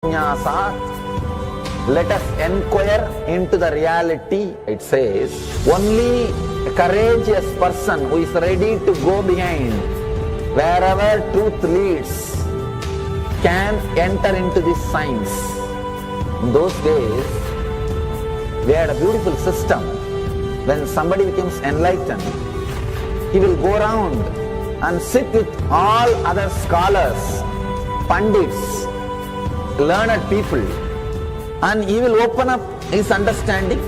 let us inquire into the reality. It says, only a courageous person who is ready to go behind wherever truth leads can enter into this science. In those days, we had a beautiful system. When somebody becomes enlightened, he will go around and sit with all other scholars, pandits, learned people, and he will open up his understanding.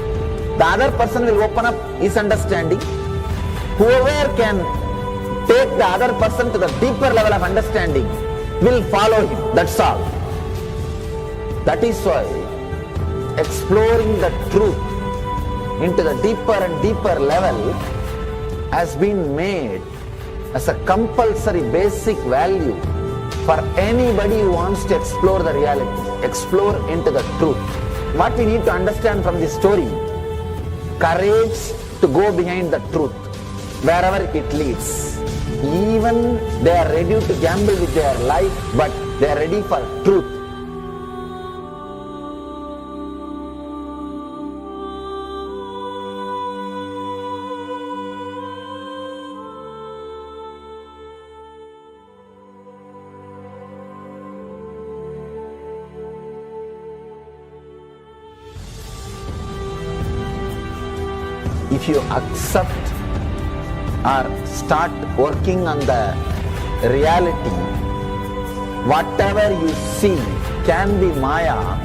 The other person will open up his understanding. Whoever can take the other person to the deeper level of understanding will follow him. That's all. That is why exploring the truth into the deeper and deeper level has been made as a compulsory basic value for anybody who wants to explore the reality, explore into the truth. What we need to understand from this story, courage to go behind the truth, wherever it leads. Even they are ready to gamble with their life, but they are ready for truth. If you accept or start working on the reality, whatever you see can be Maya.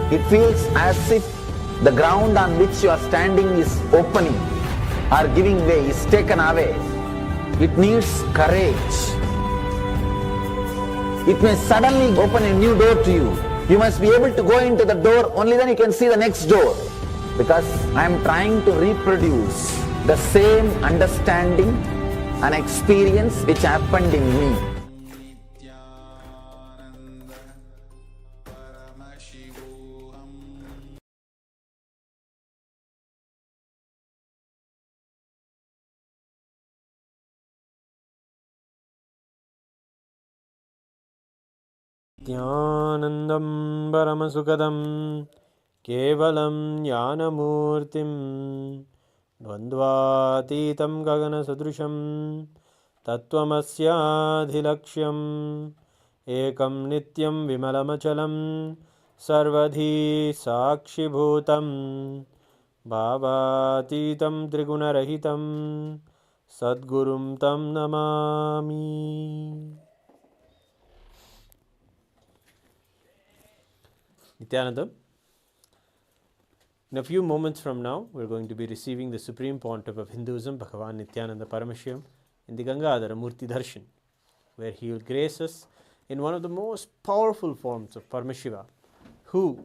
It feels as if the ground on which you are standing is opening or giving way, is taken away. It needs courage. It may suddenly open a new door to you. You must be able to go into the door, only then you can see the next door. Because I am trying to reproduce the same understanding and experience which happened in me. Nithyanandam Paramasukadam Kevalam Jnanamurtim Dvandvatitam Gagana Sadrusham Tattvamasya-dhilaksham Ekam Nityam Vimalamachalam Sarvadhi Sakshibhutam Bhavatitam Trigunarahitam Sadgurum Tam Namami. Nithyananda, in a few moments from now, we are going to be receiving the Supreme Pontiff of Hinduism, Bhagavan Nithyananda Paramashivam, in the Gangadhara Murti Darshan, where he will grace us in one of the most powerful forms of Paramashiva, who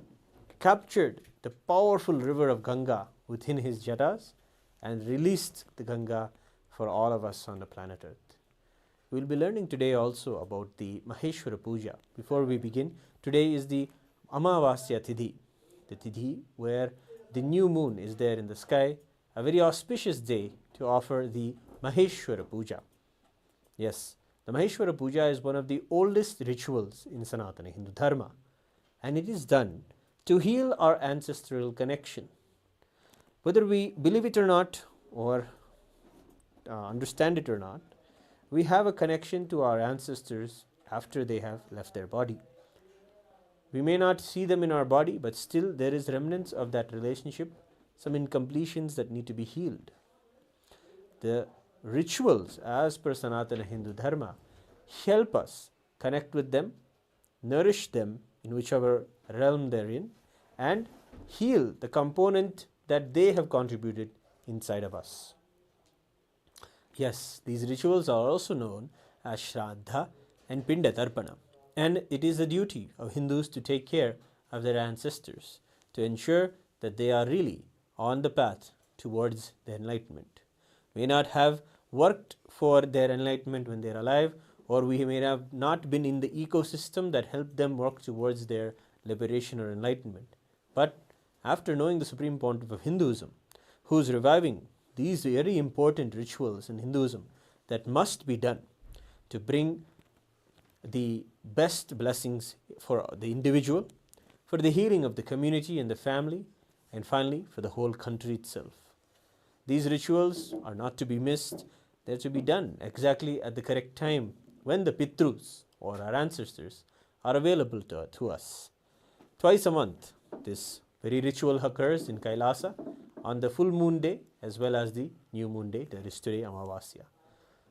captured the powerful river of Ganga within his jatas and released the Ganga for all of us on the planet Earth. We will be learning today also about the Maheshwara Puja. Before we begin, today is the Amavasya Tidhi, the Tidhi where the new moon is there in the sky, a very auspicious day to offer the Maheshwara Puja. Yes, the Maheshwara Puja is one of the oldest rituals in Sanatana Hindu Dharma, and it is done to heal our ancestral connection. Whether we believe it or not, or understand it or not, we have a connection to our ancestors after they have left their body. We may not see them in our body, but still there is remnants of that relationship, some incompletions that need to be healed. The rituals, as per Sanatana Hindu Dharma, help us connect with them, nourish them in whichever realm they're in, and heal the component that they have contributed inside of us. Yes, these rituals are also known as Shraddha and Pinda Tarpana. And it is the duty of Hindus to take care of their ancestors, to ensure that they are really on the path towards their enlightenment. May not have worked for their enlightenment when they are alive, or we may have not been in the ecosystem that helped them work towards their liberation or enlightenment. But after knowing the Supreme Pontiff of Hinduism, who is reviving these very important rituals in Hinduism that must be done to bring the best blessings for the individual, for the healing of the community and the family, and finally for the whole country itself. These rituals are not to be missed. They're to be done exactly at the correct time when the Pitrus or our ancestors are available to us. Twice a month, this very ritual occurs in Kailasa on the full moon day as well as the new moon day, that is today, Amavasya.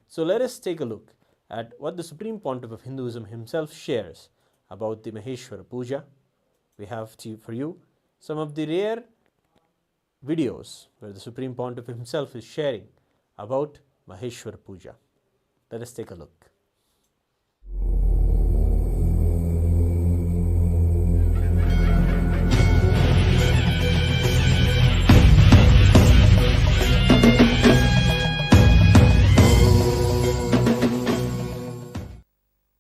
So let us take a look at what the Supreme Pontiff of Hinduism himself shares about the Maheshwara Puja. We have for you some of the rare videos where the Supreme Pontiff himself is sharing about Maheshwara Puja. Let us take a look.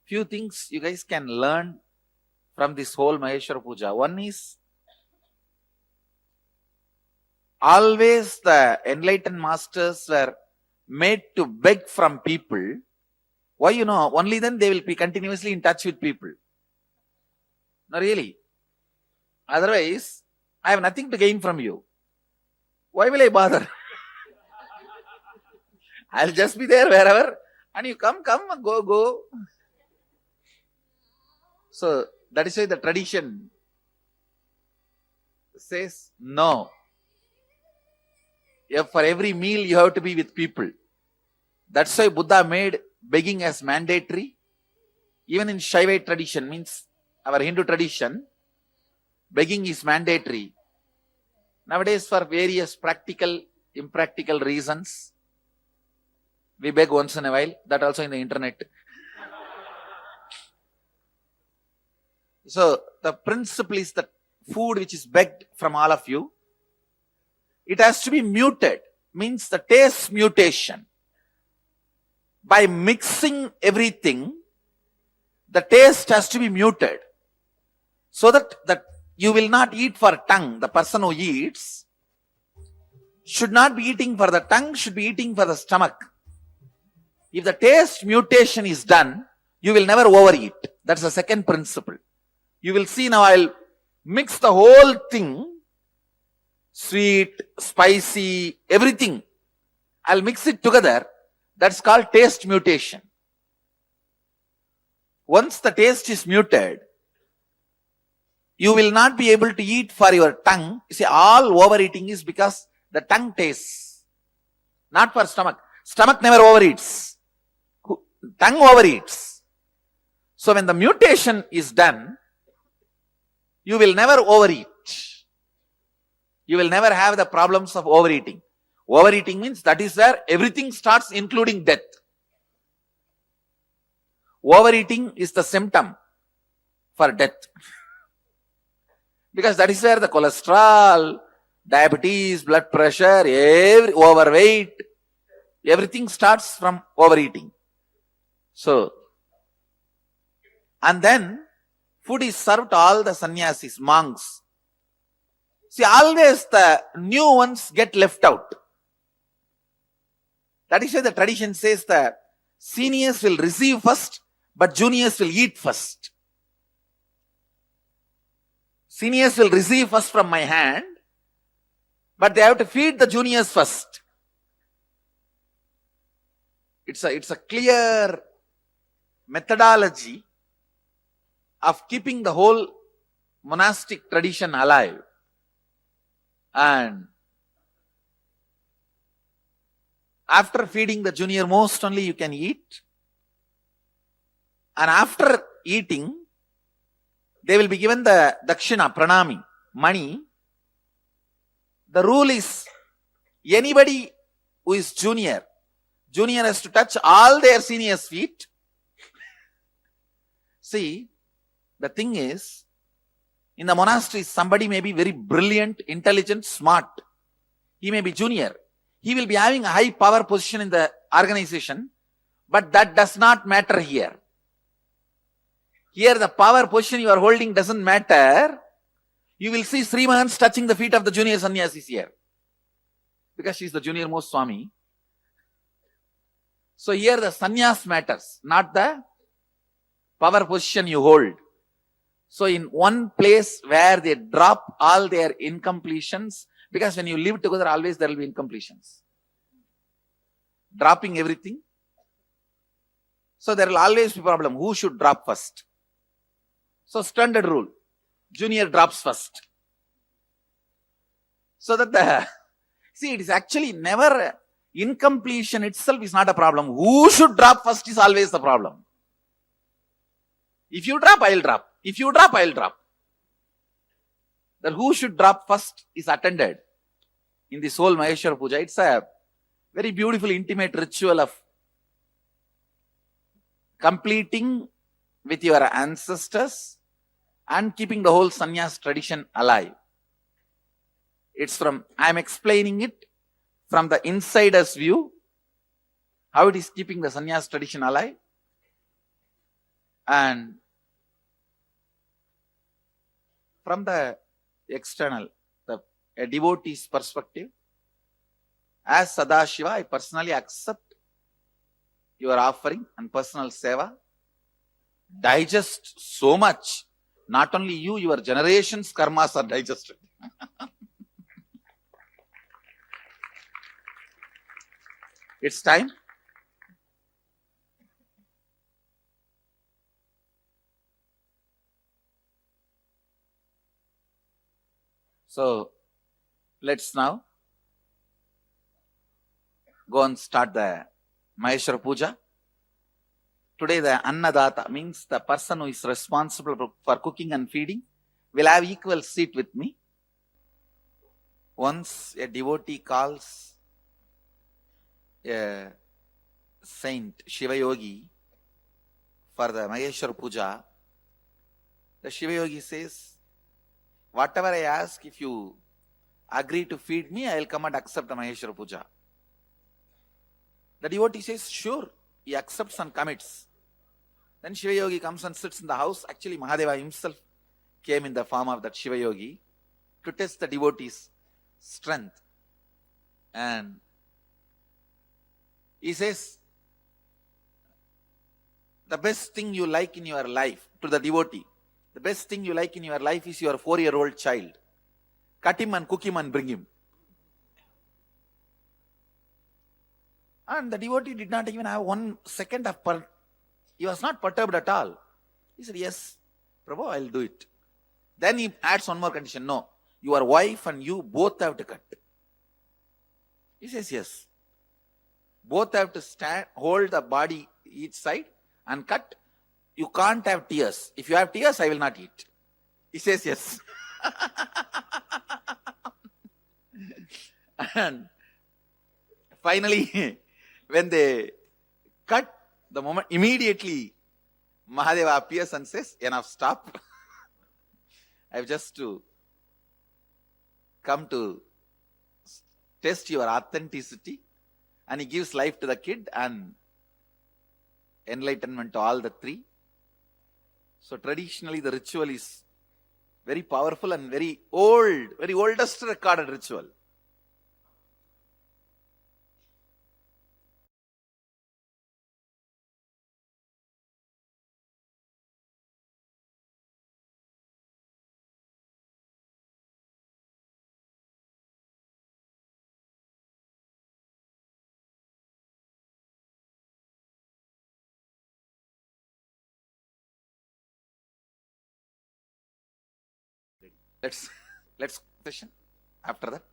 Few things you guys can learn from this whole Maheshwara Puja. One is, always the enlightened masters were made to beg from people. Why? Only then they will be continuously in touch with people. No, really. Otherwise, I have nothing to gain from you. Why will I bother? I'll just be there wherever, and you come, go. So, that is why the tradition says no. For every meal you have to be with people. That's why Buddha made begging as mandatory. Even in Shaivite tradition, means our Hindu tradition, begging is mandatory. Nowadays, for various practical, impractical reasons, we beg once in a while. That also in the internet. So, the principle is that food which is begged from all of you, it has to be muted, means the taste mutation. By mixing everything, the taste has to be muted. So that you will not eat for tongue. The person who eats should not be eating for the tongue, should be eating for the stomach. If the taste mutation is done, you will never overeat. That's the second principle. You will see now I'll mix the whole thing, sweet, spicy, everything. I'll mix it together. That's called taste mutation. Once the taste is muted, you will not be able to eat for your tongue. You see, all overeating is because the tongue tastes, not for stomach. Stomach never overeats. Tongue overeats. So when the mutation is done, you will never overeat. You will never have the problems of overeating. Overeating means that is where everything starts, including death. Overeating is the symptom for death. Because that is where the cholesterol, diabetes, blood pressure, overweight, everything starts from overeating. So, and then food is served to all the sannyasis, monks. See, always the new ones get left out. That is why the tradition says that seniors will receive first, but juniors will eat first. Seniors will receive first from my hand, but they have to feed the juniors first. It's a clear methodology of keeping the whole monastic tradition alive. And after feeding the junior most only you can eat. And after eating, they will be given the dakshina, pranami, money. The rule is, anybody who is junior has to touch all their seniors' feet. See, the thing is, in the monastery, somebody may be very brilliant, intelligent, smart. He may be junior. He will be having a high power position in the organization, but that does not matter here. Here the power position you are holding doesn't matter. You will see Sri Mahants touching the feet of the junior sannyasis here. Because she is the junior most Swami. So here the sannyas matters, not the power position you hold. So in one place where they drop all their incompletions, because when you live together, always there will be incompletions. Dropping everything. So there will always be problem. Who should drop first? So standard rule. Junior drops first. So that see, it is actually never, incompletion itself is not a problem. Who should drop first is always the problem. If you drop, I'll drop. If you drop, I'll drop. That who should drop first is attended in the soul Maheshwara Puja. It's a very beautiful, intimate ritual of completing with your ancestors and keeping the whole sannyas tradition alive. It's from, I am explaining it from the insider's view, how it is keeping the sannyas tradition alive. And from the external, a devotee's perspective, as Sadashiva, I personally accept your offering and personal seva. Digest so much. Not only you, your generations' karmas are digested. It's time. So, let's now go and start the Maheshwara Puja. Today the Annadata means the person who is responsible for cooking and feeding will have equal seat with me. Once a devotee calls a saint, Shiva Yogi, for the Maheshwara Puja, the Shiva Yogi says, whatever I ask, if you agree to feed me, I will come and accept the Maheshwara Puja. The devotee says, sure. He accepts and commits. Then Shiva Yogi comes and sits in the house. Actually, Mahadeva himself came in the form of that Shiva Yogi to test the devotee's strength. And he says, the best thing you like in your life, to the devotee, the best thing you like in your life is your 4-year-old child. Cut him and cook him and bring him. And the devotee did not even have 1 second of he was not perturbed at all. He said, yes, Prabhu, I'll do it. Then he adds one more condition. No, your wife and you both have to cut. He says, yes. Both have to stand, hold the body each side and cut. You can't have tears. If you have tears, I will not eat. He says, yes. And finally, when they cut, the moment, immediately Mahadeva appears and says, enough, stop. I have just to come to test your authenticity. And he gives life to the kid and enlightenment to all the 3. So traditionally the ritual is very powerful and very old, very oldest recorded ritual. Let's session after that.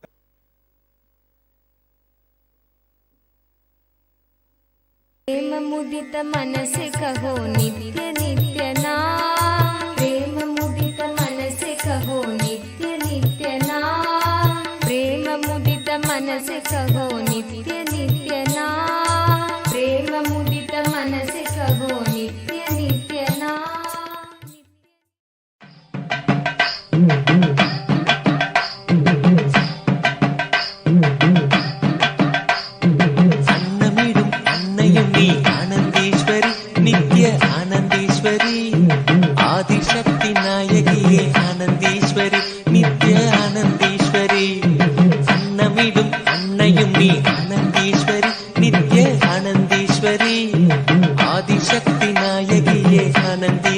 प्रेम मुदित मन से कहो नित्य नित्य नाम। प्रेम मुदित मन से कहो नित्य नित्य नाम। प्रेम मुदित मन से कहो नित्य नित्य नाम। प्रेम मुदित मन से कहो नित्य नित्य नाम। आदिशक्ति नायकिये आनंदी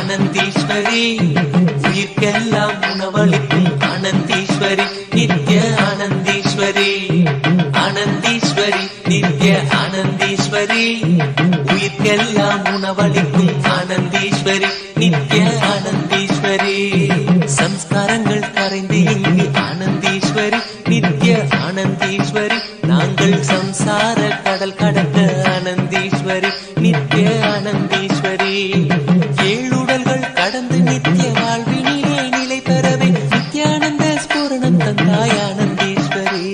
ஆனந்தீஸ்வரி, உயிர்க்கெல்லாம் உணவளிக்கும் ஆனந்தீஸ்வரி, நித்ய ஆனந்தீஸ்வரி. ஆனந்தீஸ்வரி, நித்ய ஆனந்தீஸ்வரி, உயிர்க்கெல்லாம் உணவளிக்கும் ஆனந்தீஸ்வரி, நித்ய ஆனந்தீஸ்வரி. சம்ஸ்காரங்கள் கரைந்து இங்கு ஆனந்தீஸ்வரி, நித்ய ஆனந்தீஸ்வரி. நாங்கள் சம்சார கடல் கடக்க ஆனந்தீஸ்வரி, நித்ய ஆனந்தீஸ்வரி. ஏழுடல்கள் கடந்து நித்ய வாழ்வினிலே நிலை பெறவே நித்யானந்த ஸ்பூரணம் தந்தாய் ஆனந்தீஸ்வரி.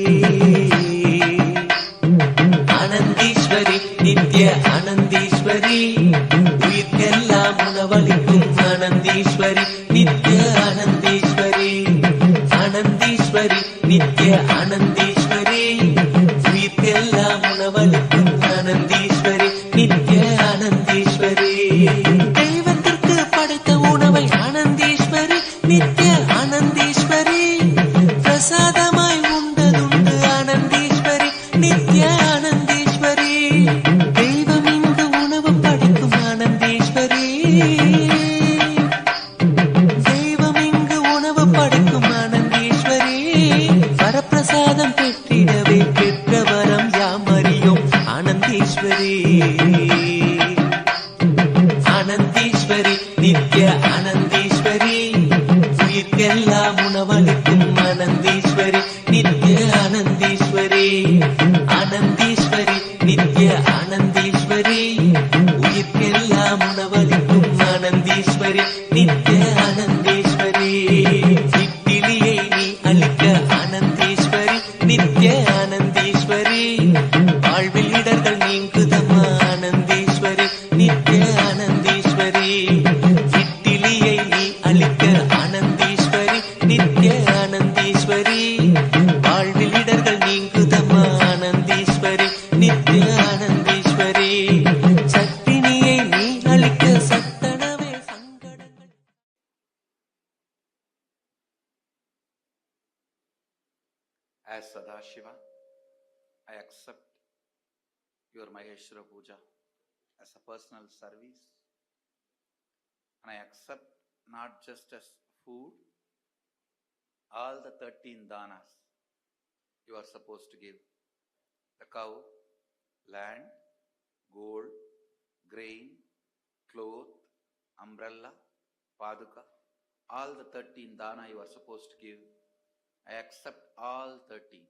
ஆனந்தீஸ்வரி, நித்ய ஆனந்தீஸ்வரி, உயிர்க்கெல்லாம் உணவளிக்கும் ஆனந்தீஸ்வரி, நித்ய ஆனந்தீஸ்வரி. ஆனந்தீஸ்வரி, நித்ய ஆனந்தீஸ்வரி, உயிர்க்கெல்லாம் உணவளிக்கும் ஆனந்தீஸ்வரி, நித்ய ஆனந்தீஸ்வரி. தெய்வத்திற்கு படைத்த உணவை ஆனந்தீஸ்வரி, நித்ய ஆனந்தீஸ்வரி. பிரசாதமாய் உண்டதுண்டு ஆனந்தீஸ்வரி, நித்ய ஆனந்தீஸ்வரி. தெய்வம் இங்கு உணவு படைக்கும் ஆனந்தீஸ்வரி. தெய்வம் இங்கு உணவு படைக்கும் ஆனந்தீஸ்வரி. வரப்பிரசாதம் பெற்றிடவே பெற்ற வரம் யாம் அறியோம் ஆனந்தீஸ்வரி. ஆனந்தீஸ்வரி, நித்ய ஆனந்தீஸ்வரி, உயிர்க்கெல்லாம் உணவளிக்கும் ஆனந்தீஸ்வரி, நித்ய ஆனந்தீஸ்வரி. ஆனந்தீஸ்வரி, நித்ய ஆனந்தீஸ்வரி, உயிர்க்கெல்லாம் உணவளிக்கும் ஆனந்தீஸ்வரி, நித்ய ஆனந்தீஸ்வரி. இட்டிலியை நீ அளிக்க ஆனந்தீஸ்வரி, நித்ய ஆனந்தீஸ்வரி. வாழ்வில் இடர்கள் நீங்குதம்மா ஆனந்தீஸ்வரி, நித்ய ஆனந்தீஸ்வரி. இட்டிலியை நீ அளிக்க ஆனந்தீஸ்வரி, நித்ய ஆனந்தீஸ்வரி. வாழ்வில் இடர்கள் நீங்குதம்மா ஆனந்தீஸ்வரி, நித்ய ஆனந்தீஸ்வரி. சட்டினியை நீ அளிக்க சட்டனவே சங்கடங்கள். As Sadashiva, I accept your Maheshwara Puja as a personal service, and I accept not just as food, all the 13 danas you are supposed to give. The cow, land, gold, grain, cloth, umbrella, paduka, all the 13 dana you are supposed to give. I accept all 13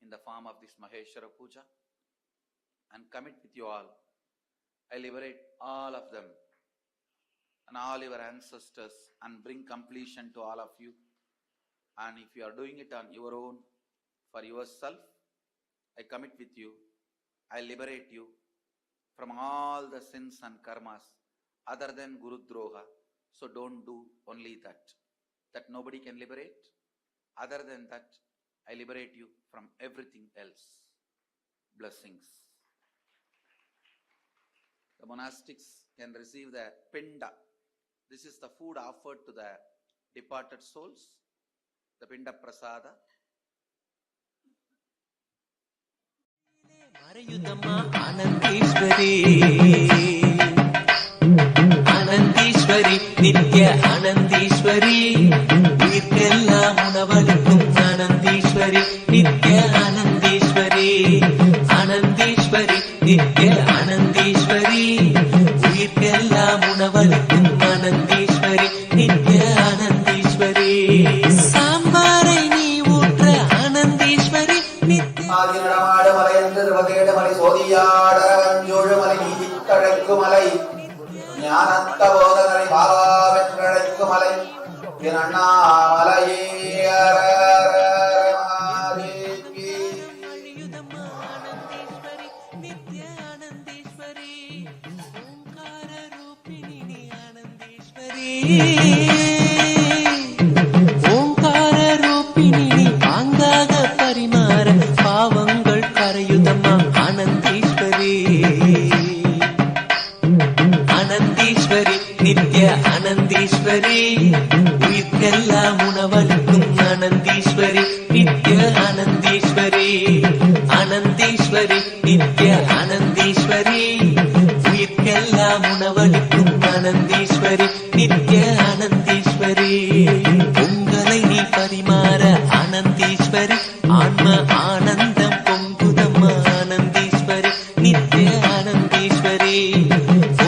in the form of this Maheshwara Puja and commit with you all. I liberate all of them and all your ancestors and bring completion to all of you. And if you are doing it on your own, for yourself, I commit with you. I liberate you from all the sins and karmas other than Guru Droha. So don't do only that. That nobody can liberate. Other than that, I liberate you from everything else. Blessings. The monastics can receive the pinda. This is the food offered to the departed souls, the pinda prasada. மறையுதம்மா ஆனந்தீஸ்வரி. ஆனந்தீஸ்வரி, நித்ய ஆனந்தீஸ்வரி, உயிர்க்கெல்லாம் உணவளிக்கும் ஆனந்தீஸ்வரி, நித்ய ஆனந்தீஸ்வரி. ஆனந்தீஸ்வரி, நித்ய ஆனந்தீஸ்வரி, உயிர்க்கெல்லாம் உணவளிக்கும் ஆனந்தீஸ்வரி, நித்ய ஆனந்தீஸ்வரி. சாம்பாரை நீ ஊற்ற ஆனந்தீஸ்வரி, நித்ய மலை சோதியாடரவஞ்சோழுமலை நீதிக்கழைக்குமலை ஞானத்த போதனை பாவாவென்றழைக்குமலை என் அண்ணாமலையே ஆனந்தீஸ்வரி, நித்ய ஆனந்தீஸ்வரி. ஓங்கார ரூபிணி ஆனந்தீஸ்வரி. ஓங்கார ரூபிணி பாங்காக பரிமாற பாவங்கள் கரையுதம்மா ஆனந்தீஸ்வரி. ஆனந்தீஸ்வரி, நித்ய ஆனந்தீஸ்வரி, உயிர்க்கெல்லாம் உணவளிக்கும் ஆனந்தீஸ்வரி, நித்ய ஆனந்தீஸ்வரி. ஆனந்தீஸ்வரி, நித்ய ஆனந்தீஸ்வரி, உயிர்க்கெல்லாம் உணவளிக்கும் ஆனந்தீஸ்வரி, நித்ய ஆனந்தீஸ்வரி உங்களை நீ பரிமாற ஆனந்தீஸ்வரி ஆன்ம ஆனந்தம் பொங்குதம்மா ஆனந்தீஸ்வரி நித்ய ஆனந்தீஸ்வரி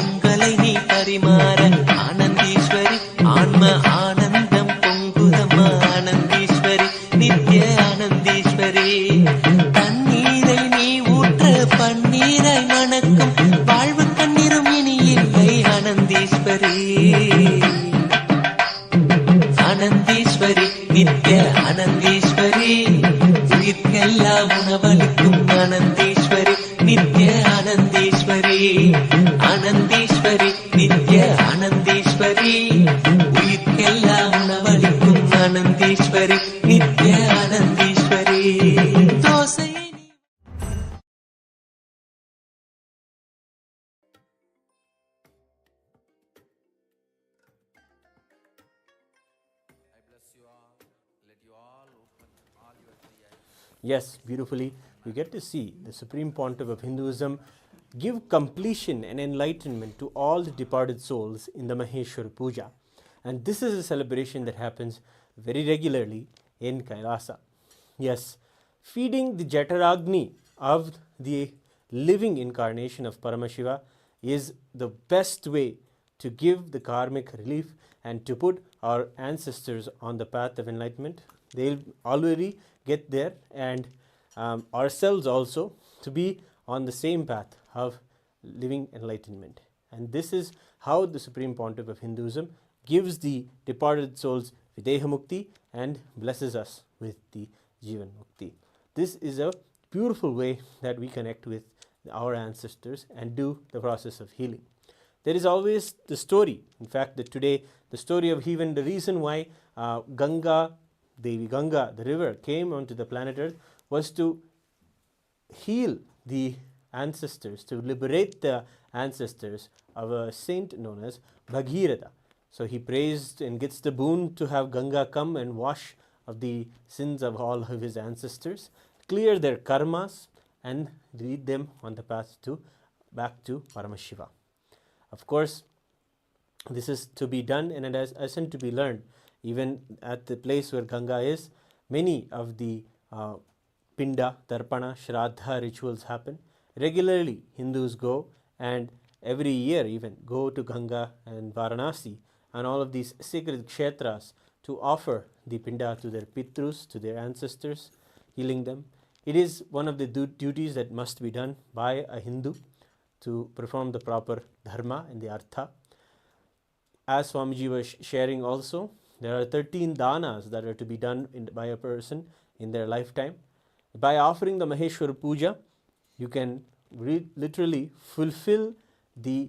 உங்களை நீ பரிமாற ஆனந்தீஸ்வரி ஆன்ம ஆனந்தம் பொங்குதம்மா ஆனந்தீஸ்வரி நித்ய ஆனந்தீஸ்வரி தண்ணீரை நீ ஊற்ற பன்னீரை மணக்கும் வாழ்வு கண்ணீரும் இனி இல்லை ஆனந்தீஸ்வரி ஆனந்தீஸ்வரி நித்ய ஆனந்தீஸ்வரி உயிர்க்கெல்லாம் உணவளிக்கும் ஆனந்தீஸ்வரி நித்ய ஆனந்தீஸ்வரி ஆனந்தீஸ்வரி நித்ய ஆனந்தீஸ்வரி உயிர்க்கெல்லாம் உணவளிக்கும் ஆனந்தீஸ்வரி நித்ய ஆனந்தீஸ்வரி dosa Yes, beautifully. We get to see the Supreme Pontiff of Hinduism give completion and enlightenment to all the departed souls in the Maheshwar Puja. And this is a celebration that happens very regularly in Kailasa. Yes, feeding the Jataragni of the living incarnation of Paramashiva is the best way to give the karmic relief and to put our ancestors on the path of enlightenment. They'll already get there, and ourselves also to be on the same path of living enlightenment. And this is how the Supreme Pontiff of Hinduism gives the departed souls Videha Mukti and blesses us with the Jivan Mukti. This is a beautiful way that we connect with our ancestors and do the process of healing. There is always the story. In fact, today, the story of even the reason why Devi Ganga, the river, came onto the planet Earth was to heal the ancestors, to liberate the ancestors of a saint known as Bhagirath. So he prays and gets the boon to have Ganga come and wash of the sins of all of his ancestors, clear their karmas, and lead them on the path back to Paramashiva. Of course, this is to be done and it has lesson to be learned. Even at the place where Ganga is, many of the Pinda, Tarpana, Shraddha rituals happen. Regularly, Hindus go, and every year even go to Ganga and Varanasi and all of these sacred kshetras to offer the Pinda to their Pitrus, to their ancestors, healing them. It is one of the duties that must be done by a Hindu to perform the proper dharma and the artha. As Swamiji was sharing also, there are 13 danas that are to be done by a person in their lifetime. By offering the Maheshwar Puja, you can literally fulfill the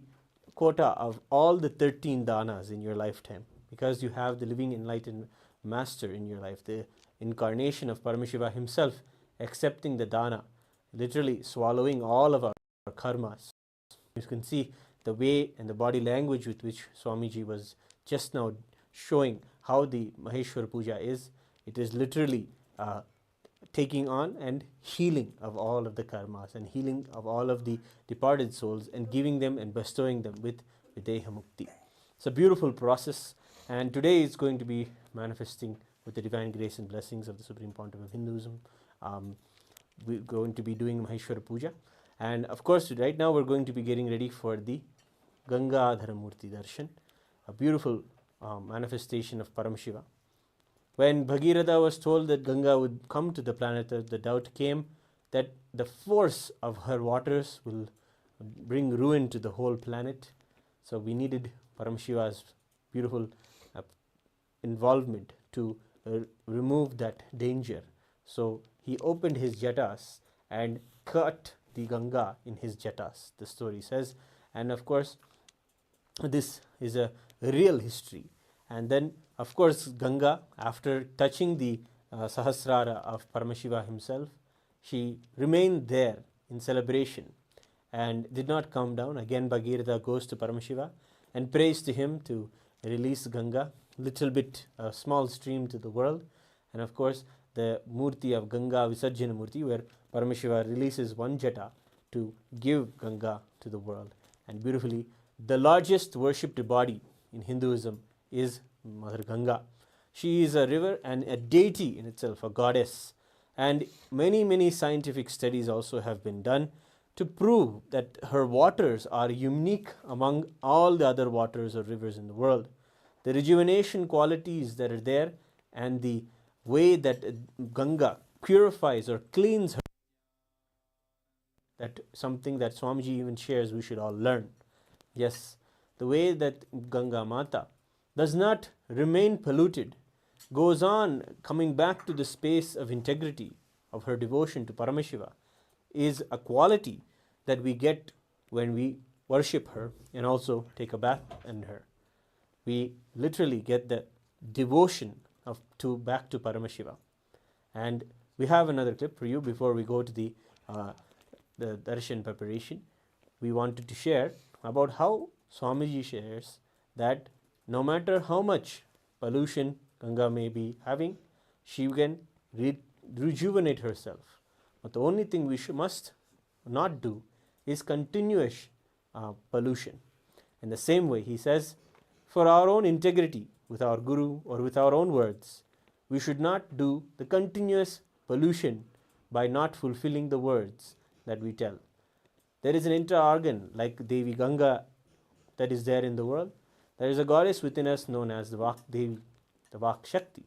quota of all the 13 danas in your lifetime, because you have the living enlightened master in your life, the incarnation of Paramashiva himself accepting the dana, literally swallowing all of our karmas. You can see the way and the body language with which Swamiji was just now showing how the Maheshwar Puja is. It is literally taking on and healing of all of the karmas and healing of all of the departed souls and giving them and bestowing them with Videha Mukti. It's a beautiful process, and today it's going to be manifesting with the divine grace and blessings of the Supreme Pontiff of Hinduism. We're going to be doing Maheshwara Puja, and of course right now we're going to be getting ready for the Gangadhara Murti Darshan, a beautiful manifestation of Paramashiva. When Bhagirath was told that Ganga would come to the planet Earth, the doubt came that the force of her waters will bring ruin to the whole planet. So we needed Paramashiva's beautiful involvement to remove that danger. So he opened his jatas and cut the Ganga in his jatas, the story says. And of course, this is a real history. And then, of course, Ganga, after touching the Sahasrara of Paramashiva himself, she remained there in celebration and did not come down. Again, Bhagirath goes to Paramashiva and prays to him to release Ganga, little bit, a small stream to the world. And of course, the Murti of Ganga Visarjana Murti, where Paramashiva releases one jata to give Ganga to the world. And beautifully, the largest worshipped body in Hinduism is Mother Ganga. She is a river and a deity in itself, a goddess. And many scientific studies also have been done to prove that her waters are unique among all the other waters or rivers in the world. The rejuvenation qualities that are there and the way that Ganga purifies or cleans her, that something that Swamiji even shares we should all learn. Yes, the way that Ganga Mata does not remain polluted, goes on coming back to the space of integrity of her devotion to Paramashiva, is a quality that we get when we worship her and also take a bath in her. We literally get the devotion back to Paramashiva. And we have another clip for you before we go to the darshan preparation. We wanted to share about how Swamiji shares that no matter how much pollution Ganga may be having, she can rejuvenate herself. But the only thing we must not do is continuous pollution. In the same way, he says, for our own integrity with our Guru or with our own words, we should not do the continuous pollution by not fulfilling the words that we tell. There is an inter-organ like Devi Ganga that is there in the world. There is a goddess within us known as the Vak Devi, the Vak Shakti.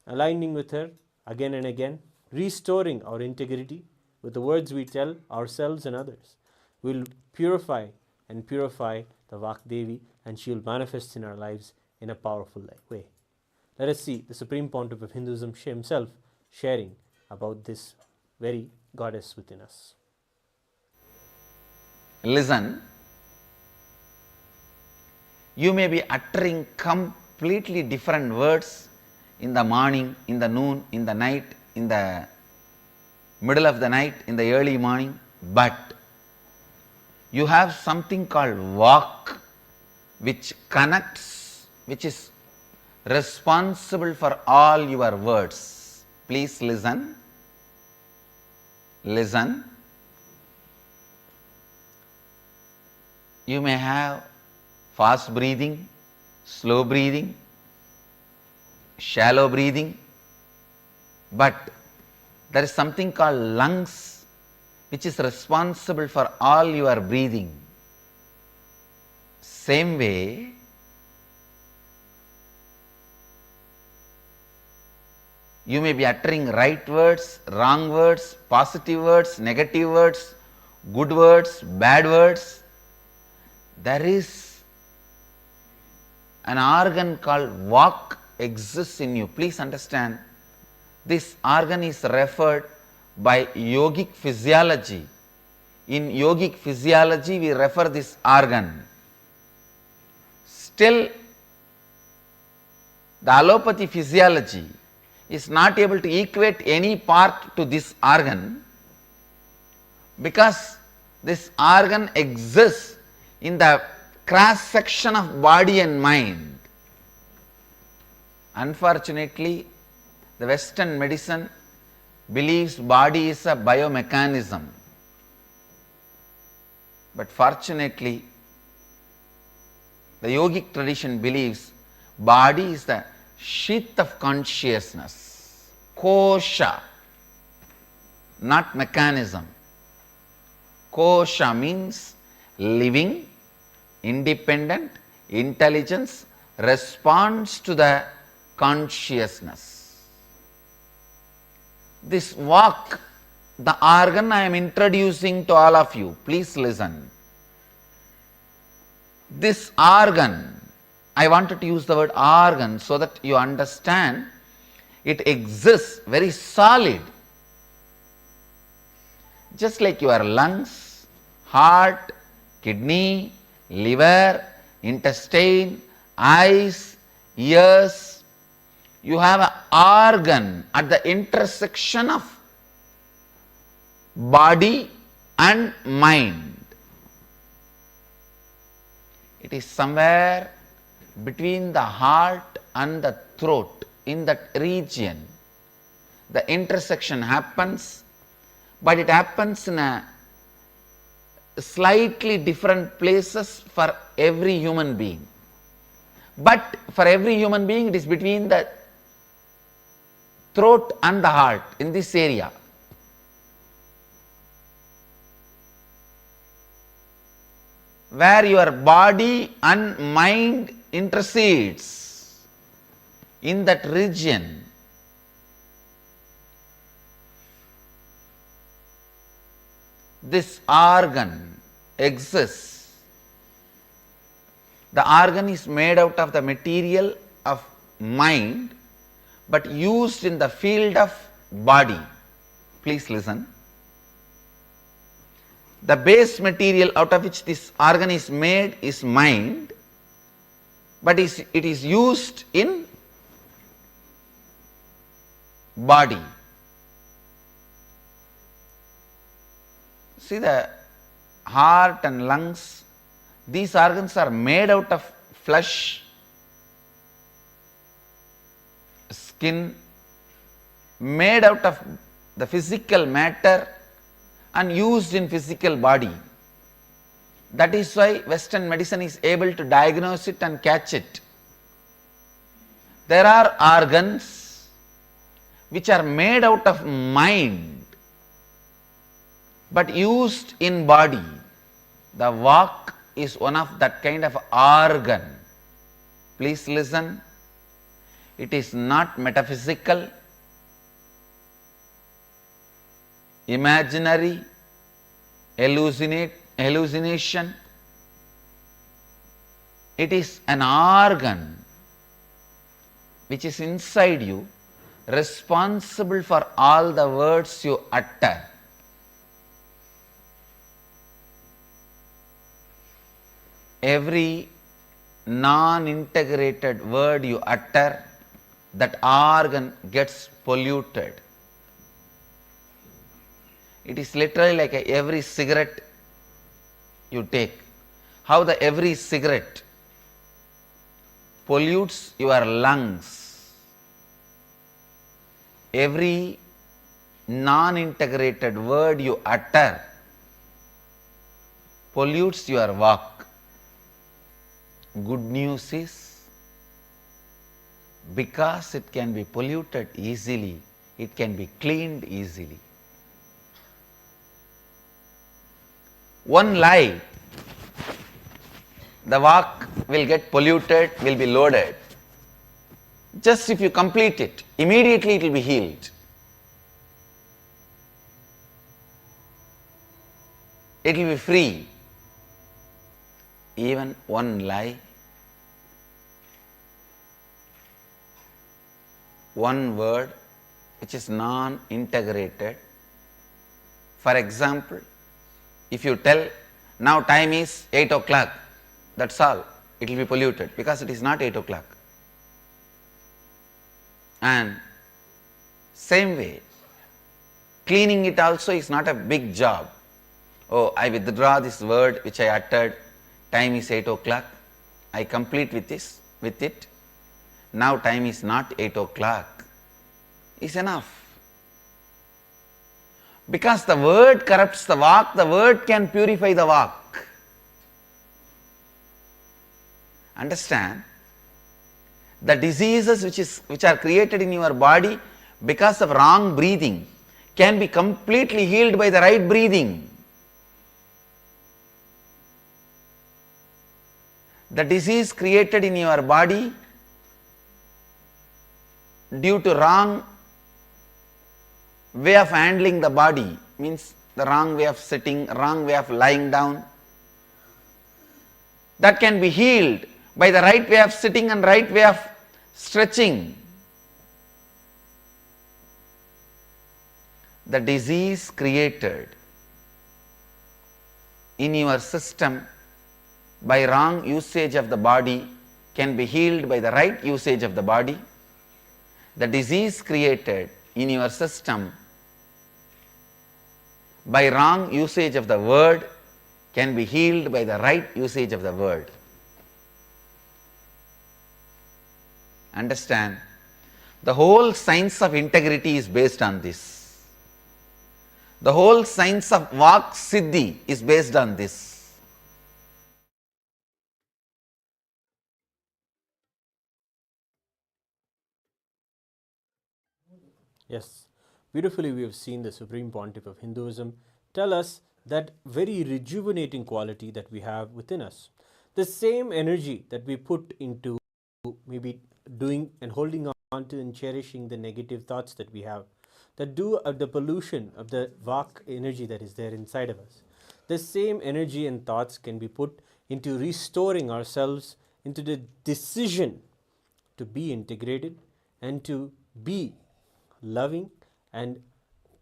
Aligning with her again and again, restoring our integrity with the words we tell ourselves and others, will purify the Vak Devi, and she will manifest in our lives in a powerful way. Let us see the Supreme Pontiff of Hinduism himself sharing about this very goddess within us. Listen, you may be uttering completely different words in the morning, in the noon, in the night, in the middle of the night, in the early morning, but you have something called Vak, which connects, which is responsible for all your words. Please listen. Listen. You may have fast breathing, slow breathing, shallow breathing, but there is something called lungs which is responsible for all your breathing. Same way, you may be uttering right words, wrong words, positive words, negative words, good words, bad words. There is an organ called Vak exists in you. Please understand, this organ is referred by yogic physiology. In yogic physiology, we refer this organ. Still, the allopathy physiology is not able to equate any part to this organ, because this organ exists in the cross section of body and mind. Unfortunately, the Western medicine believes body is a biomechanism, but fortunately, the yogic tradition believes body is the sheath of consciousness, kosha, not mechanism. Kosha means living, independent, intelligence, responds to the consciousness. This Vak, the organ I am introducing to all of you, please listen. This organ, I wanted to use the word organ so that you understand it exists very solid. Just like your lungs, heart, kidney, liver, intestine, eyes, ears, you have an organ at the intersection of body and mind. It is somewhere between the heart and the throat, in that region. The intersection happens, but it happens in a slightly different places for every human being. But for every human being, it is between the throat and the heart, in this area. Where your body and mind intercedes, in that region. This organ exists. The organ is made out of the material of mind, but used in the field of body. Please listen. The base material out of which this organ is made is mind, but it is used in body. See, the heart and lungs, these organs are made out of flesh, skin, made out of the physical matter and used in physical body. That is why Western medicine is able to diagnose it and catch it. There are organs which are made out of mind but used in body. The vak is one of that kind of organ. Please listen. It is not metaphysical, imaginary, hallucination. It is an organ which is inside you, responsible for all the words you utter. Every non-integrated word you utter, that organ gets polluted. It is literally like every cigarette you take. How the every cigarette pollutes your lungs. Every non-integrated word you utter pollutes your vak. Good news is, because it can be polluted easily, it can be cleaned easily. One lie, the vak will get polluted, will be loaded. Just if you complete it, immediately it will be healed. It will be free. Even one lie, one word which is non-integrated. For example, if you tell, now time is 8 o'clock, that's all, it will be polluted because it is not 8 o'clock. And same way, cleaning it also is not a big job. Oh, I withdraw this word which I uttered, time is 8 o'clock, I complete with it, now time is not 8 o'clock, is enough. Because the word corrupts the vak, the word can purify the vak. Understand? The diseases which are created in your body because of wrong breathing can be completely healed by the right breathing. The disease created in your body due to wrong way of handling the body, means the wrong way of sitting, wrong way of lying down, that can be healed by the right way of sitting and right way of stretching. The disease created in your system by wrong usage of the body can be healed by the right usage of the body. The disease created in your system by wrong usage of the word can be healed by the right usage of the word. Understand? The whole science of integrity is based on this. The whole science of vak siddhi is based on this. Yes, beautifully we have seen the Supreme Pontiff of Hinduism tell us that very rejuvenating quality that we have within us. The same energy that we put into maybe doing and holding on to and cherishing the negative thoughts that we have, that do the pollution of the Vak energy that is there inside of us. The same energy and thoughts can be put into restoring ourselves into the decision to be integrated and to be loving and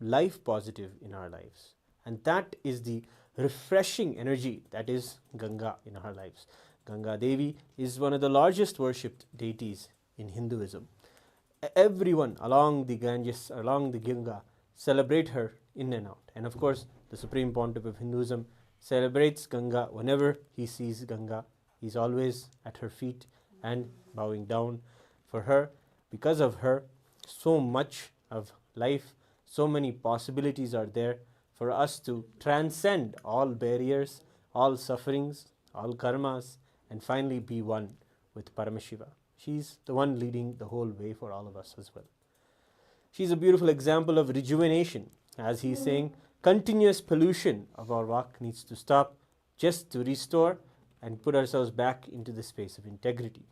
life positive in our lives. And that is the refreshing energy that is Ganga in our lives. Ganga Devi is one of the largest worshipped deities in Hinduism. Everyone along the Ganges, along the Ganga, celebrate her in and out. And of course, the Supreme Pontiff of Hinduism celebrates Ganga whenever he sees Ganga. He's always at her feet and bowing down for her. Because of her, so much of life, so many possibilities are there for us to transcend all barriers, all sufferings, all karmas, and finally be one with Paramashiva. She's the one leading the whole way for all of us as well. She's a beautiful example of rejuvenation. As he's saying, continuous pollution of our Vak needs to stop just to restore and put ourselves back into the space of integrity.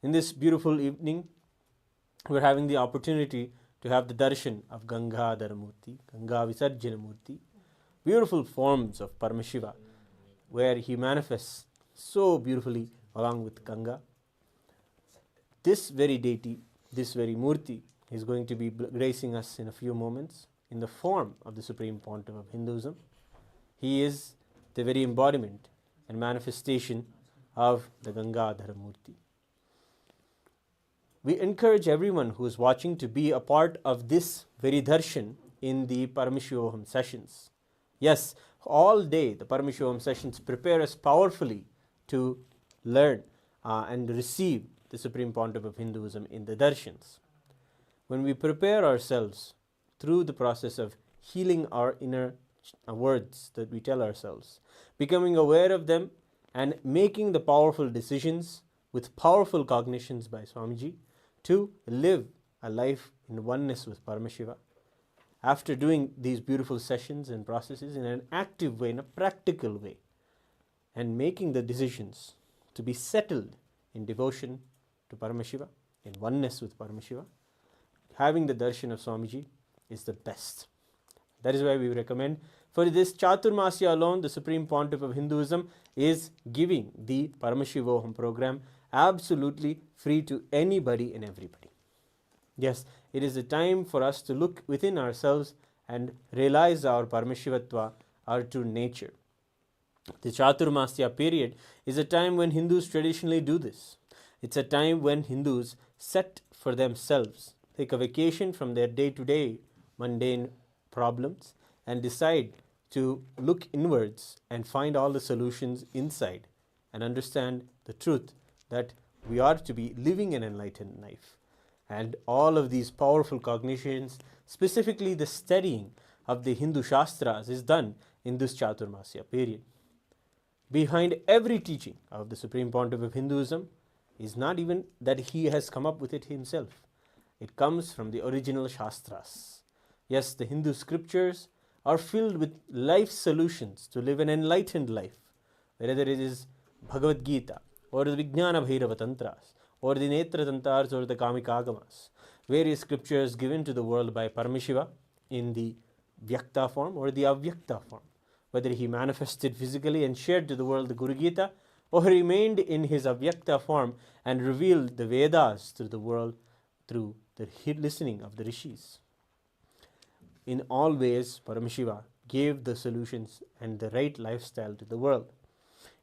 In this beautiful evening, we're having the opportunity to have the Darshan of Gangadhara Murti, Ganga Visarjana Murti, beautiful forms of Paramashiva, where he manifests so beautifully along with Ganga. This very deity, this very Murti, is going to be gracing us in a few moments in the form of the Supreme Pontiff of Hinduism. He is the very embodiment and manifestation of the Gangadhara Murti. We encourage everyone who is watching to be a part of this very darshan in the Paramashivam sessions. Yes, all day the Paramashivam sessions prepare us powerfully to learn and receive the Supreme Pontiff of Hinduism in the darshans. When we prepare ourselves through the process of healing our inner words that we tell ourselves, becoming aware of them and making the powerful decisions with powerful cognitions by Swamiji to live a life in oneness with Paramashiva. After doing these beautiful sessions and processes in an active way, in a practical way, and making the decisions to be settled in devotion to Paramashiva, in oneness with Paramashiva, having the darshan of Swamiji is the best. That is why we recommend for this Chaturmasya alone, the Supreme Pontiff of Hinduism is giving the Paramashivoham program absolutely free to anybody and everybody. Yes, it is a time for us to look within ourselves and realize our Paramashivatva, our true nature. The Chaturmasya period is a time when Hindus traditionally do this. It's a time when Hindus set for themselves, take a vacation from their day-to-day mundane problems and decide to look inwards and find all the solutions inside and understand the truth that we are to be living an enlightened life. And all of these powerful cognitions, specifically the studying of the Hindu Shastras, is done in this Chaturmasya period. Behind every teaching of the Supreme Pontiff of Hinduism is not even that he has come up with it himself. It comes from the original Shastras. Yes, the Hindu scriptures are filled with life solutions to live an enlightened life, whether it is Bhagavad Gita or the Vijnana Bhairava Tantras or the Netra Tantars or the Kamikagamas, various scriptures given to the world by Paramashiva in the Vyakta form or the Avyakta form, whether he manifested physically and shared to the world the Guru Gita or remained in his Avyakta form and revealed the Vedas to the world through the listening of the Rishis. In all ways, Paramashiva gave the solutions and the right lifestyle to the world.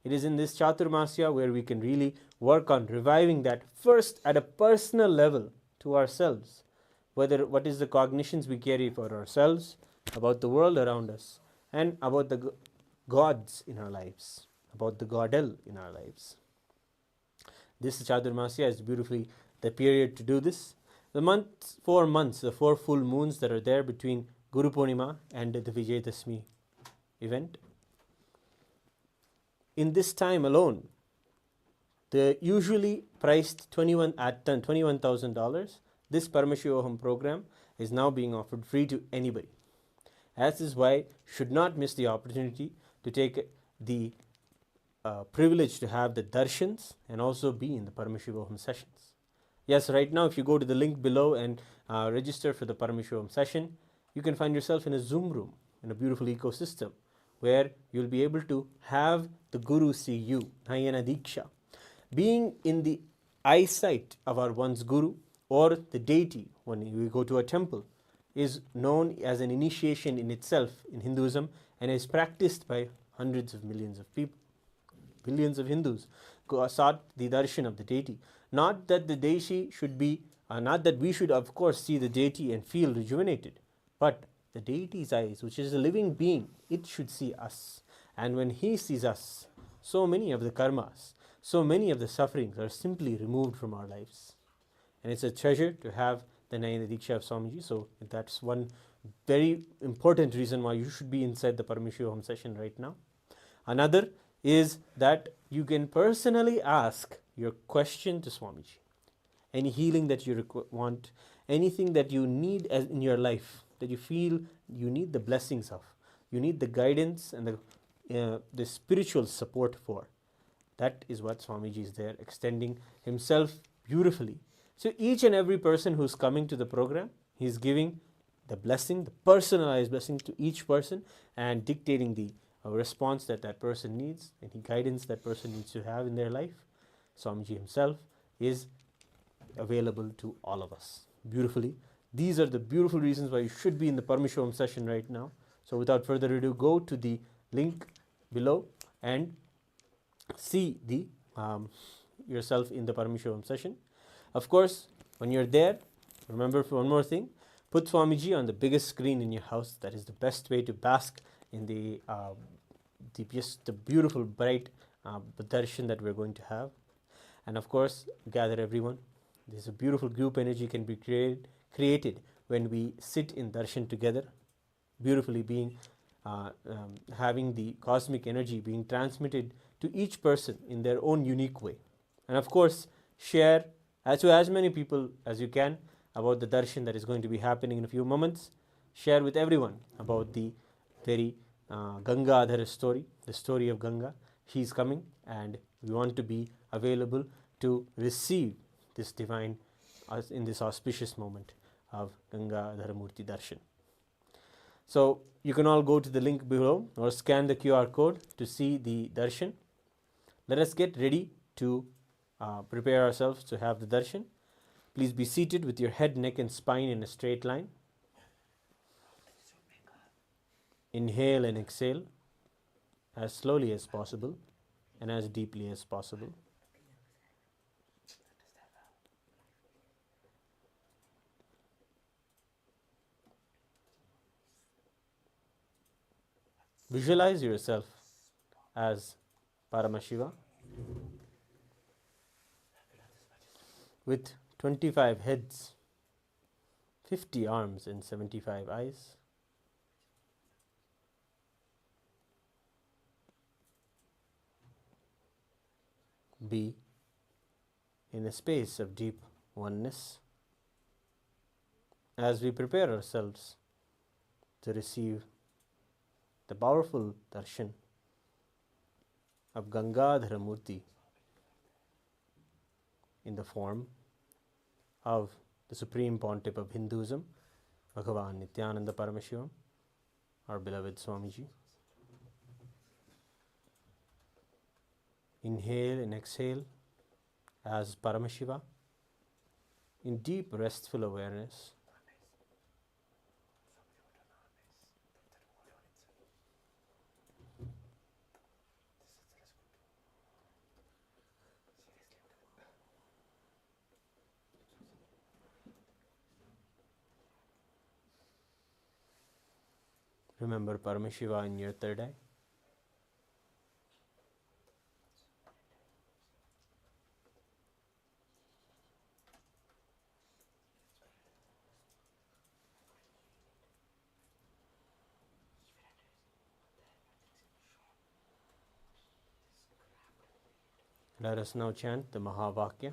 It is in this Chaturmasya where we can really work on reviving that first at a personal level to ourselves, whether what is the cognitions we carry for ourselves, about the world around us, and about the gods in our lives, about the Godel in our lives. This Chaturmasya is beautifully the period to do this. The 4 months, the 4 full moons that are there between Guru Purnima and the Vijayadashmi event. In this time alone, the usually priced $21,000, this Paramashivoham program is now being offered free to anybody. As is why you should not miss the opportunity to take the privilege to have the darshans and also be in the Paramashivam sessions. Yes, right now if you go to the link below and register for the Paramashivam session, you can find yourself in a Zoom room in a beautiful ecosystem where you'll be able to have the Guru see you, Nayana Diksha. Being in the eyesight of our one's Guru or the deity when we go to a temple is known as an initiation in itself in Hinduism and is practiced by hundreds of millions of people. Billions of Hindus sought the darshan of the deity. Not that the deity should be, not that we should of course see the deity and feel rejuvenated, but the deity's eyes, which is a living being, it should see us. And when he sees us, so many of the karmas, so many of the sufferings are simply removed from our lives. And it's a treasure to have the Nayana Diksha of Swamiji. So that's one very important reason why you should be inside the Paramashivam session right now. Another is that you can personally ask your question to Swamiji. Any healing that you want, anything that you need as in your life, that you feel you need the blessings of, you need the guidance and the spiritual support for. That is what Swamiji is there, extending himself beautifully. So each and every person who's coming to the program, he's giving the blessing, the personalized blessing to each person and dictating the response that that person needs, any guidance that person needs to have in their life. Swamiji himself is available to all of us beautifully. These are the beautiful reasons why you should be in the Paramashivam session right now. So without further ado, go to the link below and see the yourself in the Paramashivam session. Of course, when you're there, remember for one more thing, put Swamiji on the biggest screen in your house. That is the best way to bask in the beautiful, bright darshan that we're going to have. And of course, gather everyone. There's a beautiful group energy can be created when we sit in darshan together, beautifully being having the cosmic energy being transmitted to each person in their own unique way. And of course, share to as many people as you can about the darshan that is going to be happening in a few moments. Share with everyone about the very Gangadhara story, the story of Ganga. He's coming and we want to be available to receive this divine in this auspicious moment of Gangadhara Murti Darshan. So you can all go to the link below or scan the QR code to see the darshan. Let us get ready to prepare ourselves to have the darshan. Please be seated with your head, neck and spine in a straight line. Inhale and exhale as slowly as possible and as deeply as possible. Visualize yourself as Paramashiva with 25 heads, 50 arms and 75 eyes. Be in a space of deep oneness as we prepare ourselves to receive the powerful darshan of Gangadhara Murti in the form of the Supreme Pontiff of Hinduism, Bhagavan Nithyananda Paramashivam, our beloved Swamiji. Inhale and exhale as Paramashiva in deep restful awareness. Remember Paramashiva in your third eye. Let us now chant the Mahavakya.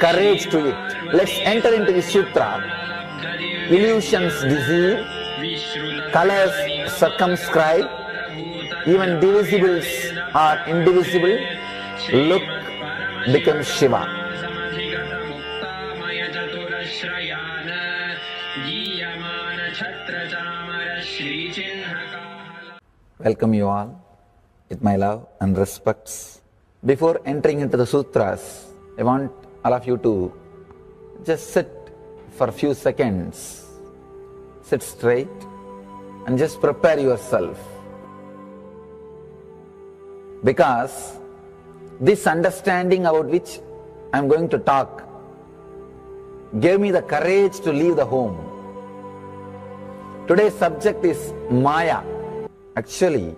courage to it. Let's enter into the sutra. Illusions deceive, colors circumscribe, even divisibles are indivisible. Look becomes Shiva. Welcome you all with my love and respects. Before entering into the sutras, I want all of you to just sit for a few seconds. Sit straight and just prepare yourself. Because this understanding about which I am going to talk gave me the courage to leave the home. Today's subject is Maya. Actually,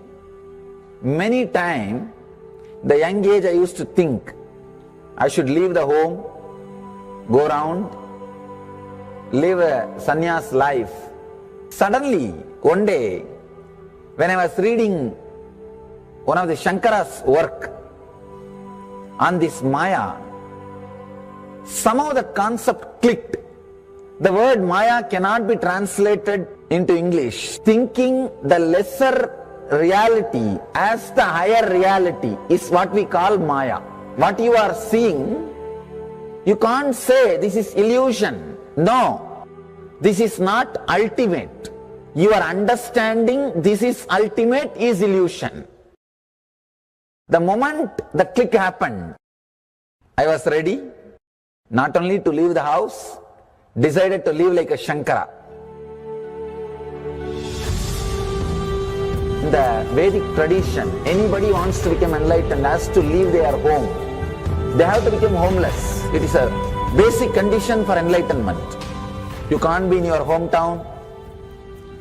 many times, the young age I used to think I should leave the home, go around, live a sannyas life. Suddenly, one day, when I was reading one of the Shankara's work on this Maya, somehow the concept clicked. The word Maya cannot be translated into English. Thinking the lesser reality as the higher reality is what we call Maya. What you are seeing, you can't say this is illusion. No, this is not ultimate. Your understanding this is ultimate is illusion. The moment the click happened, I was ready not only to leave the house, decided to live like a Shankara. In the Vedic tradition, anybody who wants to become enlightened has to leave their home. They have to become homeless. It is a basic condition for enlightenment. You can't be in your hometown.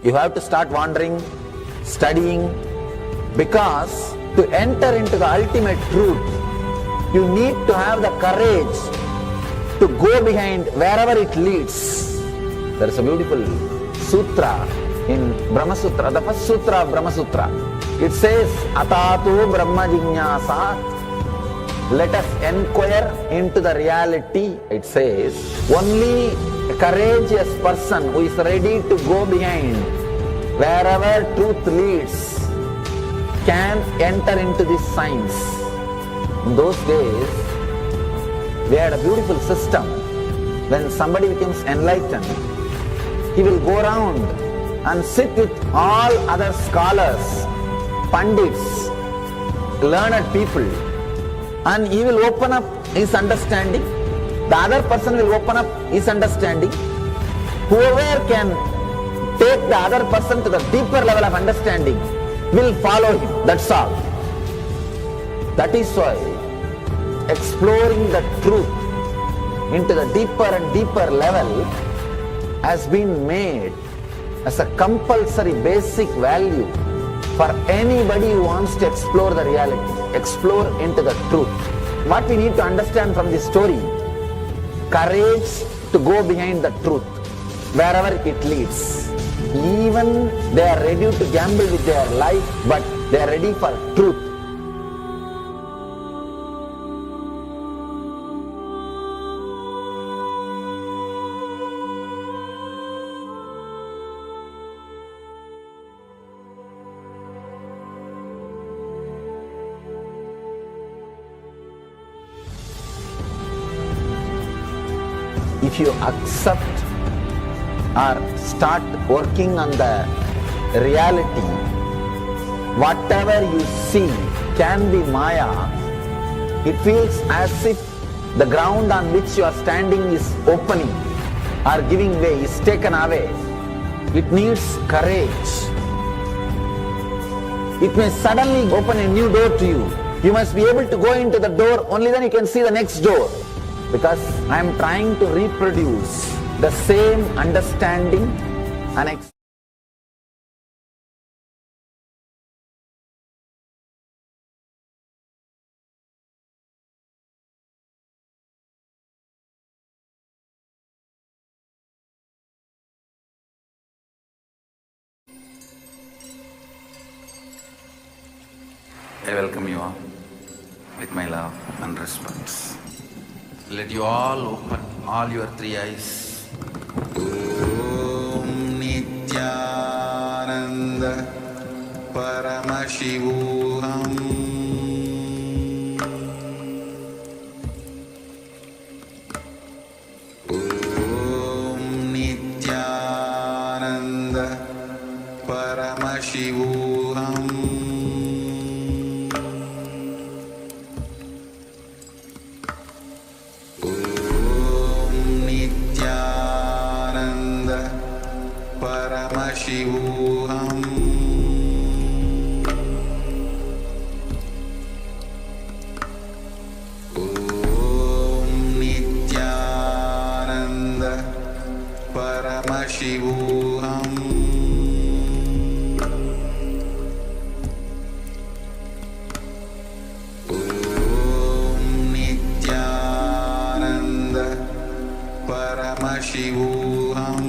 You have to start wandering, studying, because to enter into the ultimate truth, you need to have the courage to go behind wherever it leads. There is a beautiful sutra in Brahma Sutra, the first sutra of Brahma Sutra. It says, Atatu Brahma Jinyasat. Let us inquire into the reality. It says, only a courageous person who is ready to go behind wherever truth leads can enter into this science. In those days, we had a beautiful system. When somebody becomes enlightened, he will go around and sit with all other scholars, pandits, learned people, and he will open up his understanding. The other person will open up his understanding. Whoever can take the other person to the deeper level of understanding will follow him. That's all. That is why exploring the truth into the deeper and deeper level has been made as a compulsory basic value for anybody who wants to explore the reality, explore into the truth. What we need to understand from this story, courage to go behind the truth, wherever it leads. Even they are ready to gamble with their life, but they are ready for truth. If you accept or start working on the reality, whatever you see can be Maya. It feels as if the ground on which you are standing is opening or giving way, is taken away. It needs courage. It may suddenly open a new door to you. You must be able to go into the door, only then you can see the next door. Because I am trying to reproduce the same understanding and I welcome you all with my love and respects. Let you all open all your three eyes. Om Nithyananda Paramashivam. Om Nithyananda Paramashivam. Paramashivam. Om Nithyananda Paramashivam. Om Nithyananda Paramashivam.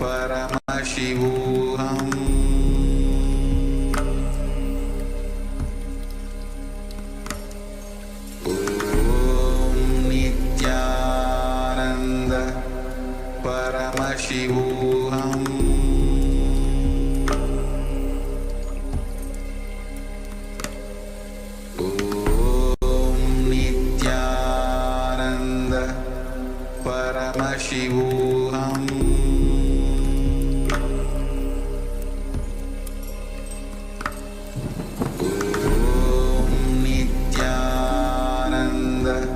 Paramashivam. Om Nithyananda Paramashivam. Om Nithyananda Paramashivam. Paramashivam. Om Nithyananda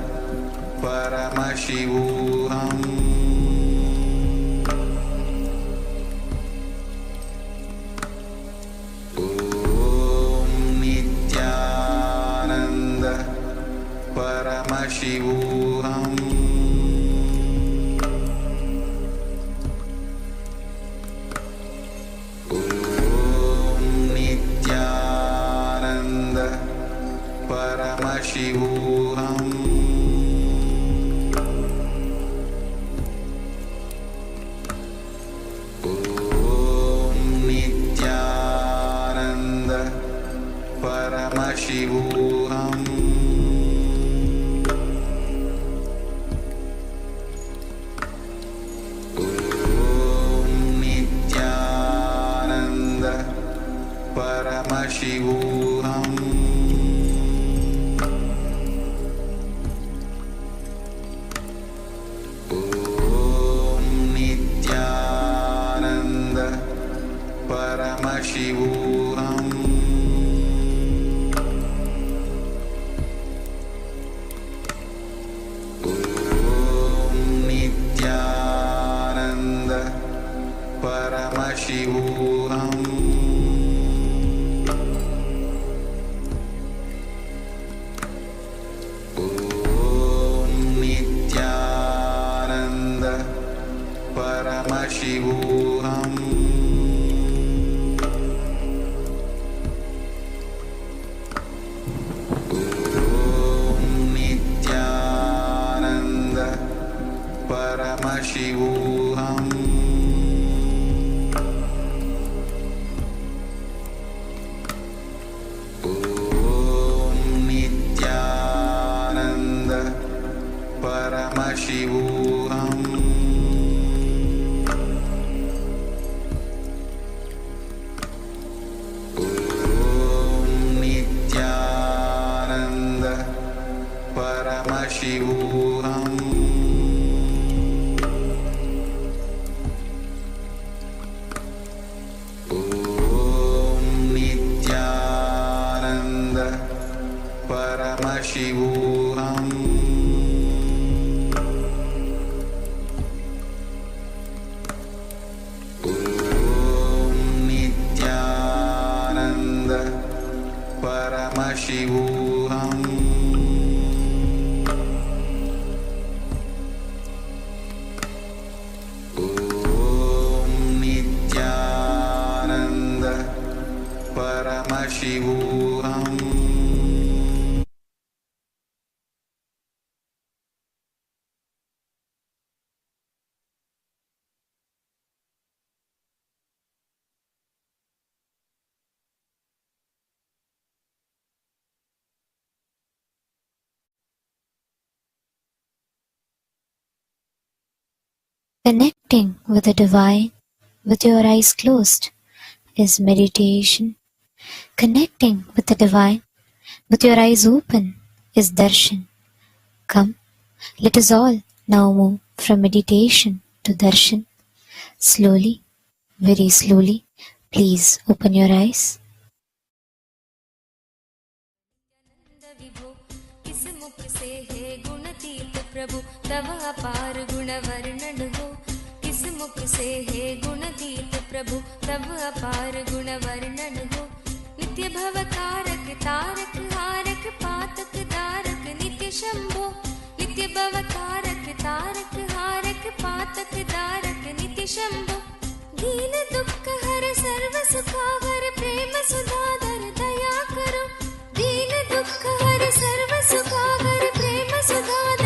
Paramashivam. Om Nithyananda Paramashivam. Paramashivam. Om Nithyananda Paramashivam. Om Nithyananda Paramashivam. Paramashivam. Om Nithyananda Paramashivam. Om Nithyananda Paramashivam. Paramashivam. Om Nithyananda Paramashivam. Om Nithyananda Paramashivam. Paramashivam. Connecting with the divine with your eyes closed is meditation. Connecting with the divine with your eyes open is darshan. Come, let us all now move from meditation to darshan. Slowly, very slowly, please open your eyes. प्रभु तव अपार गुण वर्णन हो, किस मुख से है गुणतीत प्रभु तव अपार गुण वर्णन हो। नित्य भव कारक तारक हारक पातक दारक नित्य शंभो, नित्य भव कारक तारक हारक पातक दारक नित्य शंभो। दीन दुख हर सर्व सुखावर प्रेम सुधाधर दया करो, दीन दुख हर सर्व सुखावर प्रेम सुधाधर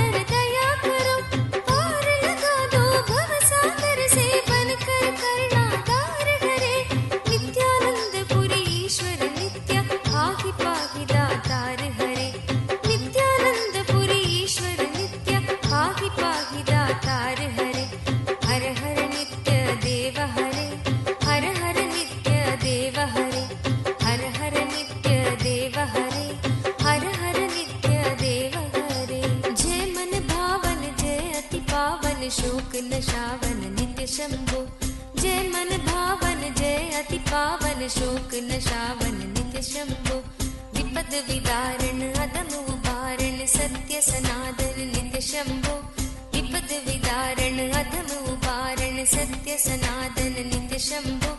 शोक नशावन नित्य शंभो। जय मन भावन जय अति पावन शोक नशावन नित्य शंभो। विपद विदारण अदम उबारण सत्य सनातन नित्य शंभो। विपद विदारण अदम उबारण सत्य सनातन नित्य शंभो।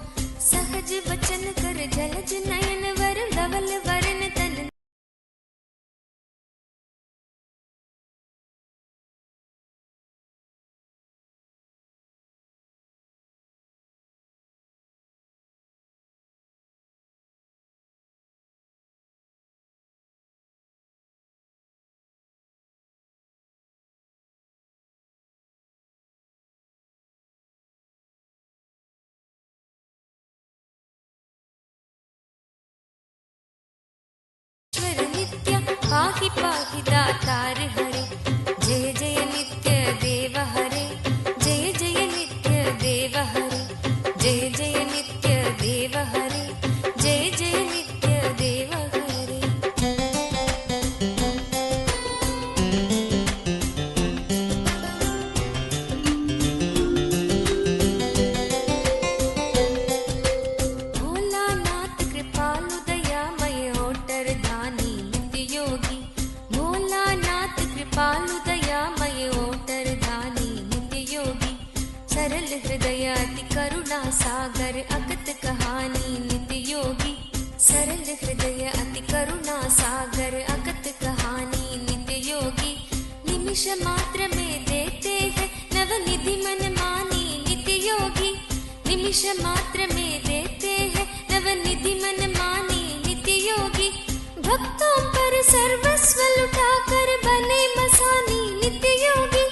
सहज वचन कर जलज नयन वर धवल वरण तन। पाहि पाहि दातार हरे, जय जय नित्य देव हरे, जय जय नित्य देव हरे, जय जय नित्य देव हरे, जय जय नित्य देव हरे। भोलानाथ कृपालु दयामय ओटर धानी योगी, भोलानाथ कृपालु दयामय ओटर धानी नित्य योगी। सरल हृदय अति करुणा सागर अगत कहानी नित्य योगी। सरल हृदय अति करुणा सागर अगत कहानी नित्य योगी। निमिष मात्र में देते हैं नवनिधि मन मानी नित्य योगी। निमिष मात्र में देते हैं नवनिधि मन मानी नित्य योगी। भक्तों पर सर्वस्व लुटाकर बने मसानी नित्य योगी।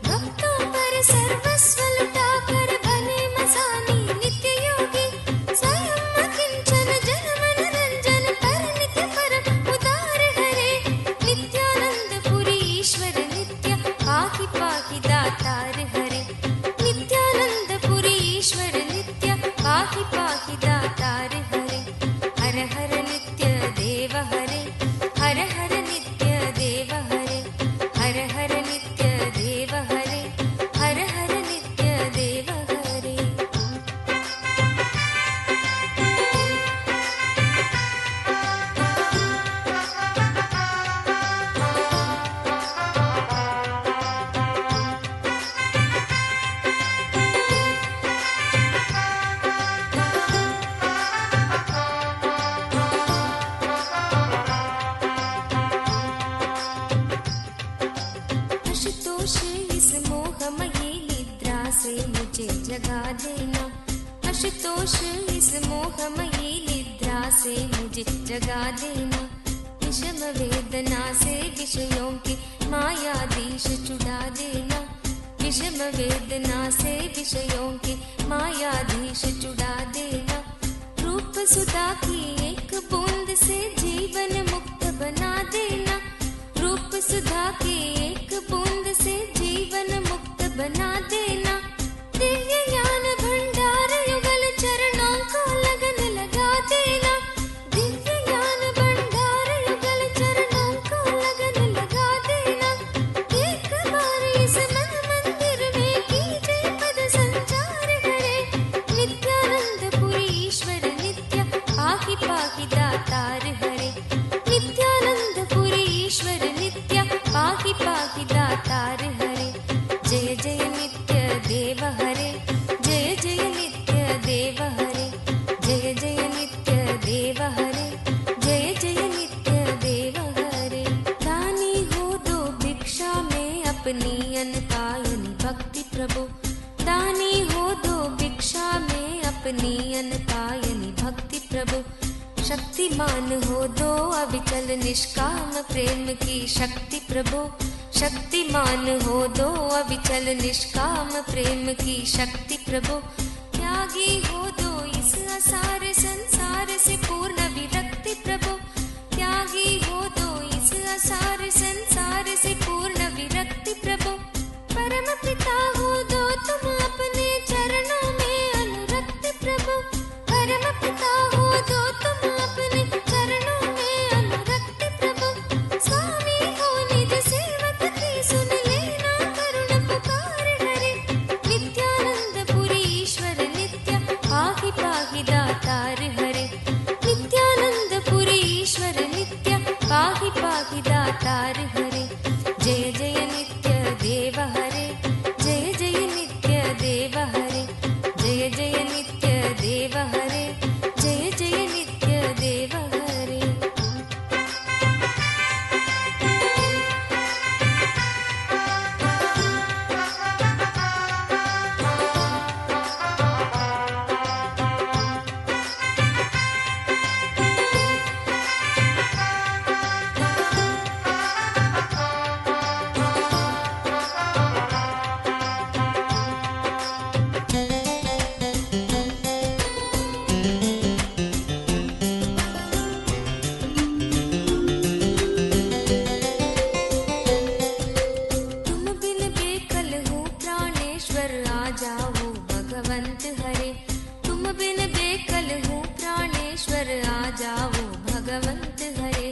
भक्तों पर सर्वस्व लुटाकर बने मसानी नित्य योगी। स्वयं अकिंचन जन मन रंजन पर नित्य परम उदार हरे। नित्यानंद पुरी ईश्वर नित्य पाहि पाहि दातार हरे। नित्यानंद पुरी ईश्वर नित्य पाहि पाहि दातार हरे। हर हर नित्य देव हरे, हर हर नित्य देव हरे, हर हर नित्य देव हरे, हर हर नित्य देव हरे। आशुतोष इस मोहमयी निद्रा से मुझे जगा देना। आशुतोष इस मोहमयी निद्रा से मुझे जगा देना। विषम वेदना से विषयों की मायाधीश छुड़ा देना। विषम वेदना से विषयों की मायाधीश छुड़ा देना। रूप सुधा की एक बूंद से जीवन मुक्त बना देना। रूप सुधा की एक बूंद से जीवन मुक्त बना देना। अपनी अनतायनि भक्ति प्रभु दानी हो दो भिक्षा में अपनी अनतायनि भक्ति प्रभु शक्तिमान हो दो अविचल निष्काम प्रेम की शक्ति प्रभु शक्तिमान हो दो अविचल निष्काम प्रेम की शक्ति प्रभु त्यागी हो दो इस असार संसार से पूर्ण विरक्ति प्रभु त्यागी हो दो इस असार संसार से पूर्ण विरक्ति प्रभु परम पिता हो दो तुम अपने चरणों में अनुरक्ति प्रभु परम पिता हो दो तुम अपने चरणों में अनुरक्ति प्रभु स्वामी हो निज सेवक की सुन लेना करुण पुकार हरे नित्यानंद पुरी ईश्वर नित्य पाहि पाहि दातार हरे नित्यानंद पुरी ईश्वर नित्य पाहि पाहि दातार हरे जय जय नित्य देव हरे जय जय नित्य देव हरे जय जय नित्य देव हरे जय जय नित्य देव हरे तुम बिन बेकल हूँ प्राणेश्वर आ जाओ भगवंत हरे तुम बिन बेकल हूँ प्राणेश्वर आ जाओ भगवंत हरे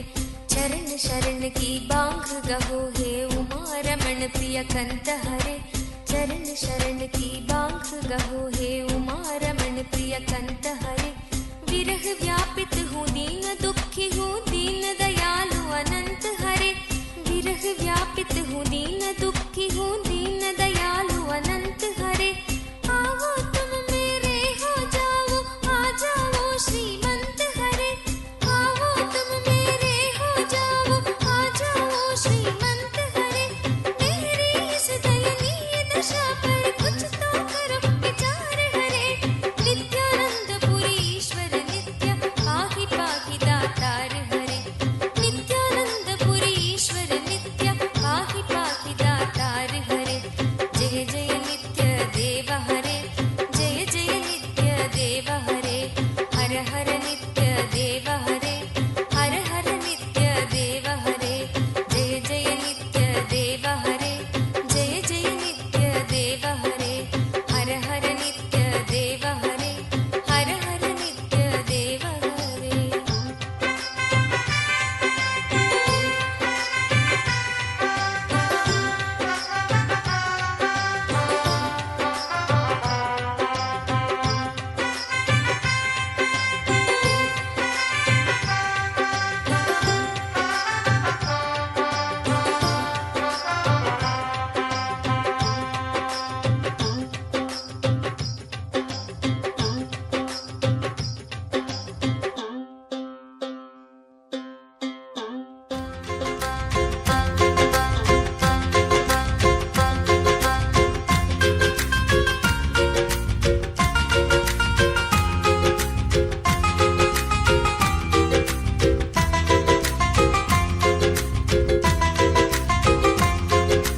चरण शरण की बांग गहो हे उमा रमण प्रिय कंत हरे चरण शरण की बांग गहो हे उमा रमण प्रिय कंत हरे विरह व्यापित हूँ दीन दुखी हूँ दीन दयालु अनंत हरे विरह व्यापित हूँ दीन दुखी हूँ दीन दयालु अनंत हरे आओ तुम मेरे हो जाओ आ जाओ श्रीमंत हरे आओ तुम मेरे हो जाओ आ जाओ श्रीमंत हरे मेरी इस दयनीय दशा पर कुछ तो करो विचार हरे नित्यानंद पुरी ईश्वर नित्य पाहि पाहि दातार हरे नित्यानंद पुरी ईश्वर नित्य पाहि पाहि दातार हरे जय जय नित्य देव हरे जय जय नित्य देव हरे हर हर नित्य देव हरे हर हर नित्य देव हरे जय जय नित्य देव हरे जय जय नित्य देव हरे हर हर नित्य देव हरे हर हर नित्य देव हरे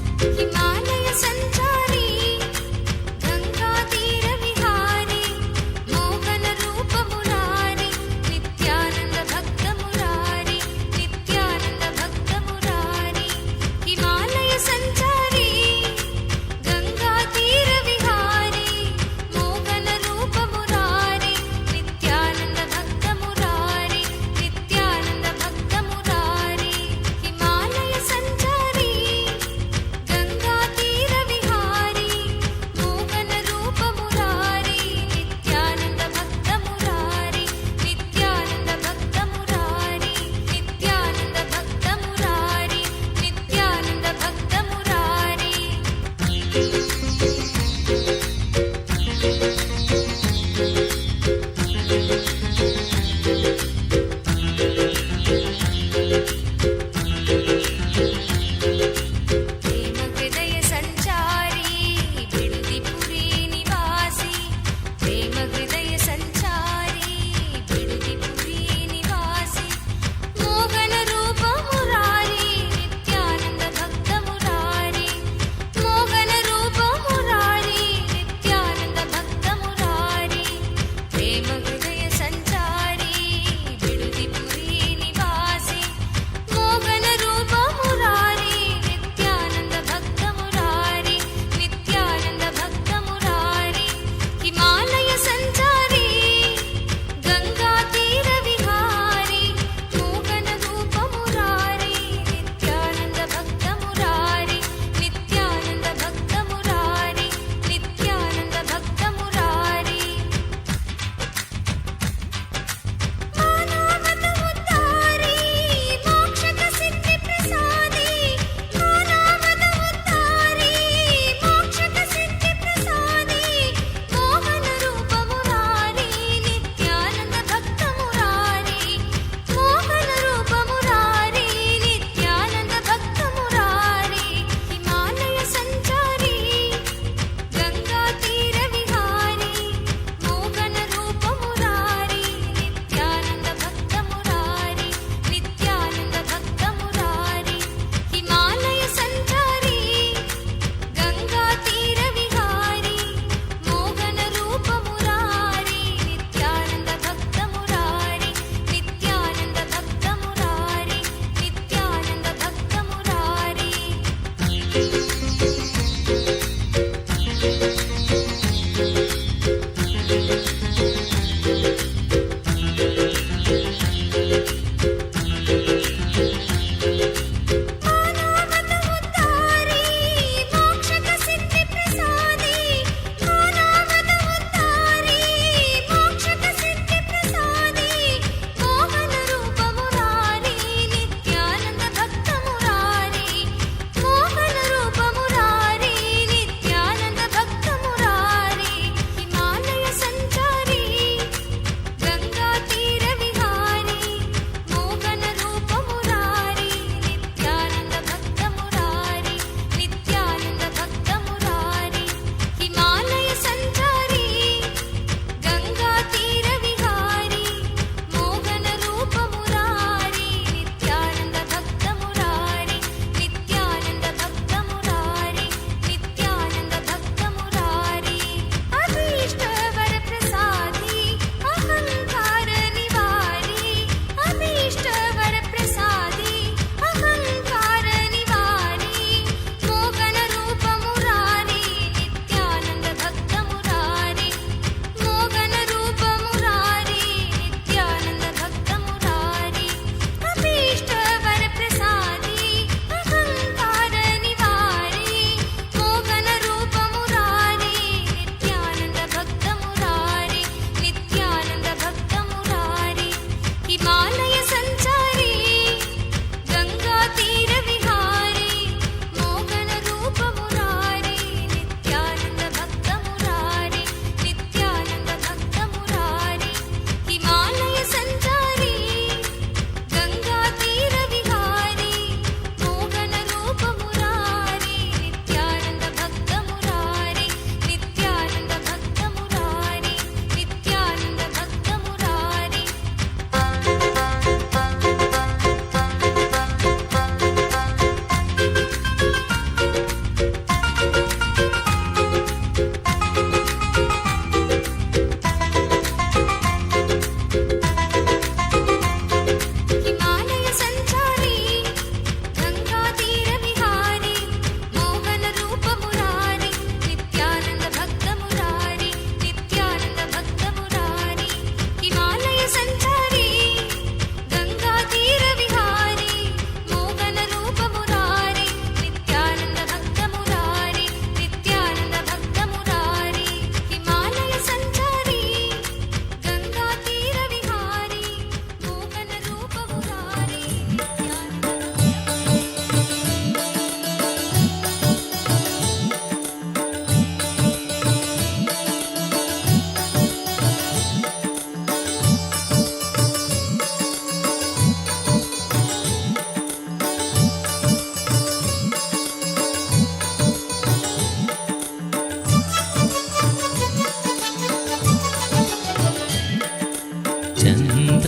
हिमालय संचारी गंगा तीर विहारी मोहन रूप मुरारी नित्यानंद भक्त मुरारी नित्यानंद भक्त मुरारी हिमालय संचारी गंगा तीर विहारी मोहन रूप मुरारी नित्यानंद भक्त मुरारी नित्यानंद भक्त मुरारी हिमालय संचारी गंगा तीर विहारी मोहन रूप मुरारी नित्यानंद भक्त मुरारी नित्यानंद भक्त मुरारी नित्यानंद भक्त मुरारी नित्यानंद भक्त मुरारी प्रेम हृदय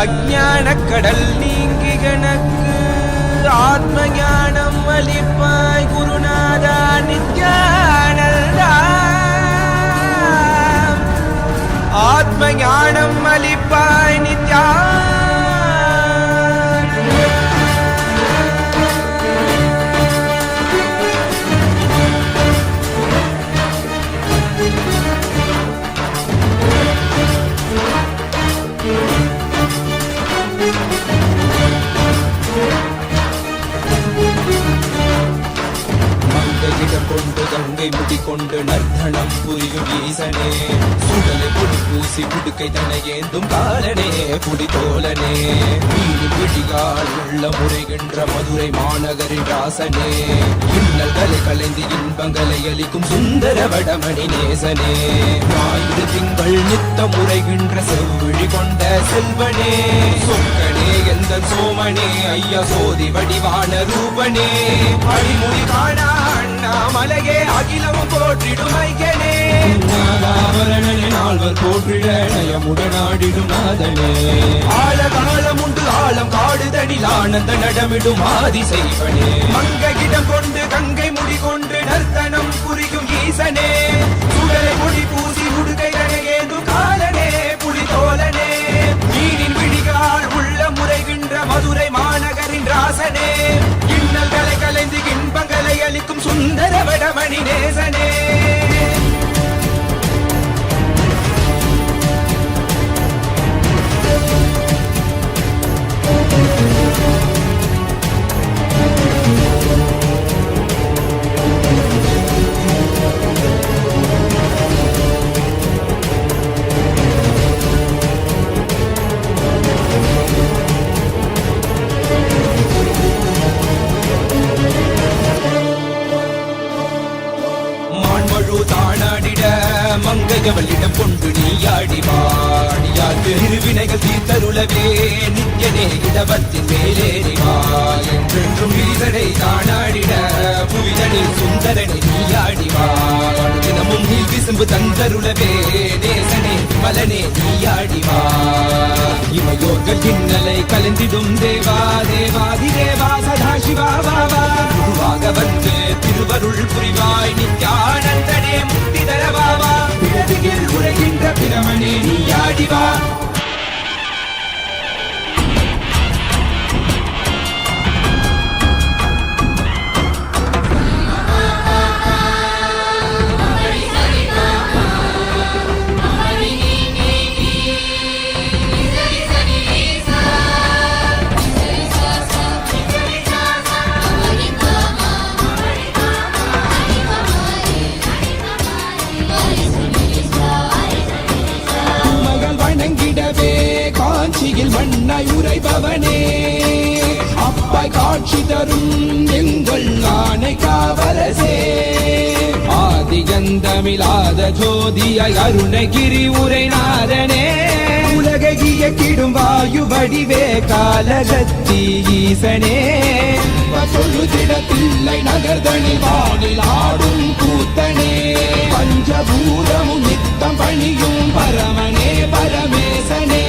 அஞ்ஞானக்கடல் நீங்கி கணக்கு ஆத்ம ஞானம் அளிப்பாய் குருநாதா நித்யானந்தா. ஆத்ம ஞானம் அளிப்பாய் நித்யா. கொண்டு கங்கை முடிக்கொண்டு நர்த்தனம் புரியும் ஈசனே, சுடலை பொடி பூசி புடுக்கை தனையேந்தும் காலனே புடித்தோலனே, வீடு விழிகால் உள்ள முறைகின்ற மதுரை மாநகரின் ராசனே, இன்னல்களை கலைந்து இன்பங்களை அளிக்கும் சுந்தர வடமணி நேசனே, ஞாயிறு திங்கள் நித்த முறைகின்ற செவ்விழி கொண்ட செல்வனே, சொக்கனே எந்த சோமனே ஐயா சோதி வடிவான ரூபனே, அடிமொழி காணா மலையே அகிலமும் போற்றிடும் ஐயனே, நாகாபரணனே நால்வர் போற்றிட நயமுடனாடிடும் நாதனே, ஆழகாலம் உண்டு ஆழம் காடுதனில் ஆனந்த நடமிடும் ஆதி செய்வனே, மங்கையிடம் கொண்டு கங்கை முடி கொண்டு நர்த்தனம் புரியும் ஈசனே, சுடலை முடி பூசி உடுகை கடையேது காலனே புலிதோலனே, நீரின் விழிகால் உள்ள முறைகின்ற மதுரை மாநகரின் ராசனே, இன்னல்களை கலைந்து இன்பங்களை அளிக்கும் சுந்தர வடமணி நேசனே. மங்கையவளிடம் கொண்டு நீயாடி வாடியாட்டு இருவினைகள் தீர்த்தருளவே நித்யனே இடவத்தின் மேலேறிவா என்றென்றும் ஈசனை தானாடிட புவிதனில் சுந்தரனை நீயாடிவா தினமும் நீ விசும்பு தந்தருளவே நேசனே மலனே நீயாடிவா இமையோர்கள் இன்னலை கலந்திடும் தேவா தேவாதி தேவா சதா சிவா பாபா குருவாக வந்து திருவருள் புரிவாய் நித்யானந்தனே முக்தி தரவாவா பிறவியில் உரைகின்ற பிரமனே நீயாடிவா. மண்ணாய் உரைபவனே அப்பாய் காட்சி தரும் எங்கள் ஆணை காவலசே ஆதிகந்தமிலாத ஜோதியாய் அருணகிரி உரைநாதனே உலகை இயக்கிடும் வாயு வடிவே காலகத்தி ஈசனே சொல்லுதிடத்தில்லை நகர்தனி வானில் ஆடும் கூத்தனே பஞ்சபூதமும் நித்தம் பணியும் பரமனே பரமேசனே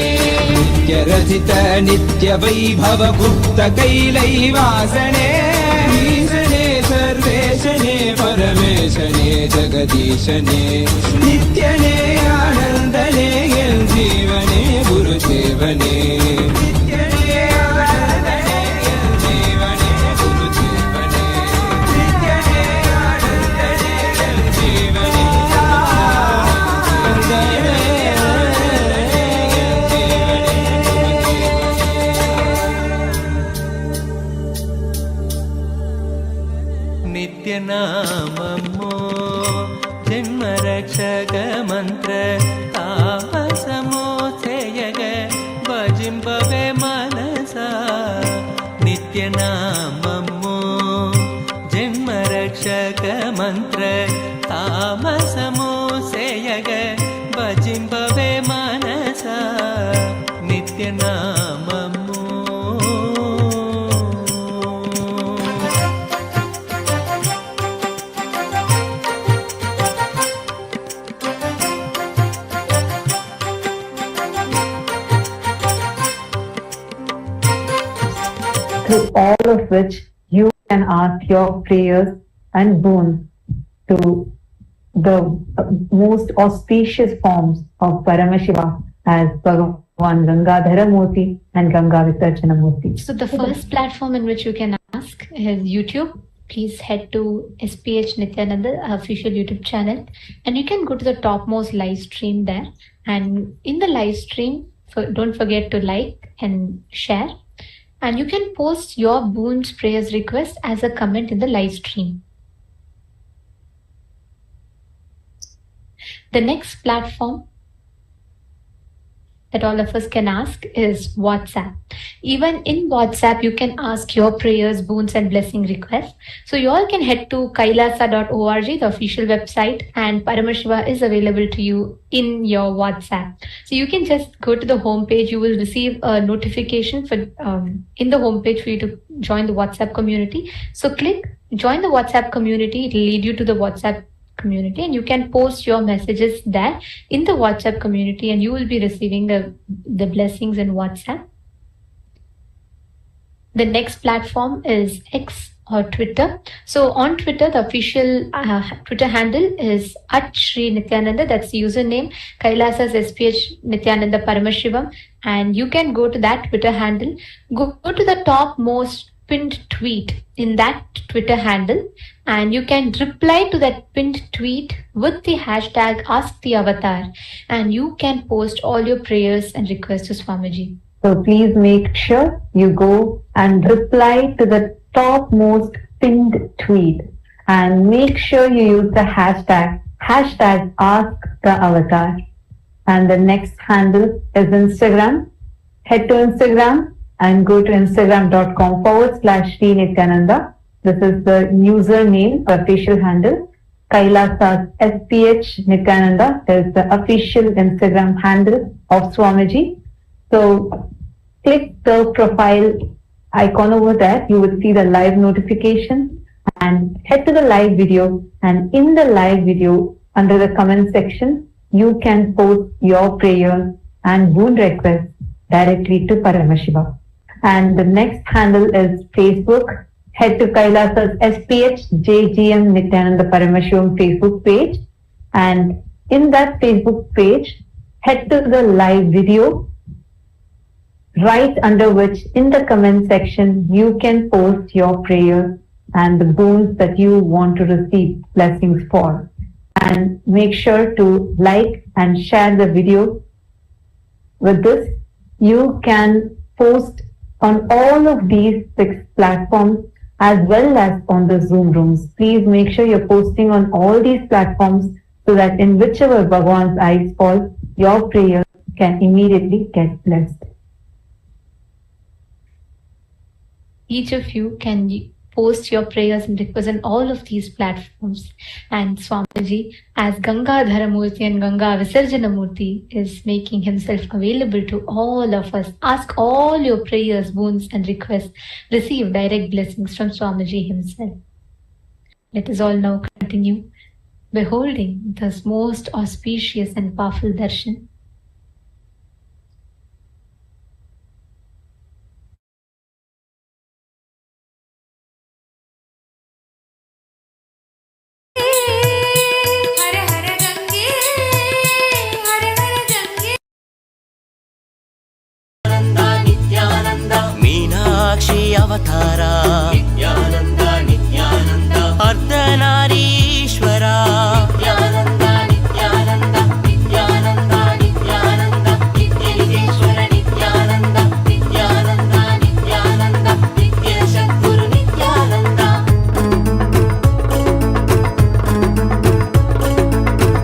ரசித நித்ய வைபவ குப்த கைலை வாசனே ஈசனே சர்வேசனே பரமேசனே ஜெகதீசனே நித்யனே ஆனந்தனே என் ஜீவனே குரு சேவனே नाममो जन्मरक्षक मंत्र तापसमो सेयग भजिंबवे मनसा नित्यनाममो जन्मरक्षक मंत्र तापसमो सेयग भजिंबवे मनसा नित्यनाममो through all of which you can ask your prayers and boons to the most auspicious forms of Paramashiva as Bhagavan Gangadhara Murti and Ganga Visarjana Murti. So the first platform in which you can ask is YouTube. Please head to SPH Nithyananda official YouTube channel, and you can go to the topmost live stream there. And in the live stream, don't forget to like and share. And you can post your boons, prayers, requests as a comment in the live stream. The next platform that all of us can ask is WhatsApp. Even in WhatsApp, you can ask your prayers, boons, and blessing requests. So you all can head to kailasa.org, the official website, and Paramashiva is available to you in your WhatsApp. So you can just go to the homepage. You will receive a notification for in the homepage for you to join the WhatsApp community. So click join the WhatsApp community. It will lead you to the WhatsApp community, and you can post your messages there in the WhatsApp community, and you will be receiving the blessings in WhatsApp. The next platform is X or Twitter. So on Twitter, the official Twitter handle is @Sri_Nithyananda. That's the username. Kailasa's SPH Nithyananda Paramashivam, and you can go to that Twitter handle. Go to the topmost pinned tweet in that Twitter handle, and you can reply to that pinned tweet with the hashtag #AskTheAvatar, and you can post all your prayers and requests to Swamiji. So please make sure you go and reply to the topmost pinned tweet, and make sure you use the hashtag #AskTheAvatar. And the next handle is Instagram. Head to Instagram and go to instagram.com/Sri Nithyananda. This is the username, the official handle. Kailasa's SPH Nithyananda is the official Instagram handle of Swamiji. So click the profile icon over there. You will see the live notification, and head to the live video. And in the live video, under the comment section, you can post your prayers and boon requests directly to Paramashiva. And the next handle is Facebook. Head to Kailasa's SPH JGM Nithyananda Paramashivam Facebook page, and in that Facebook page, head to the live video, right under which in the comment section you can post your prayers and the boons that you want to receive blessings for. And make sure to like and share the video. With this, you can post on all of these 6 platforms as well as on the Zoom rooms. Please make sure you're posting on all these platforms so that in whichever Bhagavan's eyes fall, your prayers can immediately get blessed. Each of you can post your prayers and requests on all of these platforms. And Swamiji, as Gangadhara Murti and Ganga Visarjana Murti, is making himself available to all of us. Ask all your prayers, boons, and requests. Receive direct blessings from Swamiji himself. Let us all now continue beholding this most auspicious and powerful darshan. ಅವತಾರ ನಿತ್ಯಾನಂದ ನಿತ್ಯಾನಂದ ಅರ್ಧನಾರೀಶ್ವರ ನಿತ್ಯಾನಂದ ನಿತ್ಯಾನಂದ ನಿತ್ಯಾನಂದ ನಿತ್ಯಾನಂದ ನಿತ್ಯೇಶ್ವರ ನಿತ್ಯಾನಂದ ನಿತ್ಯಾನಂದ ನಿತ್ಯಾನಂದ ನಿತ್ಯ ಸದ್ಗುರು ನಿತ್ಯಾನಂದ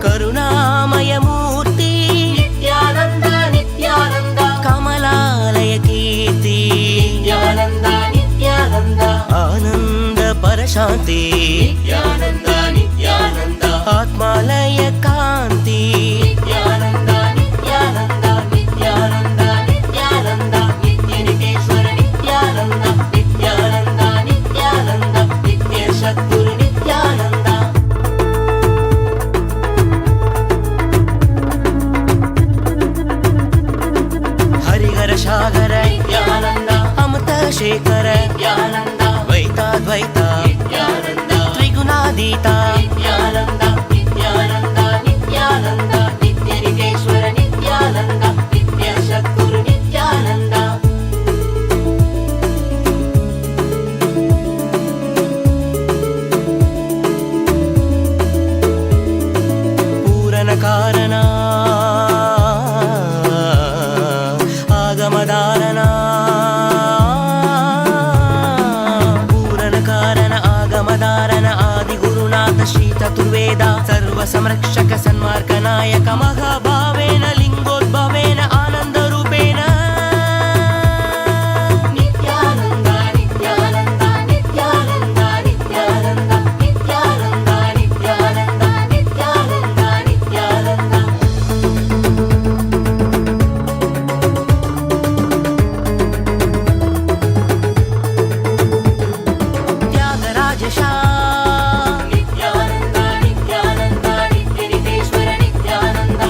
ಕರುಣಾಮಯ ಮೂರ್ತಿ ನಿತ್ಯಾನಂದ ನಿತ್ಯಾನಂದ ಕಮಲಾಲಯ ಕೀರ್ತಿ ನಿತ್ಯಾನಂದ ನಿತ್ಯಾನಂದ ಆನಂದ ಪರಶಾಂತಿ ನಿತ್ಯಾನಂದ ನಿತ್ಯಾನಂದ ಆತ್ಮಾಲಯ ಕಾಂತಿ ನಿತ್ಯಾನಂದ ನಿತ್ಯಾನಂದ ನಿತ್ಯಾನಂದ ನಿತ್ಯಾನಂದ ನಿತ್ಯ ನಿತೇಶ್ವರ ನಿತ್ಯಾನಂದ ನಿತ್ಯಾನಂದ ನಿತ್ಯಾನಂದ ನಿತ್ಯ ಸದ್ಗುರು ನಿತ್ಯಾನಂದ ಹರಿಹರ ಸಾಗರ ನಿತ್ಯಾನಂದ ಅಮೃತ లోకశేఖర నిత్యానంద ద్వైతాద్వైత నిత్యానంద త్రిగుణాతీత నిత్యానంద నిత్యానంద నిత్యానంద నిత్య నితేశ్వర నిత్యానంద నిత్య సద్గురు నిత్యానంద పూరణ కారణ ఆగమధారణ పూరణ కారణ ఆగమధారణ ఆది గురునాథ శ్రీ చతుర్వేద సర్వ సంరక్షక సన్మార్గ నాయక మహాభావేన లింగోద్భవేన ఆనంద రూపేణ నిత్యానంద నిత్యానంద నిత్యానంద నిత్యానంద నిత్యానంద నిత్యానంద నిత్యానంద నిత్యానంద త్యాగరాజశా నిత్యానంద నిత్యానంద నిత్య నితేశ్వర Nityananda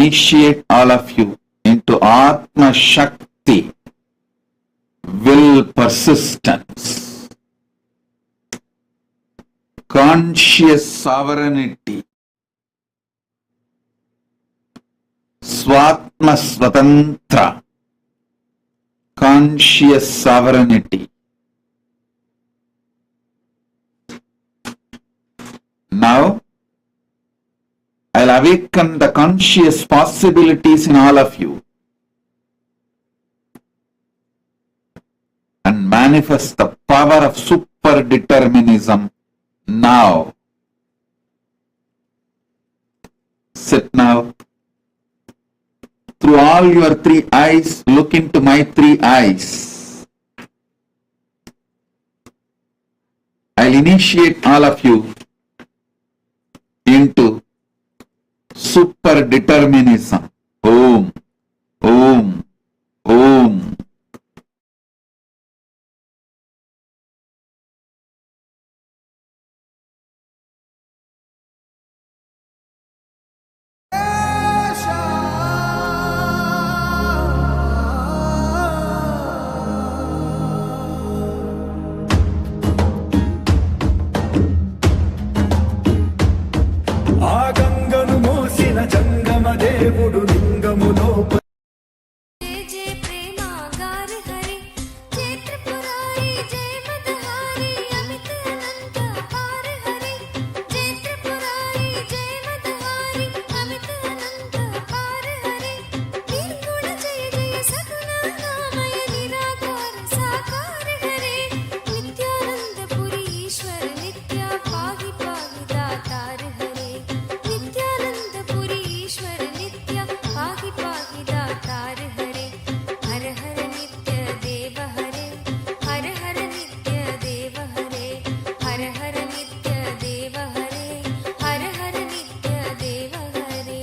initiate all of you into Atma Shakti, will persistence, conscious sovereignty, Swatma Swatantra, conscious sovereignty. Now, I'll awaken the conscious possibilities in all of you and manifest the power of super determinism now. Sit now. Through all your three eyes, look into my three eyes. I'll initiate all of you into super determinism. Om, Om, Om. దేవుడు లింగములో जय जय प्रेमागार हरे जय त्रिपुरारी जय मदहारी अमित अनंत अपार हरे जय त्रिपुरारी जय मदहारी अमित अनंत अपार हरे निर्गुण जय जय सगुण नामय निराकार साकार हरे नित्यानंद पुरी ईश्वर नित्या पाहि पाहि दातार हरे नित्यानंद पुरी ईश्वर नित्या पाहि पाहि दातार हरे हर हर नित्य देव हरे हर हर नित्य देव हरे हर हर नित्य देव हरे हर हर नित्य देव हरे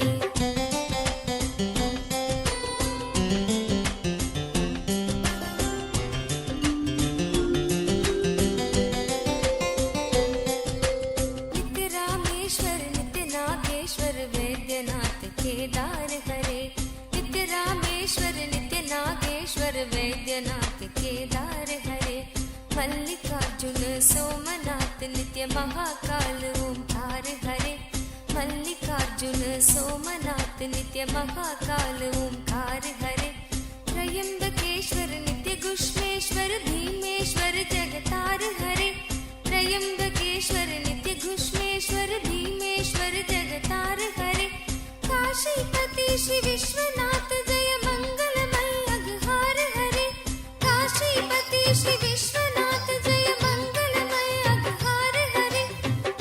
नित्य रामेश्वर नित्य नागेश्वर वैद्यनाथ केदार हरे नित्य रामेश्वर नित्य नागेश्वर वैद्यनाथ केदार हरे मल्लिकार्जुन सोमनाथ नित्य महाकाल ओंकार हरे मल्लिकार्जुन सोमनाथ नित्य महाकाल ओंकार हरे त्रयंबकेश्वर नित्य गुष्मेश्वर भीमेश्वर जगतार हरे त्रयंबकेश्वर नित्य घुष्मेश्वर भीमेश्वर जगतार हरे काशीपति श्री विश्वनाथ जय मंगलमय अघहार हरे काशीपति श्री विश्वनाथ जय मंगलमय अघहार हरे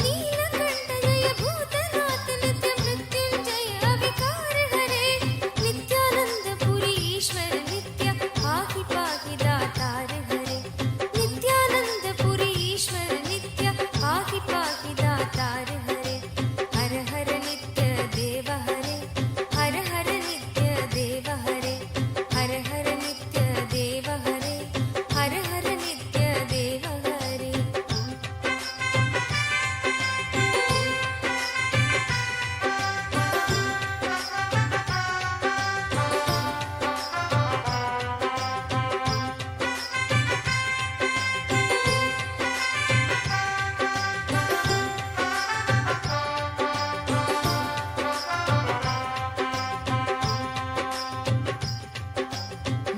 नीलकंठ जय भूतनाथ नित्य मृत्युंजय अविकार हरे नित्यानंद पुरी ईश्वर नित्य पाहि पाहि दातार हरे नित्यानंद पुरी ईश्वर नित्य पाहि पाहि दातार हरे हर हर नित्य देव हरे हर हर नित्य देव हरे हर हर नित्य देव हरे हर हर नित्य देव हरे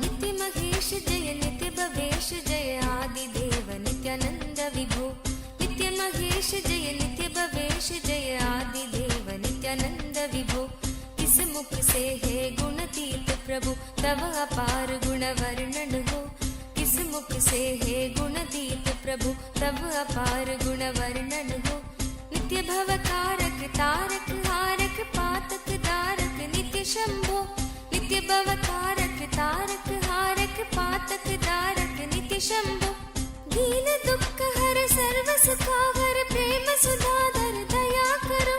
नित्य महेश जय नित्य भवेश जय आदिदेव नित्यानंद विभो नित्य महेश जय नित्य भवेश जय आदिदेव नित्यानंद विभो किस मुख से है गुणतीत प्रभु तव अपार गुण वर्णन हो किस मुख से है गुणतीत प्रभु तव अपार गुण वर्णन हो नित्य भवकारक तारक हारक पातक दारक नित्य शंभो नित्य भवकारक तारक हारक पातक दारक नित्य शंभो दीन दुख हर सर्व सुखावर प्रेम सुधाधर दया करो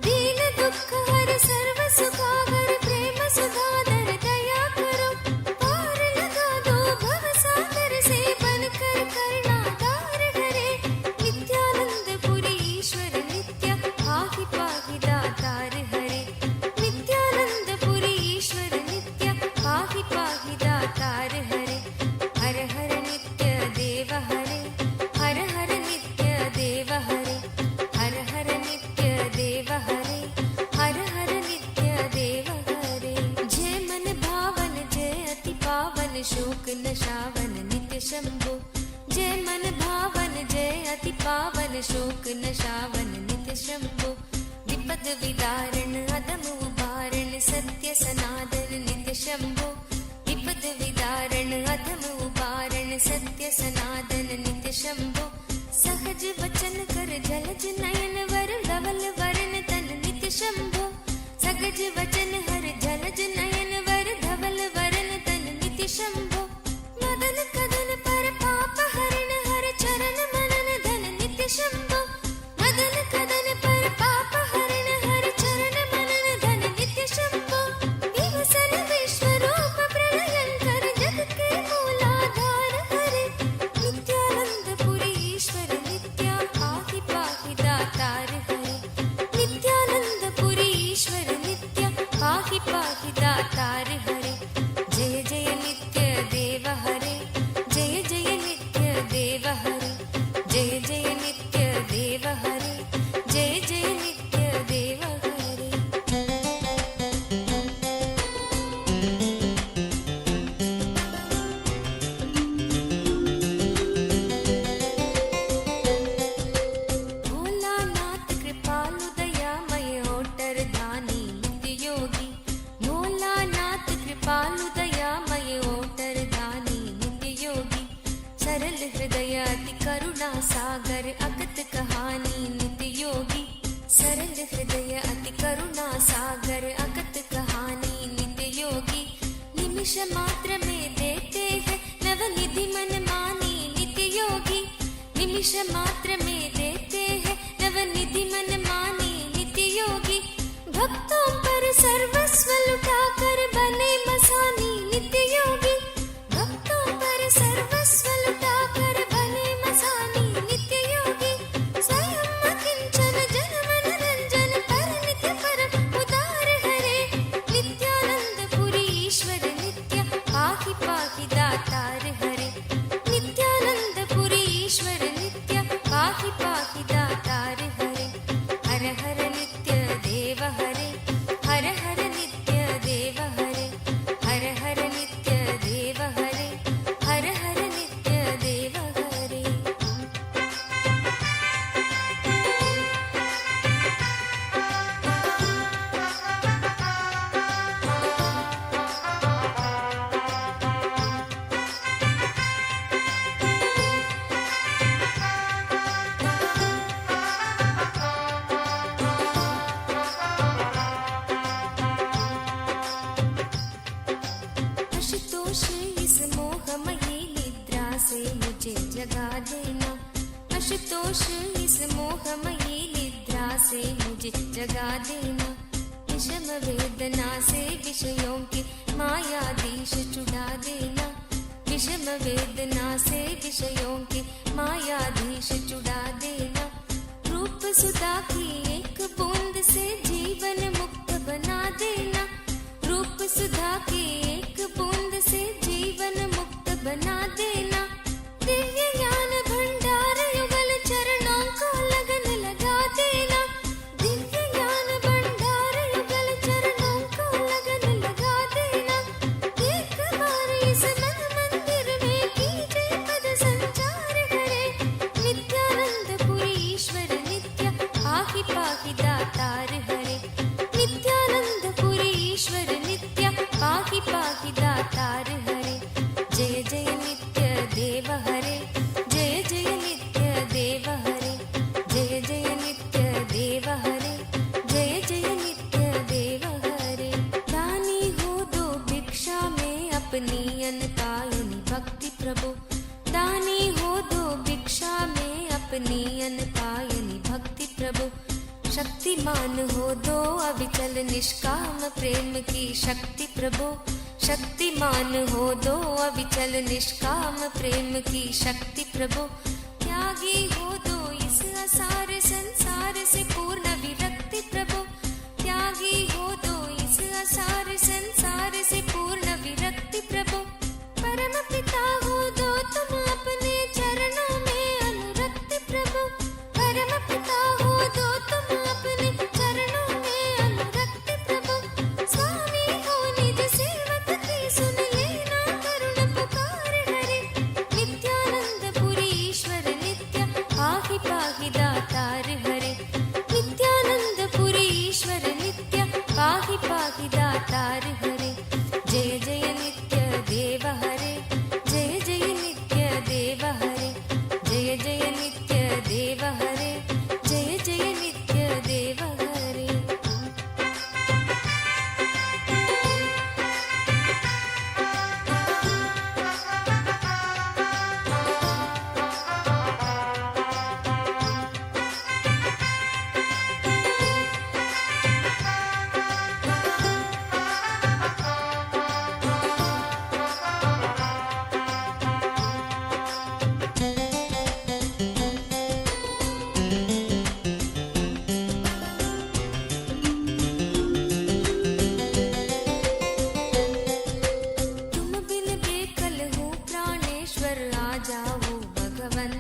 दीन दुख हर सर्व सुखावर प्रेम सुधाधर दया करो पार लगा दो भव सागर से बनकर करुणाधार हरे नित्यानंद पुरी ईश्वर नित्य पाहि पाहि दातार हरे नित्यानंद पुरी शंभो जय मन भावन जय अति पावन शोक नशावन नित्य शंभो विपद विदारण अदम उबारण सत्य सनातन नित्य शंभो विपद विदारण अधम उबारण सत्य सनातन नित्य शंभो सहज वचन कर जलज नयन वर धवल वरण तन नित्य शंभो सहज वचन हर जलज नयन वर धवल वरण तन नित्य शंभो मदन कदन पर पाप हरण हर चरण मनन धन नित्य शंभो मदन कदन पर पाप हरण हर चरण मनन धन नित्य शंभो विवसन विश्व रूप प्रलयंकर जग के मूलाधार हरे नित्यानंद पुरी ईश्वर नित्या पाहि पाहि दातार हरे नित्यानंद पुरी ईश्वर नित्या पाहि पाहि दातार हरे जय जय नित्य देव हरे जय जय नित्य देव हरे जय जय नित्य देव हरे जय जय नित्य देव हरे भोलानाथ कृपालु दयामय ओटर धानी नित्य योगी भोलानाथ कृपालु दयामय ओटर धानी नित्य योगी सरल हृदय अति करुणा सागर अगत कहानी नित्य योगी सरल हृदय अति करुणा सागर अगत कहानी नित्य योगी निमिष मात्र में देते हैं नवनिधि मन मानी नित्य योगी निमिष मात्र में देते हैं नवनिधि मन मानी नित्य योगी भक्तों पर सर्वस्व लुटाकर बने मसानी नित्य योगी भक्तों पर सर्वस्व लुटाकर बने मसानी नित्य योगी स्वयं अकिंचन जन मन रंजन पर नित्य परम उदार हरे नित्यानंद पुरी ईश्वर नित्य पाहि पाहि दातार हरे नित्यानंद पुरी ईश्वर नित्य पाहि पाहि दातार हरे हर हर नित्य देव हरे हर हर नित्य देव हरे हर हर नित्य देव हरे हर हर नित्य देव हरे आशुतोष इस मोहमयी निद्रा से मुझे जगा देना आशुतोष इस मोहमयी निद्रा से मुझे जगा देना विषम वेदना से विषयों की मायाधीश छुड़ा देना विषम वेदना से विषयों की मायाधीश छुड़ा देना रूप सुधा की एक बूंद से जीवन मुक्त बना देना रूप सुधा की एक बूंद से जीवन मुक्त बना देना दिव्य ज्ञान भंडार युगल चरणों को लगन लगा देना दिव्य ज्ञान भंडार युगल चरणों को लगन लगा देना एक बार इस मन मंदिर में कीजिए पद संचार हरे नित्यानंद पुरी ईश्वर नित्य पाहि पाहि दातार हरे नित्यानंद पुरी ईश्वर नित्य पाहि पाहि दातार हरे जय जय नित्य देव हरे जय जय नित्य देव हरे जय जय नित्य देव हरे जय जय नित्य देव हरे दानी हो दो भिक्षा में अपनी अनपायनी भक्ति प्रभु दानी हो दो भिक्षा में अपनी अनपायनी भक्ति प्रभु शक्तिमान हो दो अविचल निष्काम प्रेम की शक्ति प्रभु शक्तिमान हो दो अविचल निष्काम प्रेम की शक्ति प्रभु त्यागी हो दो इस असार संसार से पूर्ण विरक्ति प्रभु त्यागी हो दो इस असार संसार से पूर्ण विरक्ति प्रभु परम पिता हो दो तुम अपने चरणों में अनुरक्ति प्रभु परम पिता हो दो तुम अपने चरणों में अनुरक्ति प्रभु स्वामी हो निज सेवक की सुन लेना करुण पुकार हरे नित्य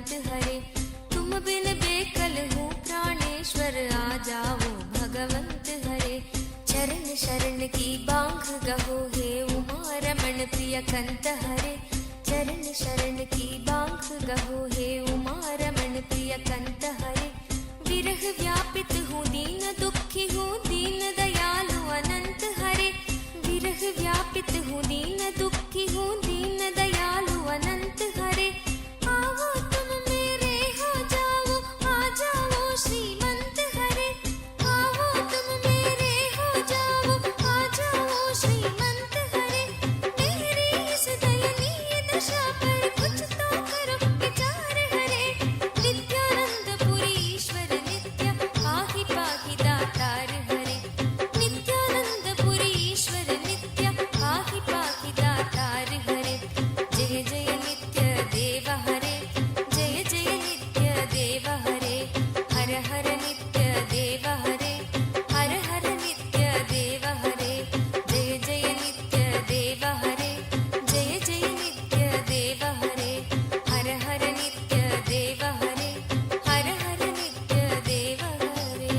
अनंत हरे। तुम बिन बेकल हूँ प्राणेश्वर, आ जाओ भगवंत हरे। चरण शरण की बांख गहो, हे उमा रमण प्रिय कंत हरे। चरण शरण की बांख गहो, हे उमा रमण प्रिय कंत हरे। विरह व्यापित हूँ दीन दुखी हूँ, दीन दयालु अनंत हरे। विरह व्यापित हूँ दीन दुखी हूँ, दीन दयालु अनंत हरे। आओ तुम मेरे हो जाओ, आ जाओ श्रीमंत हरे। आओ तुम मेरे हो जाओ, आ जाओ श्रीमंत हरे। मेरी इस दयनीय दशा पर कुछ तो करो विचार हरे। नित्यानंद पुरी ईश्वर नित्य, पाहि पाहि दातार हरे। नित्यानंद पुरी ईश्वर नित्य, पाहि पाहि दातार हरे। जय जय नित्य देव हरे, जय जय नित्य देव हरे। हर हर नित्य देव हरे, हर हर नित्य देव हरे। जय जय नित्य देव हरे, जय जय नित्य देव हरे। हर हर नित्य देव हरे, हर हर नित्य देव हरे।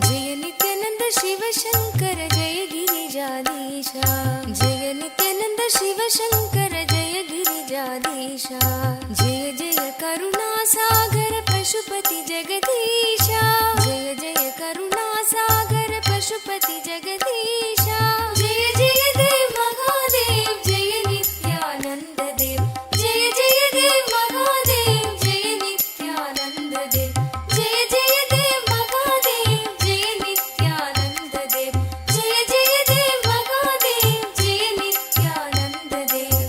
जय नित्यानंद शिव शंकर जय गिरिजाधीशा। जय नित्यानंद शिव शंकर जय गिरिजाधीशा। जय जय करुणा सागर पशुपति जगदीशा। जय जय करुणा सागर पशुपति जगदीशा। जय जय देव महादेव, जय नित्यानंद देव। जय जय देव महादेव, जय नित्यानंद देव। जय जय देव महादेव, जय नित्यानंद देव। जय जय देव महादेव, जय नित्यानंद देव।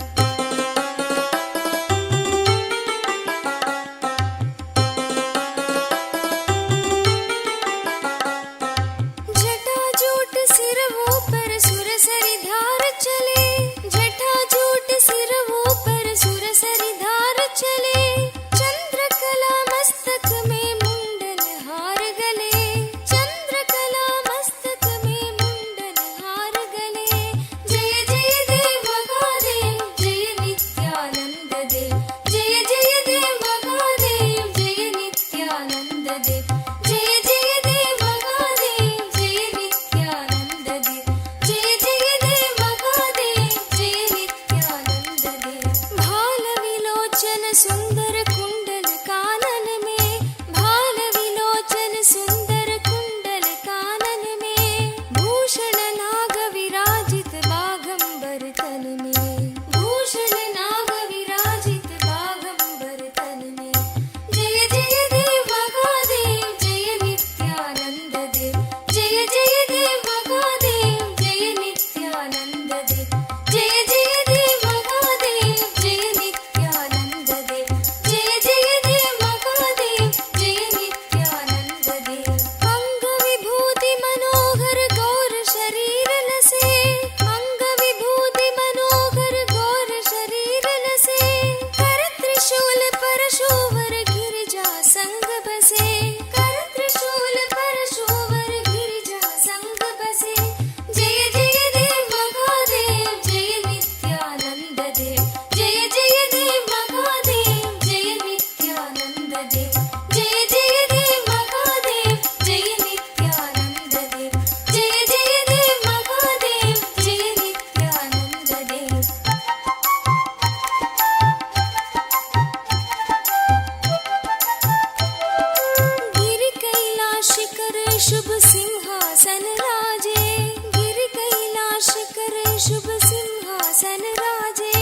शुभ सिंहासन राजे,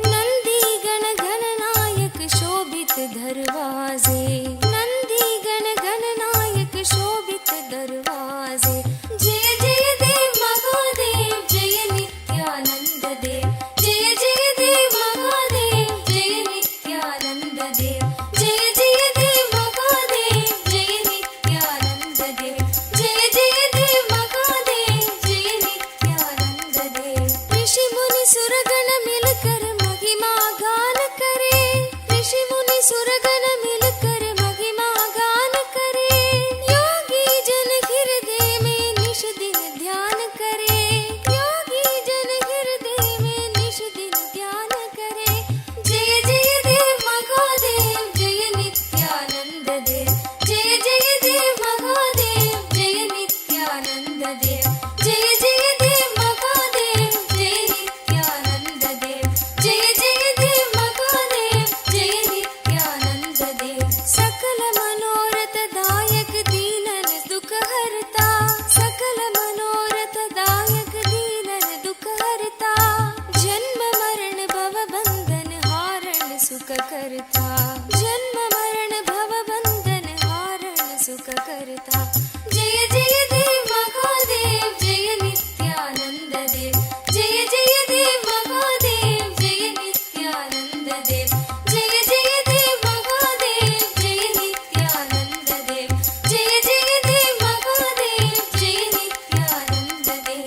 नंदी गण गणनायक शोभित दरवाजे, नंदी गण गणनायक शोभित दरवाजे। जय जय देव महादेव जय नित्यानंद देव, जय जय देव महादेव जय नित्यानंद देव, जय जय देव महादेव जय नित्यानंद देव, जय जय देव महादेव जय नित्यानंद देव। ऋषि मुनि सुरगण मिलकर महिमा गान करे, ऋषि मुनि सुरगण मिलकर महिमा गान करे, योगी जन हृदय में निश दिन ध्यान करे, योगी जन हृदय में निश दिन ध्यान करे। जय जय देव महादेव जय नित्यानंद देव, जय जय देव महादेव जय नित्यानंद देव, जय जय देव महादेव जय नित्यानंद देव, जय जय देव महादेव जय नित्यानंद देव। सकल मनोरथ दायक दीनन दुख हरता, सकल मनोरथ दायक दीनन दुख हरता, जन्म मरण भव बंधन हारण सुख करता, जन्म मरण भव बंधन हारण सुख करता। जय जय देव महादेव जय नित्यानंद देव, जय जय देव महादेव जय नित्यानंद देव, जय जय देव महादेव जय नित्यानंद देव, जय जय देव महादेव जय नित्यानंद देव।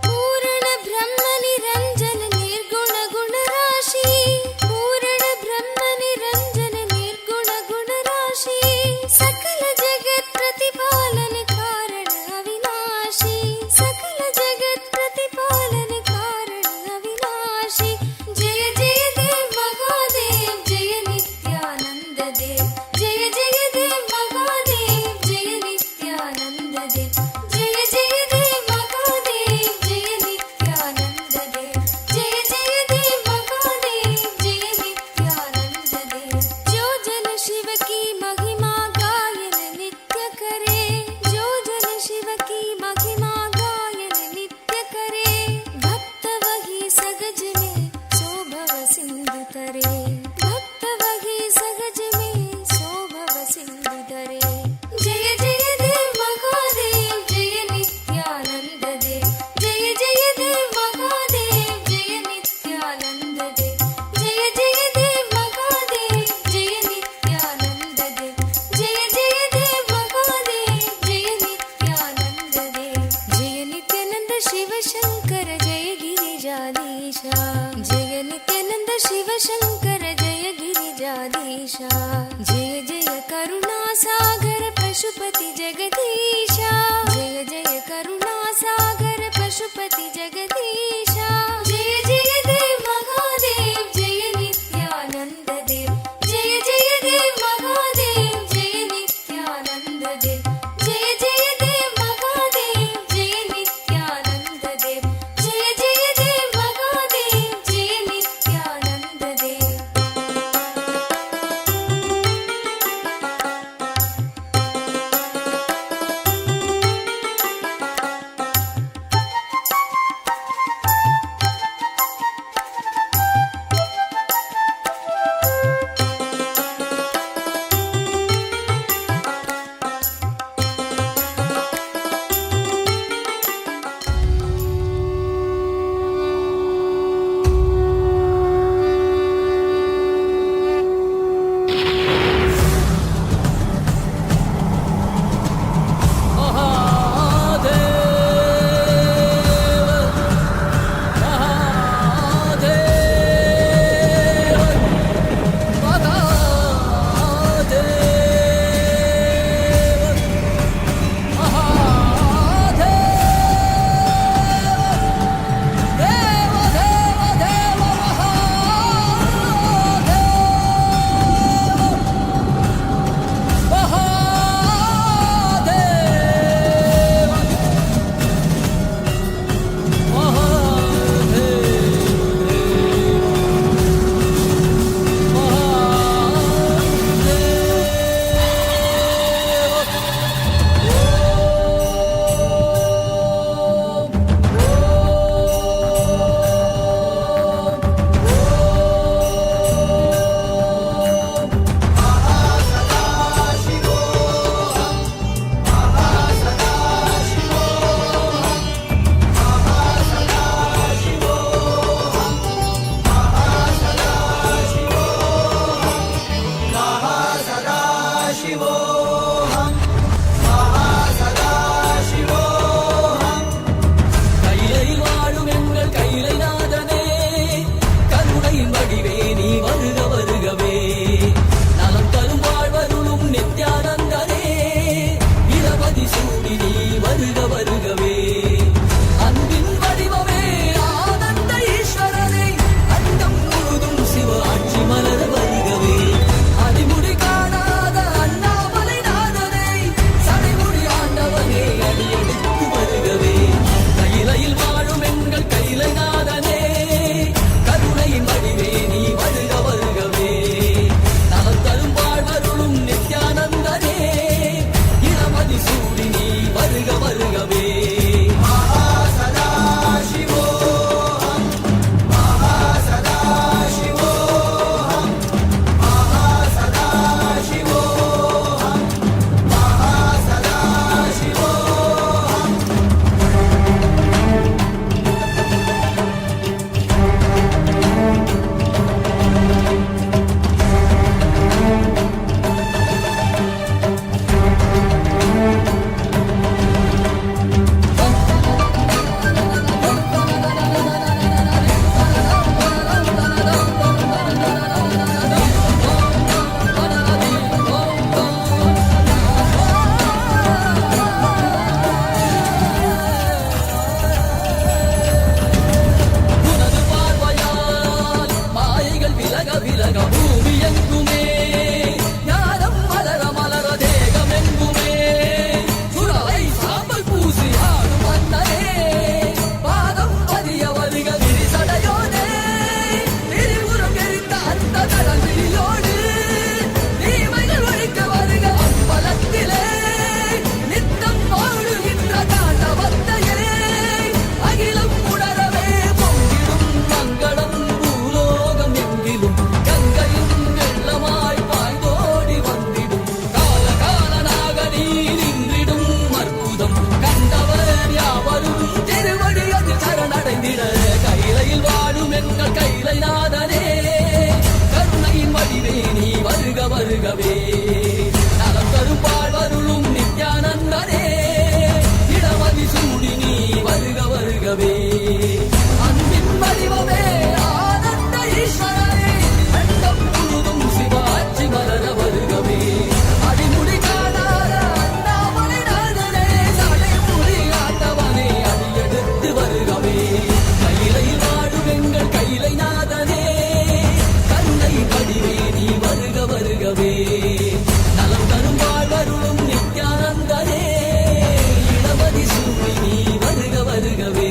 पूर्ण ब्रह्म निरंजन निर्गुण गुण राशि, पूर्ण ब्रह्म निरंजन निर्गुण गुण राशि, सकल जगत प्रतिपालन कारण अविनाशी, सकल जगत प्रतिपालन कारण अविनाशी। जय जय देव महादेव जय नित्यानंद देव, जय जय देव महादेव जय नित्यानंद देव, जय जय देव महादेव जय नित्यानंद देव, जय जय देव महादेव जय नित्यानंद देव। जो जन शिव की महिमा गायन नित्य करे, जो जन शिव की महिमा गायन नित्य करे, भक्त वही सगज में शोभव सिंधु तरे, भक्त वही सगज में शोभव सिंधु तरे। जय जय देव महादेव जय नित्यानंद देव, जय जय देव महादेव जय नित्यानंद देव, जय जय देव महादेव जय नित्यानंद देव, जय जय देव महादेव जय नित्यानंद देव। जय नित्यानंद शिव शंकर जय गिरिजाधीशा, जय नित्यानंद शिव शंकर जय गिरिजाधीशा, जय जय करुणा सागर पशुपति जगदीशा, जय जय करुणा सागर पशुपति जगदीशा। जय जय देव महादेव जय नित्यानंद देव, जय जय देव महादेव जय नित्यानंद देव, जय जय देव महादेव जय नित्यानंद देव, जय जय देव महादेव जय नित्यानंद देव। உலக பூமி எங்குமே ஞானம் மலர மலர தேகமெங்குமே சுரவை சாம்பல் பூசி ஆடும் மன்னரே பாதம் பதிய வருக விரிசடையோனே திரிபுரம் எரித்த அந்த கடலிலோடு தீமைகள் ஒழிக்க வருக அம்பலத்திலே நித்தம் வாழுகின்ற தாண்டவத்தையே அகிலம் உணரவே பொங்கிடும் மங்களம் பூலோகம் எங்கிலும் கங்கையின் வெள்ளமாய் பாய்ந்தோடி வந்திடும் கால காலனாக நீர் இன்றிடும் அற்புதம் கண்டவர் யாவரும் திருவடியது சரணடைந்திட கைலையில் வாழும் எங்கள் கைலை நாதனே கருணையின் வடிவே நீ வருக வருகவே நலம் தரும் வாழ்வருளும் நித்யானந்தனே இடமதி சூடி நீ வருக வருகவே அன்பின் வடிவமே ஆனந்த ஈஸ்வரனே அண்டம் முழுதும் சிவாட்சி மலர வருகவே அடிமுடி காணாத அண்ணாமலை நாதனே சடைமுடி ஆட்டவனே அடியெடுத்து வருகவே கைலையில் வாழும் எங்கள் கைலை நாதனே கருணை வடிவே நீ வருக வருகவே நலம் தரும் வாழ்வருளும் நித்யானந்தனே இடமதி சூடி நீ வருக வருகவே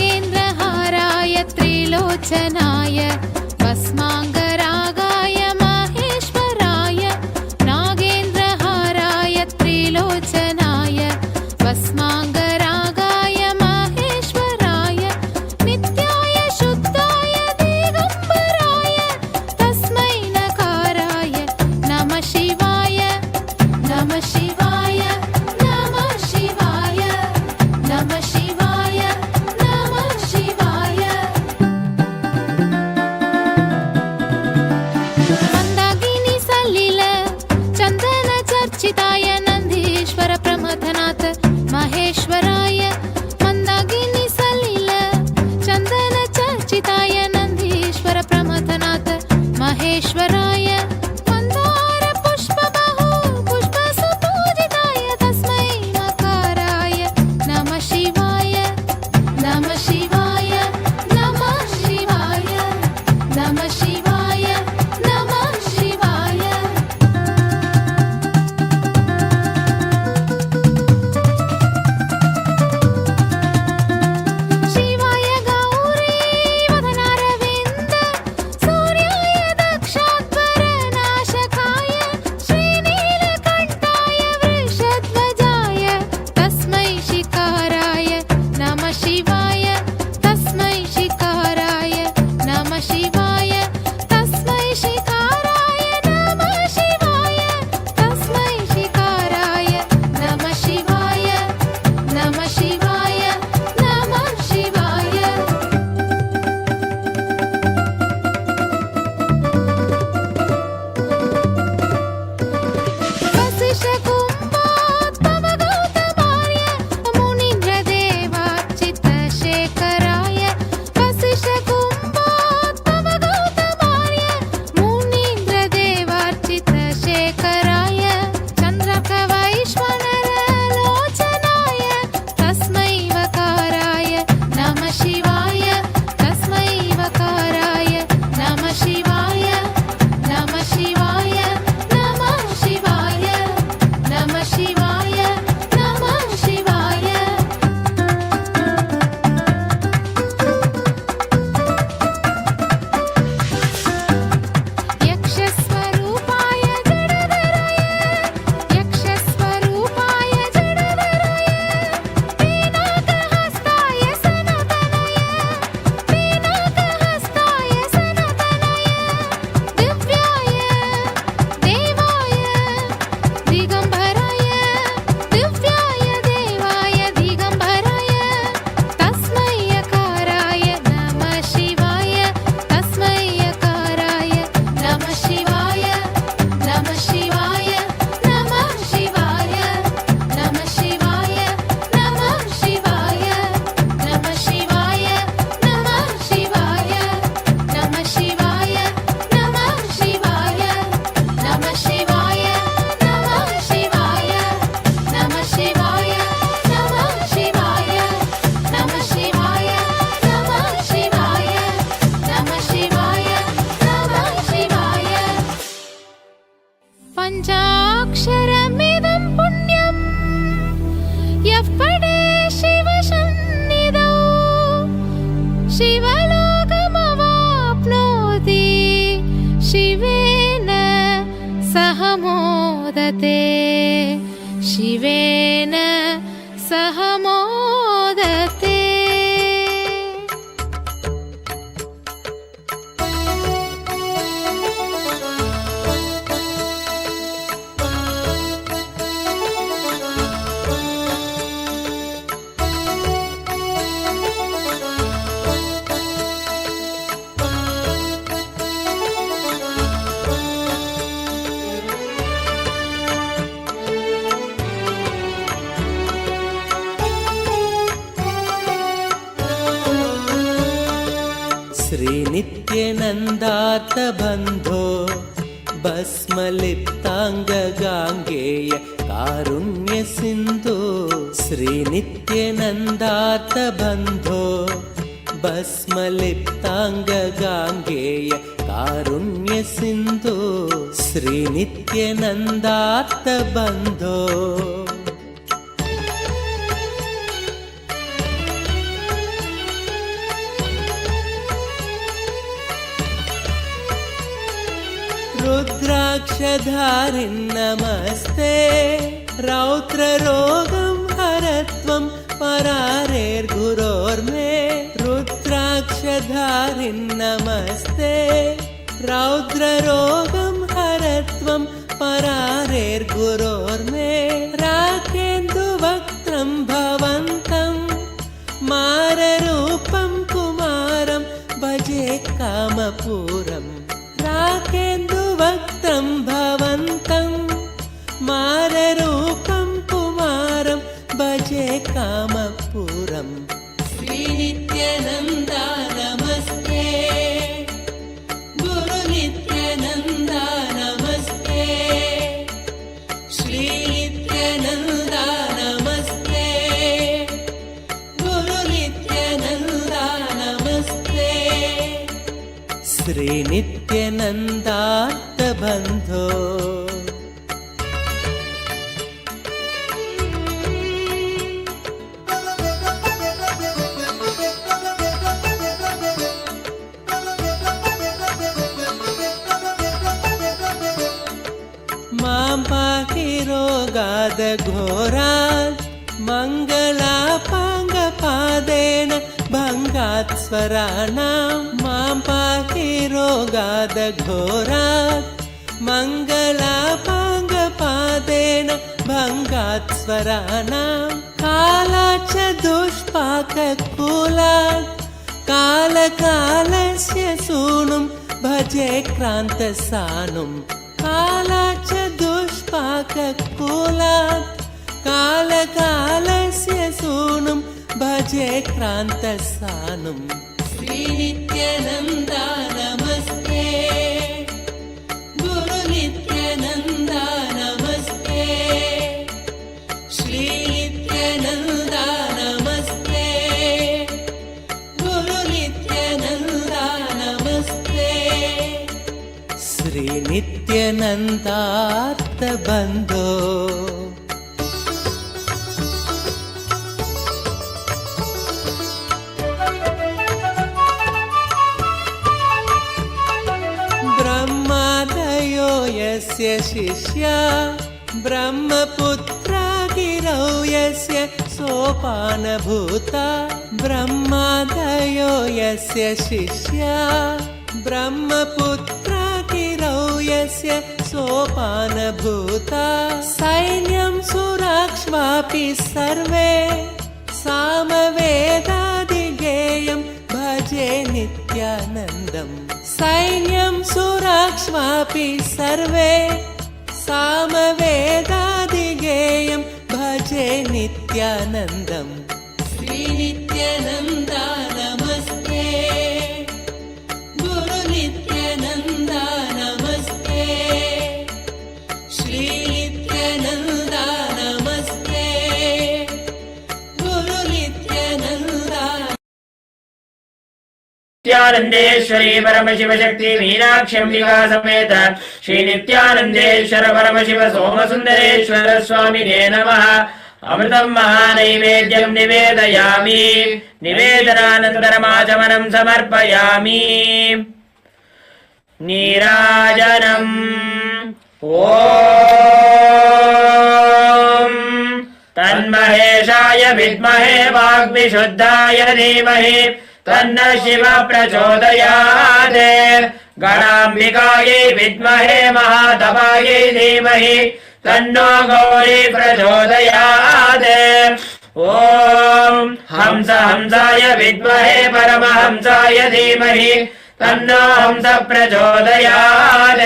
नागेन्द्रहाराय त्रिलोचनाय भस्माङ्गरागाय माहेश्वराय नागेन्द्रहाराय त्रिलोचनाय भस्माङ्गरागाय माहेश्वराय नित्याय शुद्धाय दिगम्बराय तस्मै नकाराय नमः शिवाय नमः शिवाय नमः शिवाय नमः शिवाय नमः शिवाय मन्दाकिनी सलिल चन्दन चर्चिताय नन्दीश्वर प्रमथनाथ महेश्वराय मन्दाकिनी सलिल चन्दन चर्चिताय नन्दीश्वर प्रमथनाथ महेश्वराय मन्दार पुष्पबाहु पुष्पसुपूजिताय तस्मै नकाराय नमः शिवाय नमः शिवाय नमः शिवाय नमः शिवाय नमः शिवाय शिवाय गौरी वदनारविन्द सूर्याय दक्षात्वर पञ्चाक्षरमिदं पुण्यं यः पठे शिवसन्निधौ शिवलोकमवाप्नोति शिवेन सह मोदते शिवेन सह मोदते। श्रीनित्यनन्दार्थबन्धो भस्मलिप्ताङ्गगाङ्गेय कारुण्यसिन्धो श्रीनित्यनन्दार्थबन्धो भस्मलिप्ताङ्गगाङ्गेय कारुण्यसिन्धो श्रीनित्यनन्दार्थबन्धो। रुद्राक्षधारिन् नमस्ते रौद्ररोगं हरत्वं परारेर्गुरोर्मे रुद्राक्षधारिन् नमस्ते रौद्ररोगं हरत्वं परारेर्गुरोर्मे राकेन्दुवक्त्रं भवन्तं माररूपं कुमारं भजे कामपूरम् राकेन्दुवक्त्रं भवन्तं माररूपं कुमारं भजे कामपूरम्। श्रीनित्यानन्दा नमस्ते गुरुनित्यानन्दा नमस्ते श्रीनित्यानन्दा नमस्ते गुरुनित्यानन्दा नमस्ते श्रीनित्यानन्दार्थबन्धो। मां पाहि रोगादघोरात् मङ्गलापाङ्गपादेन भङ्गात् स्वराणां मां पाहि रोगादघोरात् मङ्गलापाङ्गपादेन भङ्गात् स्वराणां कालाच्च दुष्पाककुलात् कालकालस्य सूनुं भजे क्रान्तसानुं कालाच्च दुष्पाककुलात् कालकालस्य सूनुं भजे क्रान्तसानुं। श्रीनित्यानन्दा नमस्ते गुरुनित्यानन्दा नमस्ते श्रीनित्यानन्दा नमस्ते गुरुनित्यानन्दा नमस्ते श्रीनित्यानन्दार्थबन्धो। यस्य शिष्या ब्रह्मपुत्रा गिरौ यस्य सोपानभूता ब्रह्मादयो यस्य शिष्या ब्रह्मपुत्रा गिरौ यस्य सोपानभूता सैन्यं सुराक्ष्वापि सर्वे सामवेदादिगेयं भजे नित्यानन्दम् सैन्यं सुराक्ष्वापि सर्वे सामवेदादिगेयं भजे नित्यानन्दम्। श्रीनित्यानन्दा नमस्ते गुरुनित्यानन्दा नमस्ते श्रीनित्यानन्दा नमस्ते गुरुनित्यानन्दा। नित्यानंदेश्वरी परमशिव शक्ति मीनाक्षम्बिका समेत श्री नित्यानंदेश्वर परमशिव सोमसुंदरेश्वर स्वामिने नमः। अमृतं महानैवेद्यं निवेदयामि। निवेदनानन्तरमाचमनं समर्पयामि। नीराजनम् ॐ तन्महेशाय विद्महे वाग्विशुद्धाय धीमहि तन्नः शिवः प्रचोदयात्। गणाम्बिकायै विद्महे महातपायै धीमहि तन्नो गौरी प्रचोदयात्। ॐ हंसाय विद्महे परमहंसाय धीमहि तन्नो हंस प्रचोदयात्।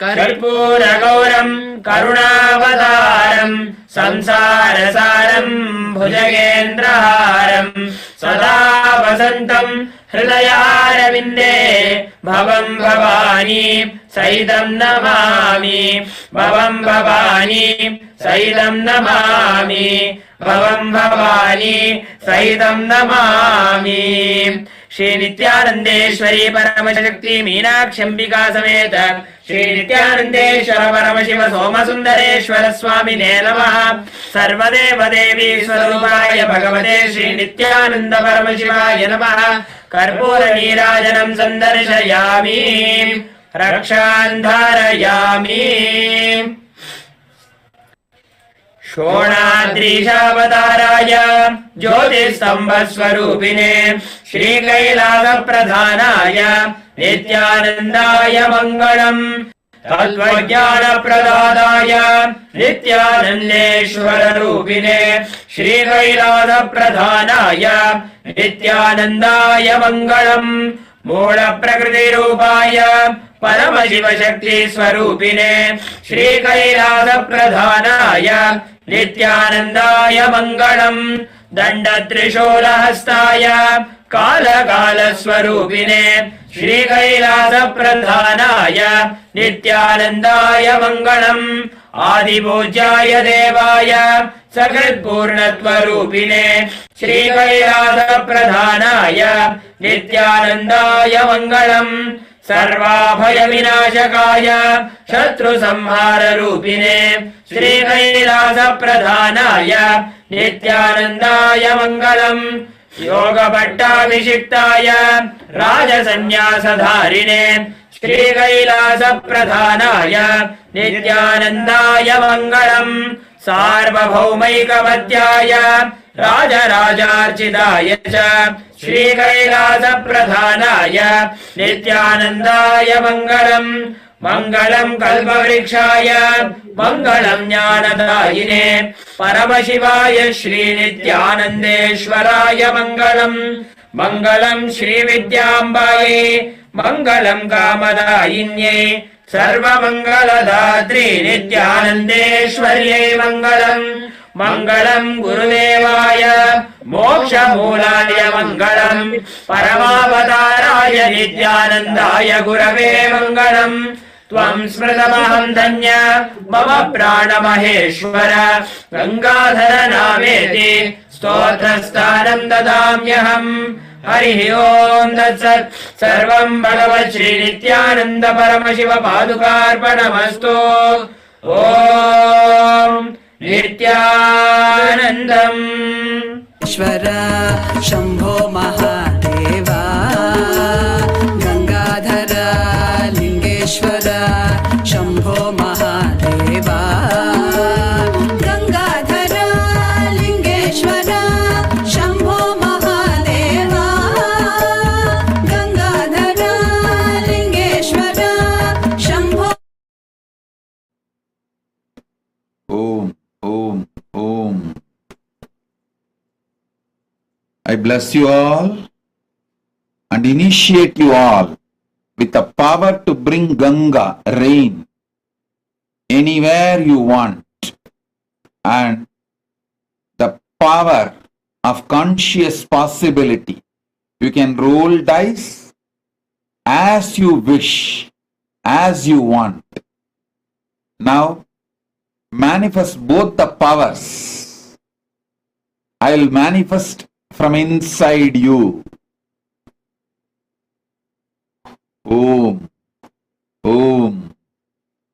कर्पूरगौरं करुणावतारं संसारसारं भुजगेन्द्रहारं सदा वसन्तं हृदयारविन्दे भवं भवानी सहितं नमामि। भवं भवानी सहितं नमामि। भवं भवानी सहितं नमामि। श्री नित्यानंदेश्वरी परमशक्ति मीनाक्षम्बिका समेत श्री नित्यानंदेश्वर परमशिव सोमसुंदरेश्वर स्वामिने नमः। सर्वदेव देवी स्वरूपाय भगवते श्री नित्यानंद परमशिवाय नमः। कर्पूर नीराजनं सन्दर्शयामि। रक्षान् धारयामि। शोणाद्रीशावताराय ज्योतिस्तम्भस्वरूपिणे श्रीकैलासप्रधानाय नित्यानन्दाय मङ्गलम्। तत्त्वज्ञानप्रदाताय नित्यानन्देश्वररूपिणे श्रीकैलासप्रधानाय नित्यानन्दाय मङ्गलम्। मूलप्रकृतिरूपाय परमशिवशक्तिस्वरूपिणे श्रीकैलासप्रधानाय नित्यानन्दाय मङ्गलम्। दण्डत्रिशूलहस्ताय कालकालस्वरूपिणे श्रीकैलासप्रधानाय नित्यानन्दाय मङ्गलम्। आदिपूज्याय देवाय सकृत्पूर्णत्वरूपिणे श्रीकैलासप्रधानाय नित्यानन्दाय मङ्गलम्। सर्वाभयविनाशकाय शत्रुसंहाररूपिणे श्रीकैलासप्रधानाय नित्यानन्दाय मङ्गलम्। योगभट्टाभिषिक्ताय राजसन्न्यासधारिणे श्रीकैलासप्रधानाय नित्यानन्दाय मङ्गलम्। सार्वभौमैकवद्याय राजराजार्चिताय च श्रीकैलासप्रधानाय नित्यानन्दाय मङ्गलम्। मङ्गलम् कल्पवृक्षाय मङ्गलम् ज्ञानदायिने परमशिवाय श्रीनित्यानन्देश्वराय मङ्गलम्। मङ्गलम् श्रीविद्याम्बायै मङ्गलम् कामदायिन्यै सर्वमङ्गलदात्री नित्यानन्देश्वर्यै मङ्गलम्। मङ्गलम् गुरुदेवाय मोक्षमूलाय मङ्गलम्। परमावताराय नित्यानन्दाय गुरवे मङ्गलम्। त्वम् स्मृतमहं धन्य मम प्राणमहेश्वर गङ्गाधर नामेति स्तोत्रस्थानं ददाम्यहम्। हरिः ओम् तत्सत्। सर्वं भगवत् श्री नित्यानन्द परमशिव पादुकार्पणमस्तु। ॐ नित्यानन्दम्। ईश्वर Shambho Mahadeva Gangadhar Lingeshwar Shambho Mahadeva Gangadhar Lingeshwar Shambho Mahadeva Gangadhar Lingeshwar Shambho. Om, Om, Om. I bless you all and initiate you all with the power to bring Ganga, rain, anywhere you want, and the power of conscious possibility. You can roll dice as you wish, as you want. Now, manifest both the powers. I will manifest from inside you. Om. Om.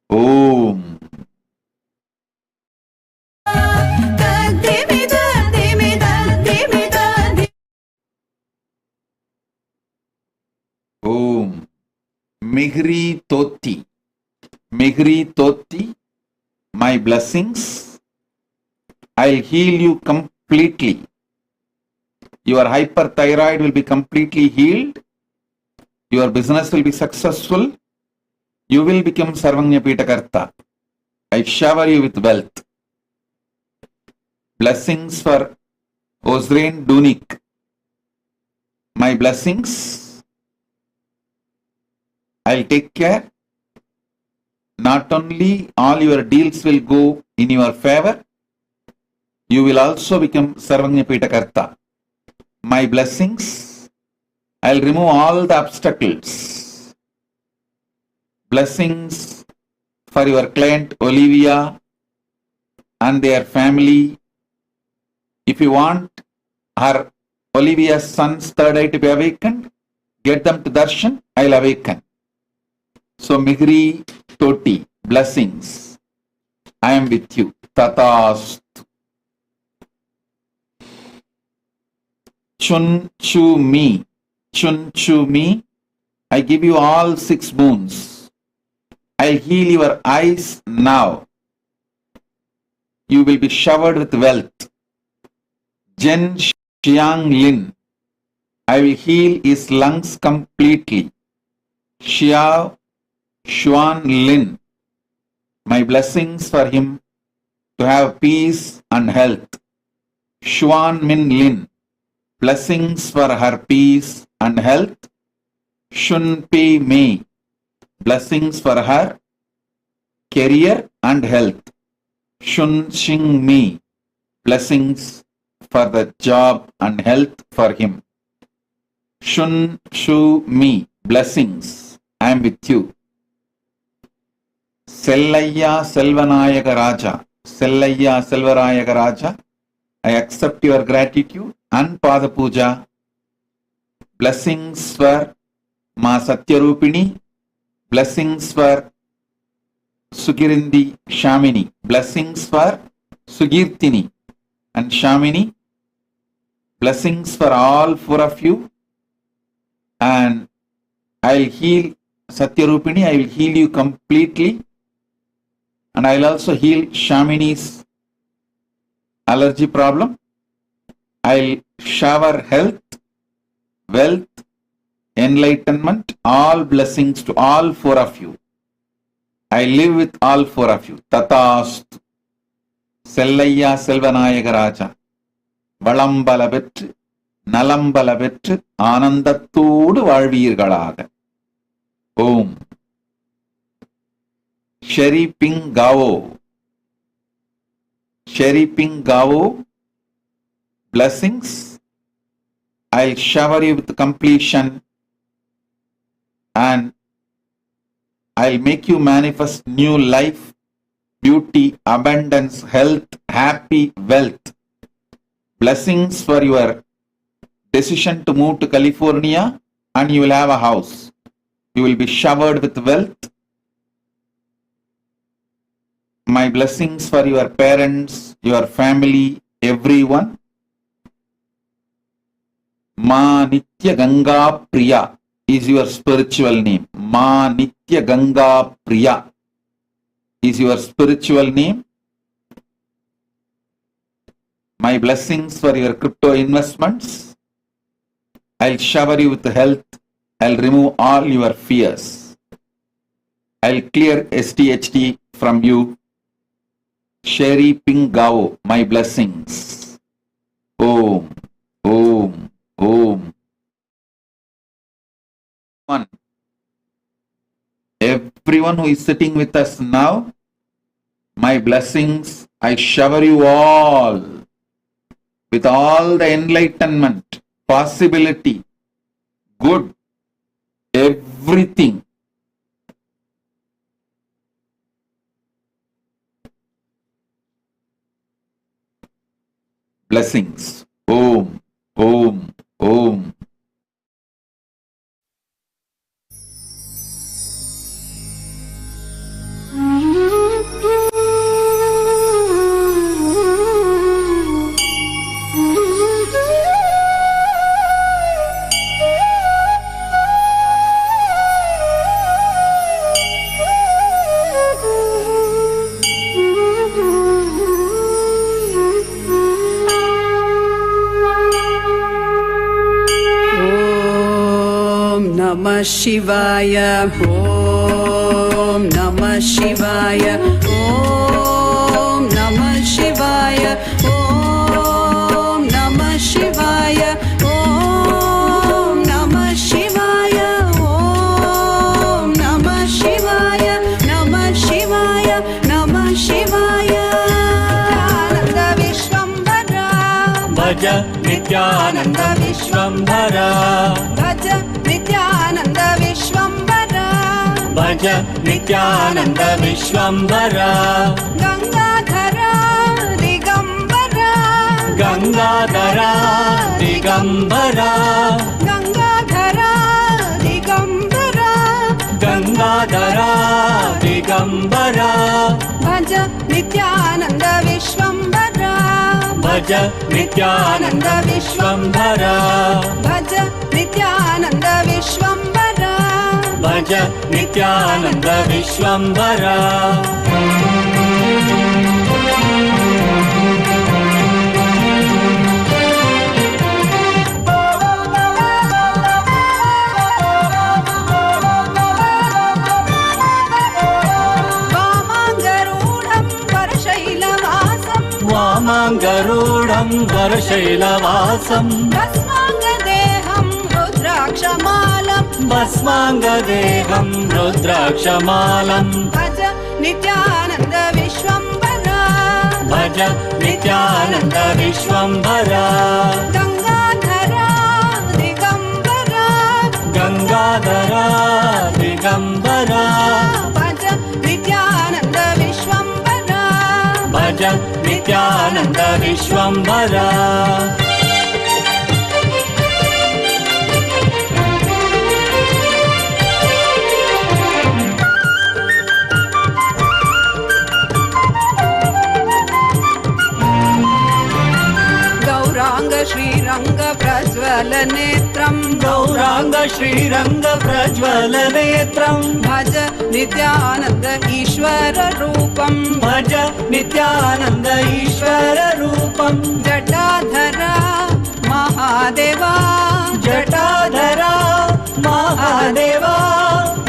Om. Om. Mihri Toti. Mihri Toti. My blessings. I'll heal you completely. Your hyperthyroid will be completely healed. Your business will be successful. You will become Sarvanya Pitakarta. I shower you with wealth. Blessings for Osrain Dunik. My blessings. I'll take care. Not only all your deals will go in your favor, you will also become Sarvanya Pitakarta. My blessings. I'll remove all the obstacles. Blessings for your client Olivia and their family. If you want her Olivia's son's third eye to be awakened, get them to Darshan, I'll awaken. So Mihri Toti, blessings. I am with you. Tatastu. Chun Chu Mi. Chun Chu Mi. I give you all 6 moons. I'll heal your eyes now. You will be showered with wealth. Jen Xiang Lin. I will heal his lungs completely. Xiao Xuan Lin. My blessings for him to have peace and health. Xuan Min Lin. Blessings for her peace and health. Shun Pei Mei. Blessings for her career and health. Shun Xing Mi. Blessings for the job and health for him. Shun Shu Mi. Blessings. I am with you. Sellayya Selvanayaka Raja. Sellayya Selvarayaka Raja. I accept your gratitude and Pada Puja. Blessings for Ma Satyarupini. Blessings for Sugirindi Shamini. Blessings for Sugirtini and Shamini. Blessings for all 4 of you. And I'll heal Satyarupini. I will heal you completely. And I'll also heal Shamini's allergy problem. I'll shower health, wealth, enlightenment, all blessings to all 4 of you. I live with all 4 of you. Tatastu. Sellayya Selvanayaka Raja. Valambala Petru, Nalambala Petru, Anandathodu Valvீர்களாக. Om. Sherry Ping Gao. Sherry Ping Gao. Blessings. I'll shower you with completion and I'll make you manifest new life, beauty, abundance, health, happy, wealth. Blessings for your decision to move to California and you will have a house. You will be showered with wealth. My blessings for your parents, your family, everyone. Ma Nitya Ganga Priya is your spiritual name. Ma Nitya Ganga Priya is your spiritual name. My blessings for your crypto investments. I'll shower you with health. I'll remove all your fears. I'll clear STHD from you. Sherry Ping Gao, my blessings. Om, Om, Om. Everyone who is sitting with us now, my blessings, I shower you all with all the enlightenment, possibility, good, everything. Blessings. Om, Om, Om. शिवाय ॐ नमः शिवाय ॐ नमः शिवाय ॐ नमः शिवाय ॐ नमः शिवाय ॐ नमः शिवाय नमः शिवाय नमः शिवाय आनन्द विश्वम्भरा भज नित्यानन्द विश्वम्भरा भज नित्यानन्द विश्वम्भरा भज नित्यानन्द विश्वम्भरा गंगाधरा दिगंबरा गंगाधरा दिगंबरा गंगाधरा दिगंबरा गंगाधरा दिगंबरा भज नित्यानन्द विश्वम्भरा भज नित्यानन्द विश्वम्भरा भज नित्यानन्द विश्वम्भरा भज नित्यानन्द विश्वम्भरा वामाङ्गरूढं वरशैलवासं वामाङ्गरूढं वरशैलवासं भस्माङ्गदेहं रुद्राक्षमालं भस्माङ्गदेहं रुद्राक्षमालं भज नित्यानन्द विश्वम्भरा भज नित्यानन्द विश्वम्भरा गंगाधरा दिगंबरा गंगाधरा दिगंबरा भज नित्यानन्द विश्वम्भरा भज नित्यानन्द विश्वम्भरा गौरांग श्रीरंग प्रज्वल नेत्रं गौरांग श्रीरंग प्रज्वल नेत्रं भज नित्यानन्द ईश्वर रूपं भज नित्यानन्द ईश्वर रूपं जटाधरा महादेवा जटाधरा महादेवा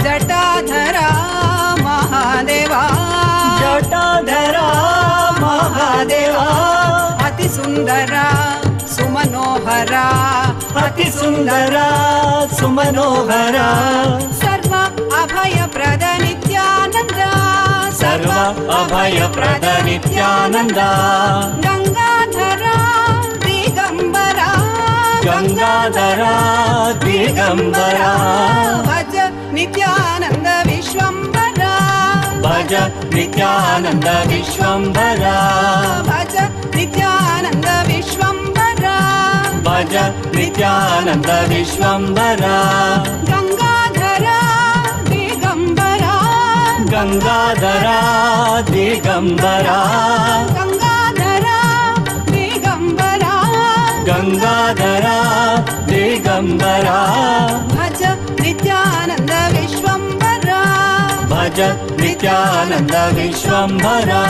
जटाधरा महादेवा जटाधरा महादेवा अति सुंदरा सुमनोहरा अति सुंदरा सुमनोहरा सर्व अभय प्रद नित्यानंद सर्व अभय प्रद नित्यानंद गंगाधरा दिगंबरा गंगाधरा दिगंबरा भज नित्यानंद विश्वम्भरा भज नित्यानंद विश्वम्भरा भज नित्यानंद विश्वम्भरा भज नित्यानंद विश्वम्भरा गंगाधरा दिगंबरा गंगाधरा दिगंबरा गंगाधरा दिगंबरा गंगाधरा दिगंबरा भज नित्यानंद विश्वम्भरा भज नित्यानंद विश्वम्भरा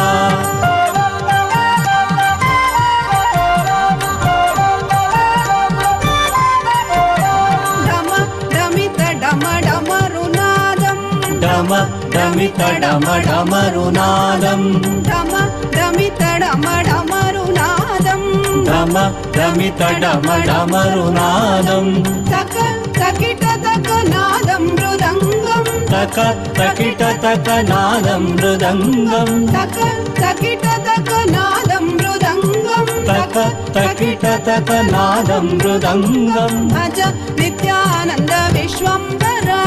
डम डमित डम डमरुनादं डम डमित डम डमरुनादं डम डमित डम डमरुनादं डम डमित डम डमरुनादं तक तकिट तक नादं मृदंगं तक तकिट तक नादं मृदंगं तक तकिट तक नादं मृदंगं तक तकिट तक नादं मृदंगं भज नित्यानंद विश्वम्भरा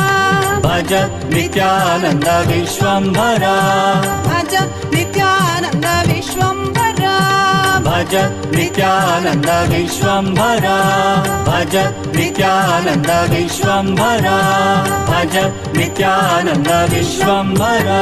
भज नित्यानंद विश्वम्भरा भज नित्यानंद विश्वम्भरा भज नित्यानंद विश्वम्भरा भज नित्यानंद विश्वम्भरा भज Nityanand Vishwambhara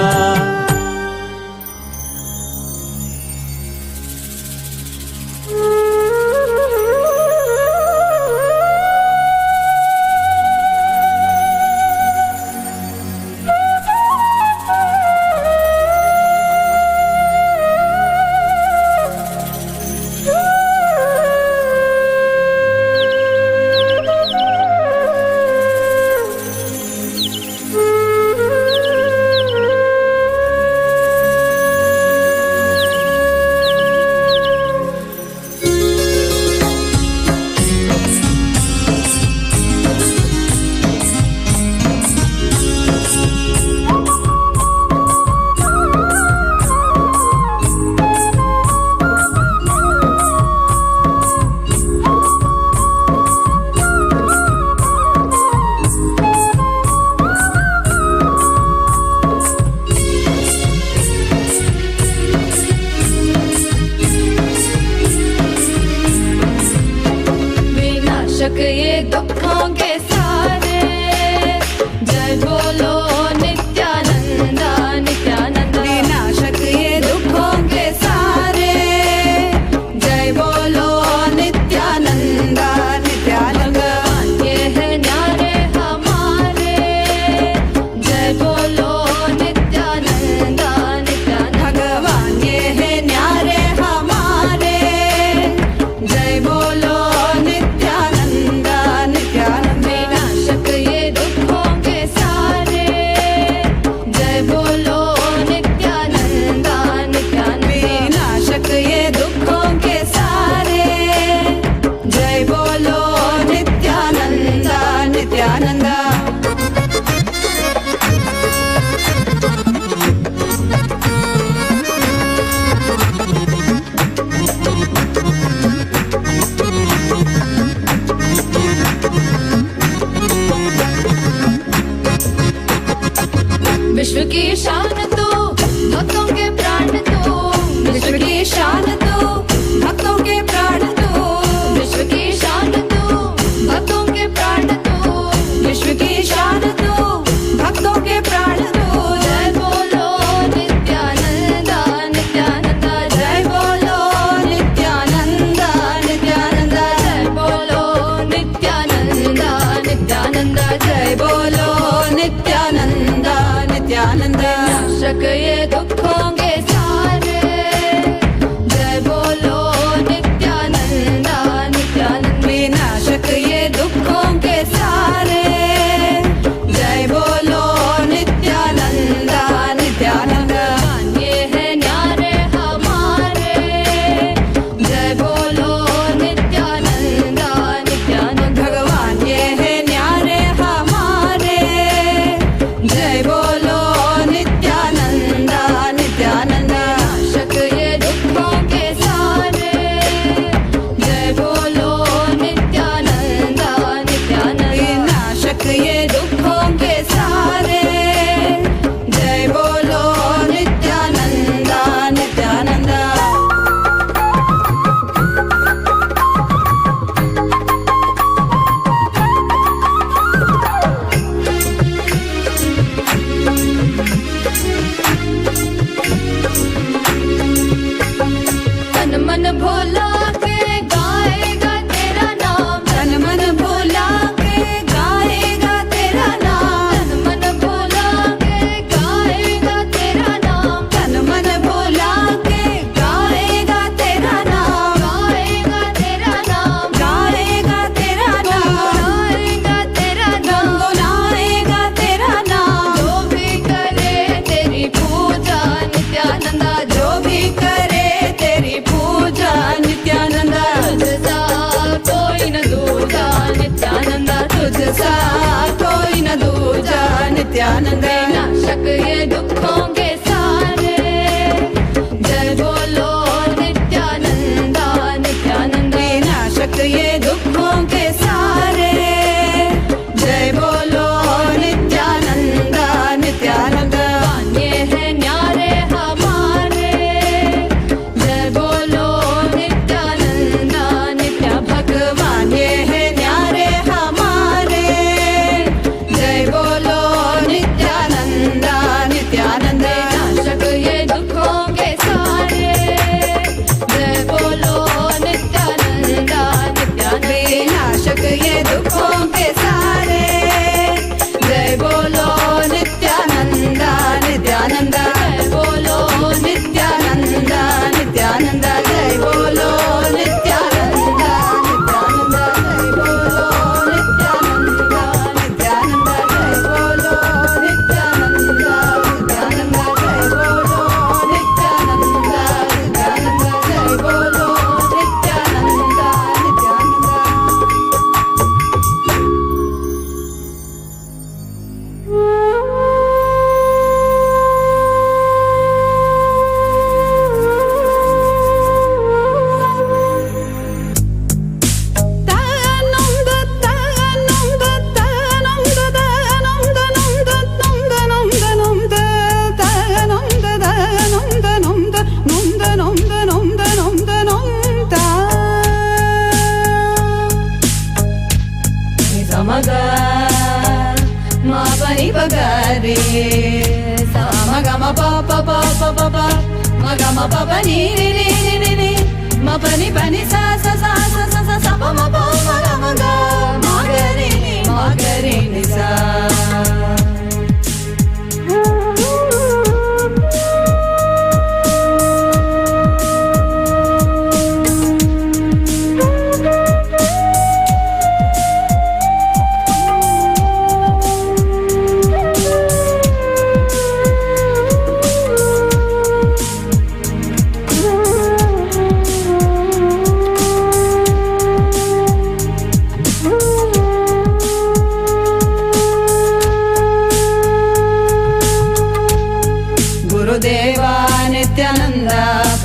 nonda nonda nonda nonda nonda nonda nonda Samaga ma pani bagare samagama pa pa pa pa pa pa magama pa pa ni ni ni ni ni ma pani pani sa sa sa sa sa sa sa pa ma pa magama ga magare ni sa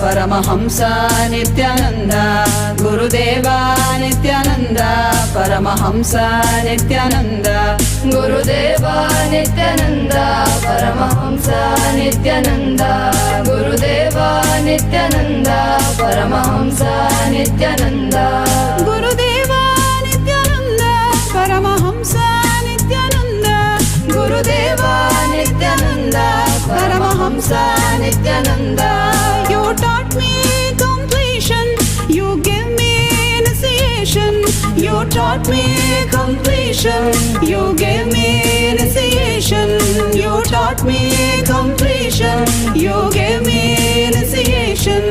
Paramahamsa Nithyananda Gurudeva Nithyananda Paramahamsa Nithyananda Gurudeva Nithyananda Paramahamsa Nithyananda Gurudeva Nithyananda Paramahamsa Nithyananda Gurudeva Nithyananda Paramahamsa Nithyananda Gurudeva Nithyananda Paramahamsa Nithyananda You taught me completion, you gave me initiation. You taught me completion, you gave me initiation. You taught me completion, you gave me initiation.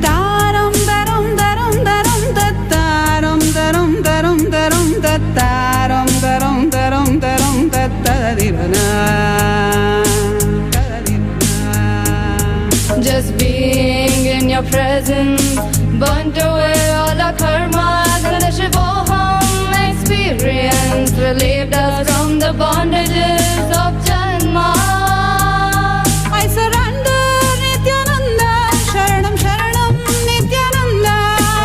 Taram daram daram daram daram daram daram daram daram daram daram daram daram Just being in your presence burnt away all our karmas and the Shivoham experience relieved us from the bondages of Janma. I surrender Nithyananda, Sharanam Sharanam Nithyananda.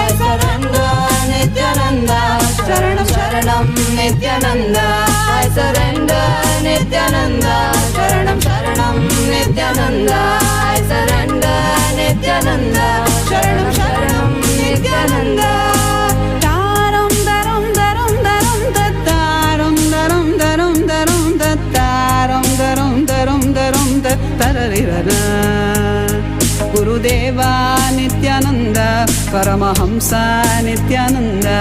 I surrender Nithyananda, Sharanam Sharanam Nithyananda. I surrender Nithyananda, Sharanam Sharanam Nithyananda. I surrender Nithyananda, Sharanam Sharanam Nithyananda. Taram daram daram daram daram daram daram daram daram daram daram daram daram Gurudeva Nithyananda Paramahamsa Nithyananda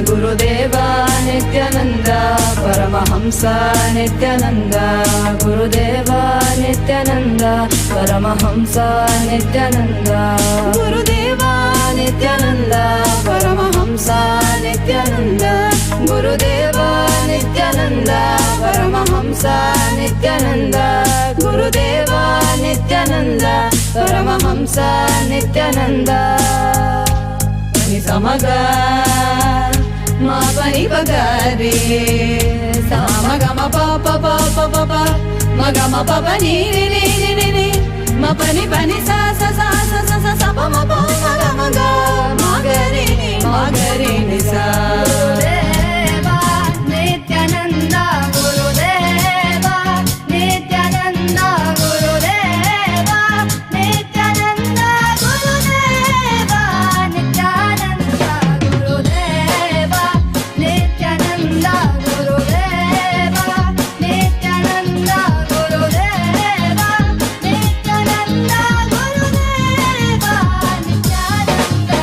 Gurudeva Nithyananda Paramahamsa Nithyananda Gurudeva Nithyananda Paramahamsa Nithyananda Gurudeva Nithyananda Paramahamsa Nithyananda Gurudeva Nithyananda Paramahamsa Nithyananda Gurudeva Nithyananda Paramahamsa Nithyananda Pani samaga ma pani bagare samagama pa pa pa pa pa pa magama pa pa ni ni ni ni ni ma pani pani sa sa sa sa sa sa sa pa ma pa magama ga magare ni sa Gurudeva Nithyananda Gurudeva Nithyananda Gurudeva Nithyananda Gurudeva Nithyananda Gurudeva Nithyananda Gurudeva Nithyananda Gurudeva Nithyananda Gurudeva Nithyananda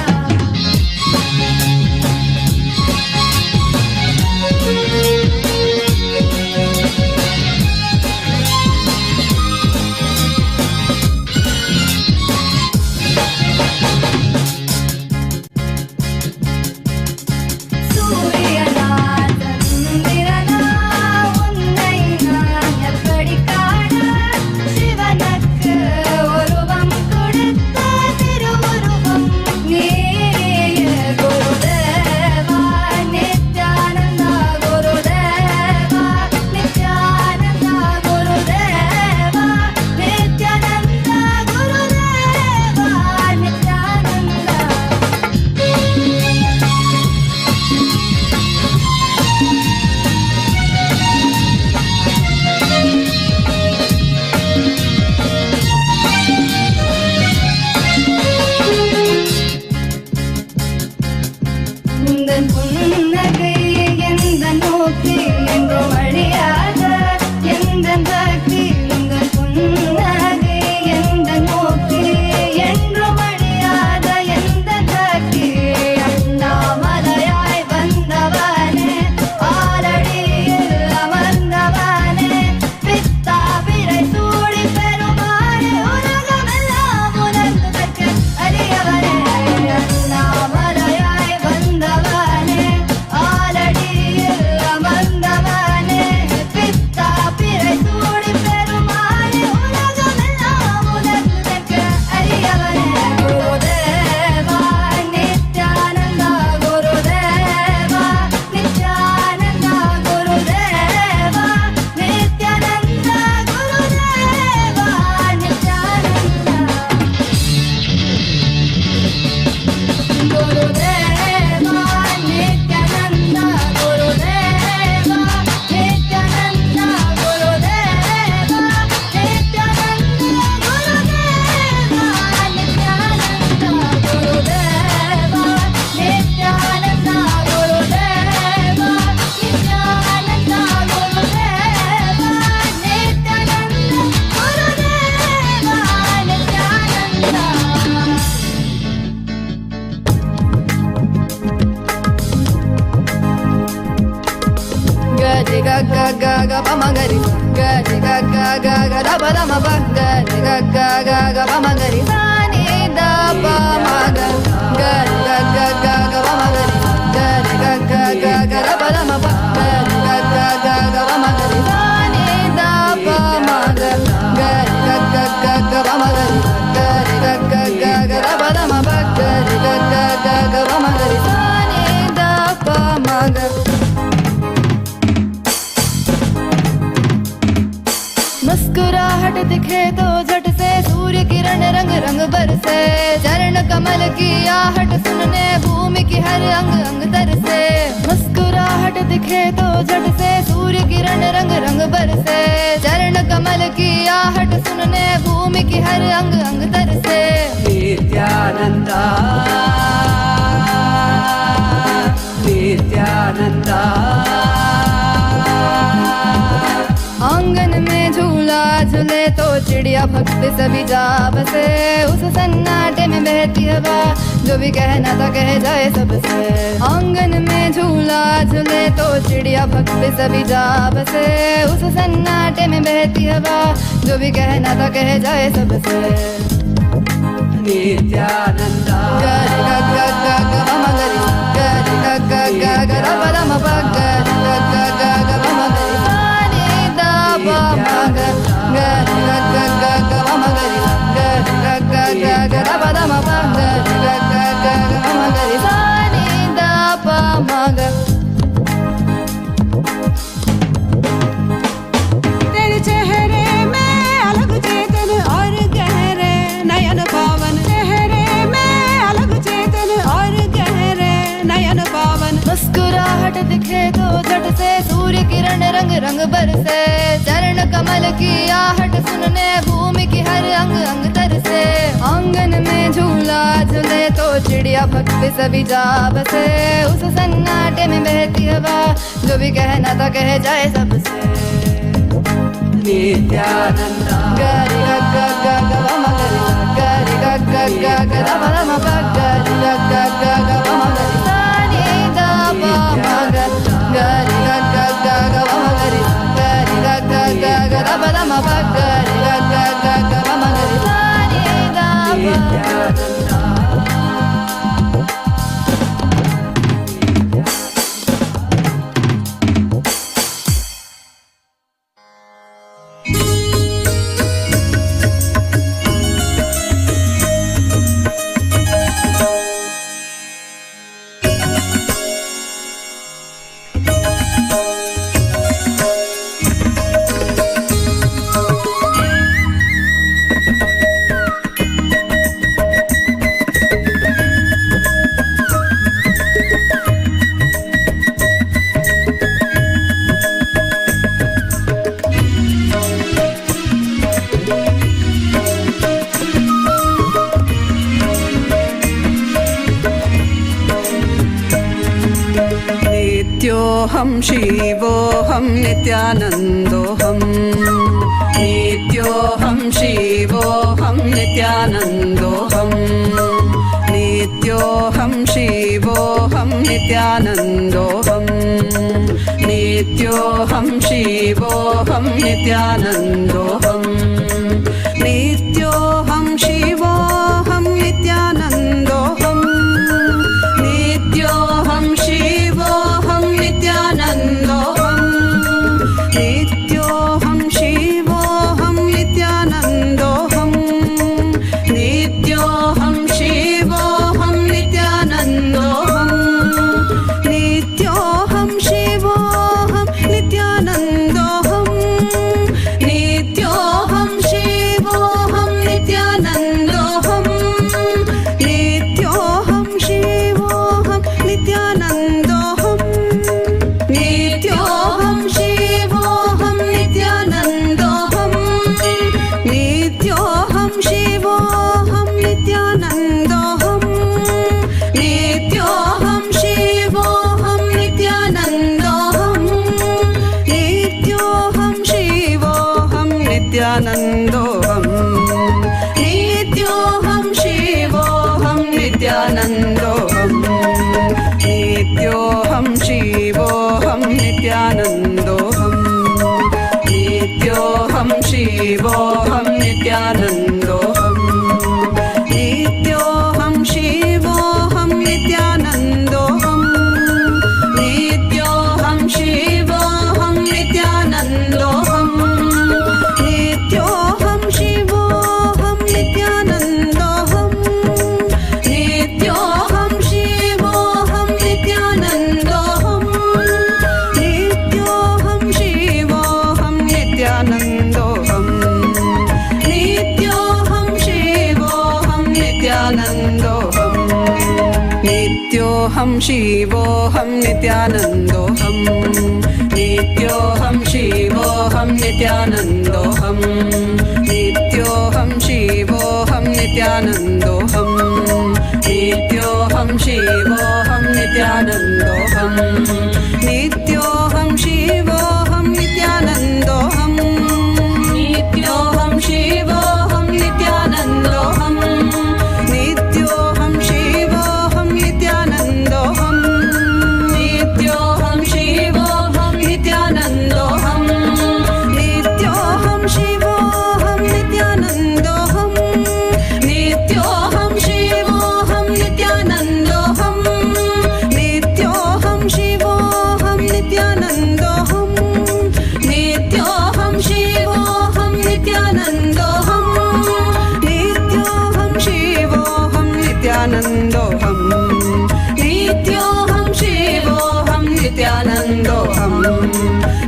ma ga ri ga ri ga ga ga ga da pa da ma pa ga ri ga ga ga ga pa ma ga ri sa ni da pa ma ga ga ri ga ga ga ga pa ma ga ri ga ri ga ga ga ga da pa da ma pa ga ri ga ga ga ga pa ma ga ri sa ni da pa ma ga ga ri ga ga ga ga pa ma ga ri ga ri ga ga ga ga da pa da ma pa ga ri ga ga ga ga pa ma ga ri sa ni da pa ma ga मुस्कुराहट दिखे तो झट से सूर्य किरण रंग रंग बरसे चरण कमल की आहट सुनने भूमि की हर अंग अंग तरसे मुस्कुराहट दिखे तो झट से सूर्य किरण रंग रंग बरसे चरण कमल की आहट सुनने भूमि की हर अंग अंग तरसे नित्यानंदा नित्यानंदा आंगन में झूला झूले तो चिड़िया भक्ति सभी जा बसे उस सन्नाटे में बहती हवा जो भी कहना था कह जाए सबसे आंगन में झूला झूले तो चिड़िया भक्ति सभी जा बसे उस सन्नाटे में बहती हवा जो भी कहना था कह जाए सबसे नित्यानंदा गा रि गा गा गा गा मा मा गा रि गा रि गा गा गा गा रा पा दा मा पा गा रि गा गा गा गा मा मा गा रि सा नि दा पा मा गा गा रि गा गा गा गा मा मा गा रि गा रि गा गा गा गा रा पा दा मा पा गा रि गा गा गा गा मा मा गा रि सा नि दा पा मा गा तेरे चेहरे में अलग चेतन और गहरे नयन पावन चेहरे में अलग चेतन और गहरे नयन पावन मुस्कुराहट दिखे तो झट से सूर्य किरण रंग रंग बरसे चरण कमल की आहट सुनने भूमि की हर अंग अंग तरसे आंगन में झूला झूले तो चिड़िया भक्ति सभी जा बसे उस सन्नाटे में बहती हवा जो भी कहना था कह जाए सबसे नित्यानंदा गा रि गा गा गा गा मा मा गा रि गा रि गा गा गा गा रा पा दा मा पा गा रि गा गा गा गा मा मा गा रि सा नि दा पा मा गा गा रि गा गा गा गा मा मा गा रि गा रि गा गा गा गा रा पा दा मा पा गा रि गा गा गा गा मा मा गा रि सा नि दा पा नित्योऽहं शिवोऽहं नित्यानन्दोऽहं नित्योऽहं शिवोऽहं नित्यानन्दोऽहं नित्योऽहं शिवोऽहं नित्यानन्दोऽहं नित्योऽहं शिवोऽहं नित्यानन्दोऽहं नित्योऽहं शिवोऽहं नित्यानन्दोऽहं नित्योऽहं शिवोऽहं नित्यानन्दोऽहं नित्योऽहं शिवोऽहं नित्यानन्दोऽहं नित्योऽहं शिवोऽहं नित्यानन्दोऽहं नित्योऽहं शिवोऽहं नित्यानन्दोऽहं नित्योऽहं नित्योऽहं शिवोऽहं नित्यानन्दोऽहं नित्योऽहं शिवोऽहं नित्यानन्दोऽहं नित्योऽहं शिवोऽहं नित्यानन्दोऽहं नित्योऽहं शिवोऽहं नित्यानन्दोऽहं नित्योऽहं शिवोऽहं नित्यानन्दोऽहं नित्योऽहं शिवोऽहं नित्यानन्दोऽहं नित्योऽहं शिवोऽहं नित्यानन्दोऽहं नित्योऽहं शिवोऽहं नित्यानन्दोऽहं नित्योऽहं शिवोऽहं नित्यानन्दोऽहं नित्योऽहं शिवोऽहं नित्यानन्दोऽहं नित्योऽहं शिवोऽहं नित्यानन्दोऽहं नित्योऽहं शिवोऽहं नित्यानन्दोऽहं नित्योऽहं शिवोऽहं नित्यानन्दोऽहं नित्योऽहं शिवोऽहं नित्यानन्दोऽहं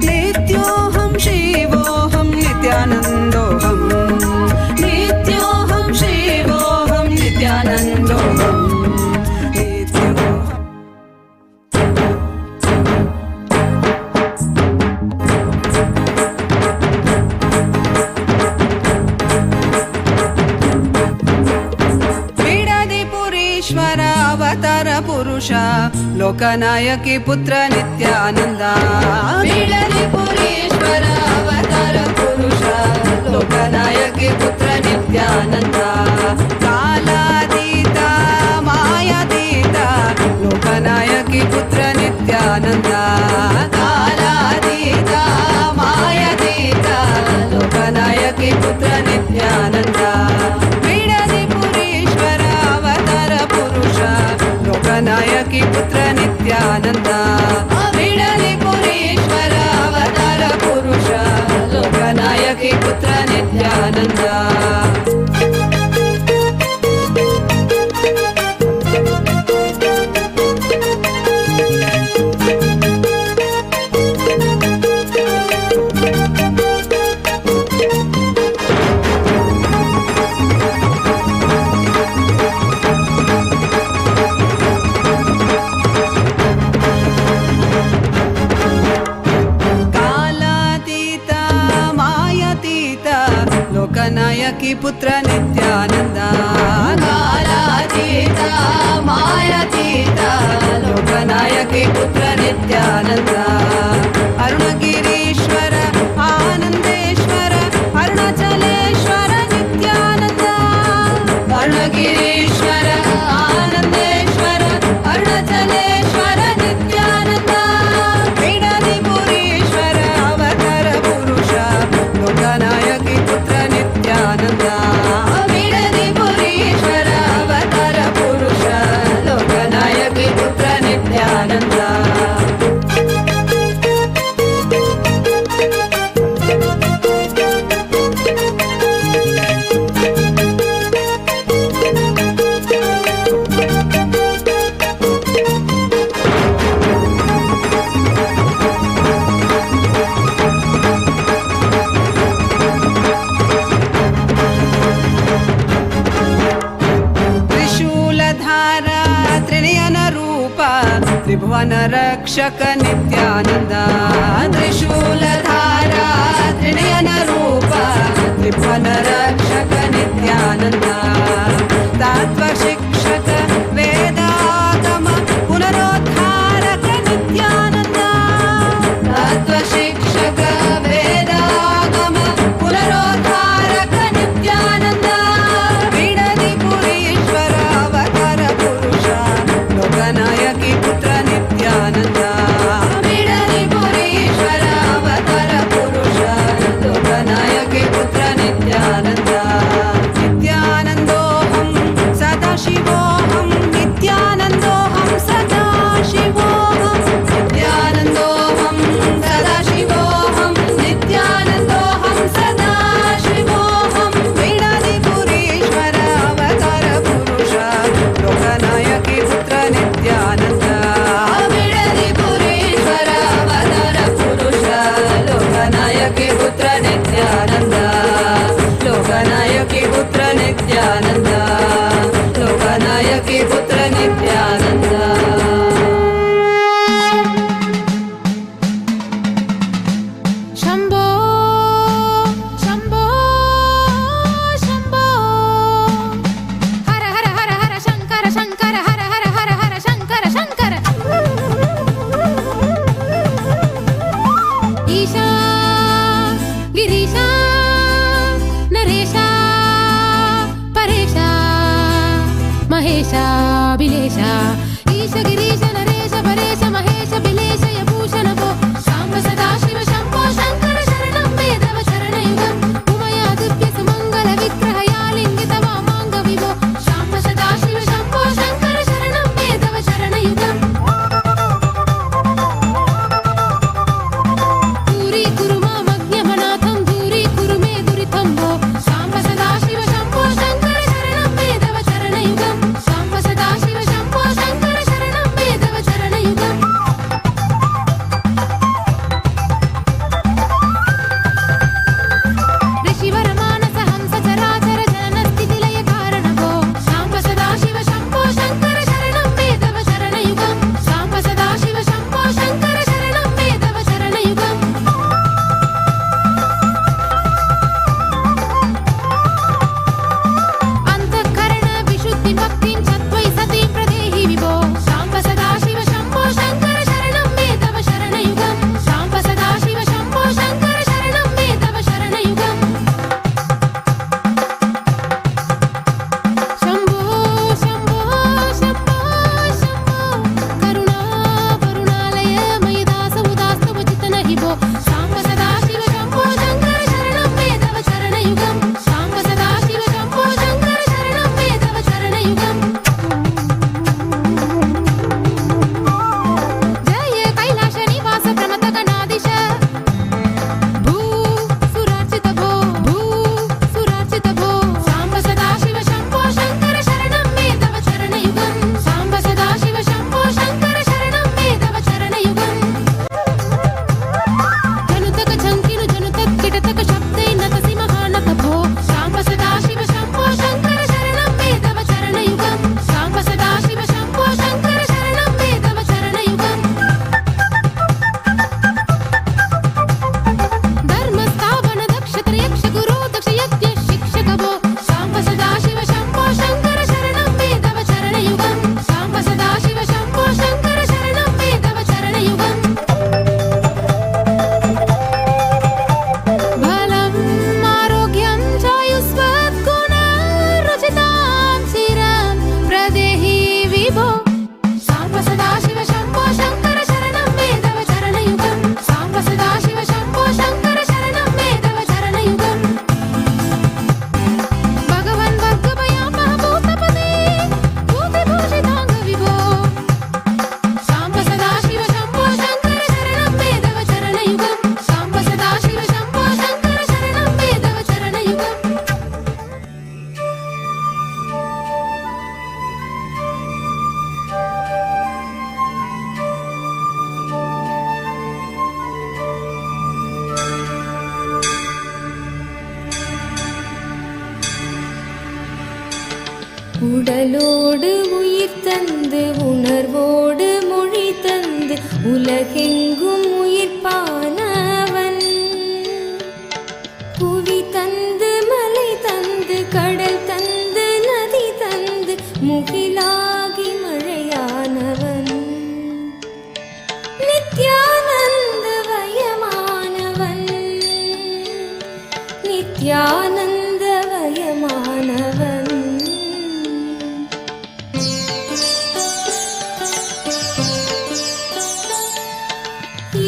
नित्योऽहं शिवोऽहं नित्यानन्दोऽहं नित्योऽहं शिवोऽहं नित्यानन्दोऽहं बिडदिपुरीश्वर अवतार पुरुष लोकनायकी पुत्र नित्यानंद बिडदिपुरीश्वर अवतार पुरुष लोकनायकी पुत्र नित्यानंद कालातीत मायातीत लोकनायकी पुत्र नित्यानंद कालातीत मायातीत लोकनायकी पुत्र नित्यानंद बिडदिपुरीश्वर अवतार पुरुष लोकनायकी पुत्र नित्यानंद बिडदिपुरीश्वर अवतार पुरुष लोकनायकी पुत्र नित्यानंद कालातीत मायातीत लोकनायकी पुत्र नित्यानंद कालातीत मायातीत लोकनायकी पुत्र नित्यानंद अरुणगिरीश्वर आनंदेश्वर अरुणाचलेश्वर नित्यानंद अरुणगिरीश्वर आनंदेश्वर अरुणाचलेश्वर नित्यानंद बिडदिपुरीश्वर अवतार पुरुष लोकनायकी पुत्र नित्यानंद बिडदिपुरीश्वर अवतार पुरुष लोकनायकी पुत्र नित्यानंद त्रिशूलधारा त्रिनयन रूप त्रिभुवन रक्षक नित्यानंद त्रिशूलधारा त्रिनयन रूप त्रिभुवन रक्षक नित्यानंद तत्व शिक्षक वेदागम पुनरोद्धारक नित्यानंद तत्व शिक्षक वेदागम पुनरोद्धारक नित्यानंद बिडदिपुरीश्वर अवतार पुरुष लोकनायकी पुत्र नित्यानंद बिडदिपुरीश्वर अवतार पुरुष लोकनायकी पुत्र नित्यानंद नित्यानन्दोऽहं सदाशिवोऽहं नित्यानन्दोऽहं सदाशिवोऽहं नित्यानन्दोऽहं सदाशिवोऽहं नित्यानन्दोऽहं सदाशिवोऽहं बिडदिपुरीश्वर अवतार पुरुष लोकनायकी पुत्र नित्यानंद बिडदिपुरीश्वर अवतार पुरुष लोकनायकी पुत्र नित्यानंद लोकनायकी पुत्र नित्यानंद लोकनायकी पुत्र नित्यानंद ईशेशाभिलेश ईश गिरीश नरेश परेश महेश बिलेश यभूषण भो शाम्ब सदा शिव शम्भो शङ्कर शरणं मे तव चरणयुगम् उमयादित्य सुमङ्गल विग्रह यालिङ्गित वामाङ्ग विभो शाम्ब सदा शिव शम्भो शङ्कर शरणं मे तव चरणयुगम् दूरी कुरु मामज्ञमनाथं दूरी कुरु मे दुरितं भो शाम्ब सदा शिव शम्भो शङ्कर शरणं मे तव चरणयुगम् शाम्ब सदा शिव शम्भो शङ्कर शरणं मे तव चरणयुगम् ऋषिवर मानस हंस चराचर जनन स्थिति लय कारण भो शाम्ब सदा शिव शम्भो शङ्कर शरणं मे तव चरणयुगम् शाम्ब सदा शिव शम्भो शङ्कर शरणं मे तव चरणयुगम् अन्तःकरण विशुद्धि भक्तिं सत्त्वै सति प्रदेहि विभो शाम्ब सदा शिव शम्भो शङ्कर शरणं मे तव शरणयुगम् शाम्ब सदा शिव शम्भो शङ्कर शरणं मे तव शरणयुगम् शम्भो शम्भो शम्भो शम्भो करुणा करुणालय मयि दास उदास्तव चित्तन हि भो शाम्ब सदा शिव शम्भो शङ्कर शरणं मे तव चरणयुगम् शाम्ब सदा शिव शम्भो शङ्कर शरणं मे तव चरणयुगम् जय कैलाश निवास प्रमथ गणाधीश भू सुरार्चित भो शाम्ब सदा शिव शम्भो शङ्कर शरणं मे तव चरणयुगम् शाम्ब सदा शिव शम्भो शङ्कर शरणं मे तव चरणयुगम् जनुतक झङ्किनु जनुतक किटतक शब्दै नतसि महानत भो शाम्ब सदा शिव शम्भो शङ्कर शरणं मे तव चरणयुगम् शाम्ब सदा शिव शम्भो शङ्कर शरणं मे तव चरणयुगम् धर्मस्थापन दक्षत्र यक्ष गुरो दक्ष यज्ञ शिक्षक भो शाम्ब सदा शिव शम्भो शङ्कर शरणं मे तव चरणयुगम् शाम्ब सदा शिव शम्भो शङ्कर शरणं मे तव चरणयुगम् बलम् आरोग्यं चायुस्वद्गुणरुचितां चिरं प्रदेहि विभो शाम्ब सदा शिव शम्भो शङ्कर शरणं मे तव चरणयुगम् शाम्ब सदा शिव शम्भो शङ्कर शरणं मे तव चरणयुगम् भगवन् वर्गभयापः भूतपते भूतिभूषिताङ्ग विभो शाम्ब सदा शिव शम्भो शङ्कर शरणं मे तव चरणयुगम् शाम्ब सदा शिव शम्भो शङ्कर शरणं मे तव चरणयुगम् உடலோடு உயிர் தந்து உணர்வோடு மொழி தந்து உலகெங்கும் உயிர்ப்பானவன் புவி தந்து மலை தந்து கடல் தந்து நதி தந்து முகிலாகி மழையானவன் நித்யானந்தவயமானவன் நித்யானந்தவயமானவன்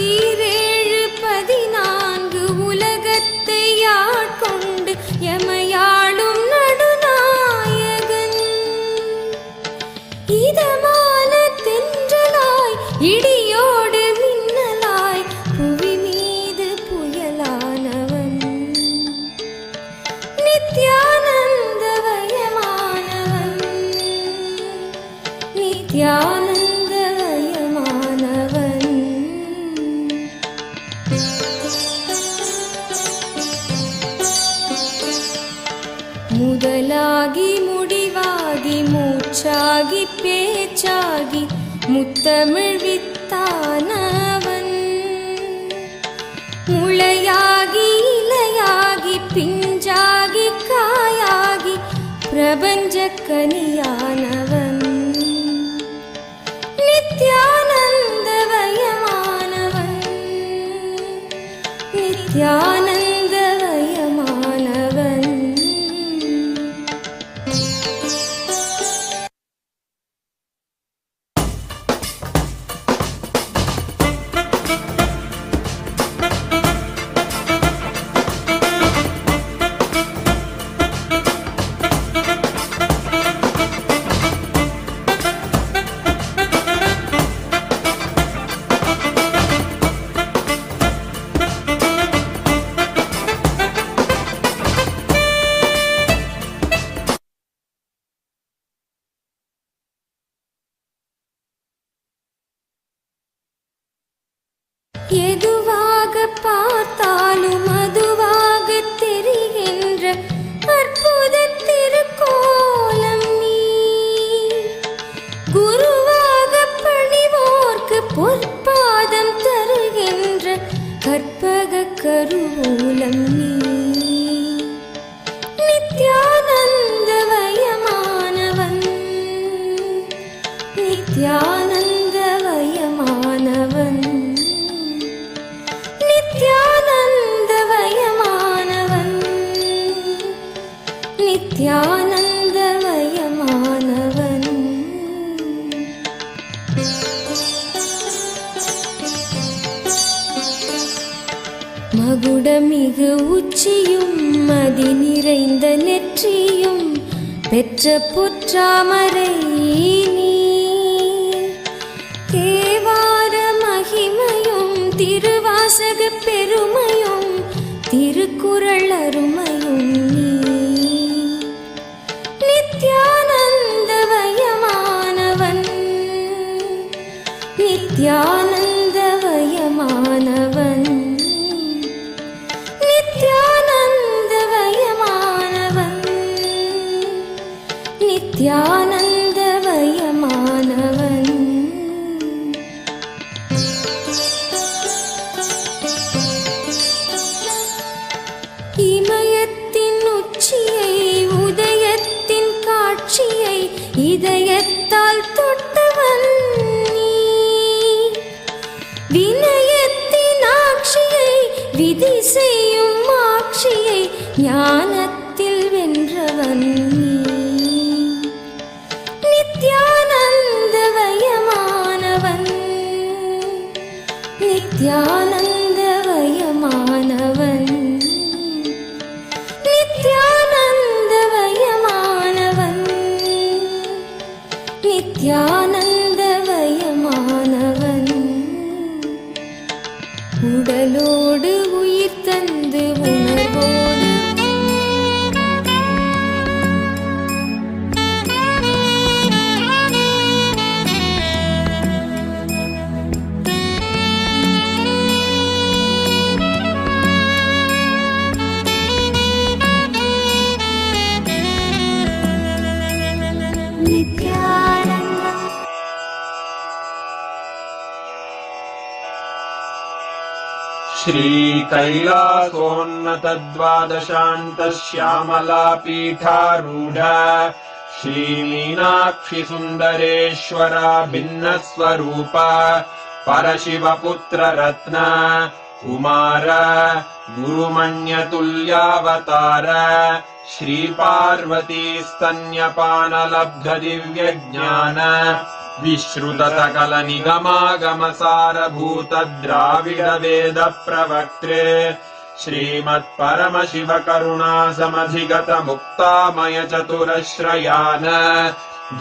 ஈரேழு 14 உலகத்தை ஆட்கொண்டு எமையாளும் நடுநாயகன் இதமான தென்றலாய் இடியோடு மின்னலாய் புவி மீது புயலானவன் நித்யானந்தவயமானவன் நித்யானந்தவயமானவன் முதலாகி முடிவாகி மூச்சாகி பேச்சாகி முத்தமிழ் வித்தானவன் முளையாகி இலையாகி பிஞ்சாகி காயாகி பிரபஞ்ச கனியானவன் நித்யானந்தவயமானவன் நித்யானந்தவயமானவன் நித்யானந்தமயமானவன் மகுடமிகு உச்சியும் மதி நிறைந்த நெற்றியும் பெற்ற பொற்றாமரை நீ தேவார மகிமையும் திருவாசக பெருமையும் திருக்குறள் அருமையும் நீ நித்யானந்தமயமானவன் நித்யானந்தமயமானவன் நித்யானந்தமயமானவன் நித்யானந்தமயமானவன் இமயத்தின் உச்சியை உதயத்தின் காட்சியை இதயத்தால் தொட்டவன் நீ வினயத்தின் ஆட்சியை விதி செய்யும் ஆட்சியை ஞானத்தில் வென்றவன் நீ நித்யானந்தமயமானவன் நித்யானந்தமயமானவன் நித்யானந்தமயமானவன் நித்யானந்தமயமானவன் உடலோடு உயிர் தந்து உணர்வோடு श्रीकैलासोन्नतद्वादशान्तश्यामलापीठारूढ श्रीमीनाक्षि सुन्दरेश्वरा भिन्नस्वरूप परशिवपुत्ररत्न कुमार गुरुमण्यतुल्यावतार श्रीपार्वती स्तन्यपानलब्धदिव्यज्ञान विश्रुतसकल निगमागमसारभूत द्राविड वेद प्रवक्त्रे श्रीमत्परमशिव करुणा समधिगत मुक्तामय चतुरश्रयान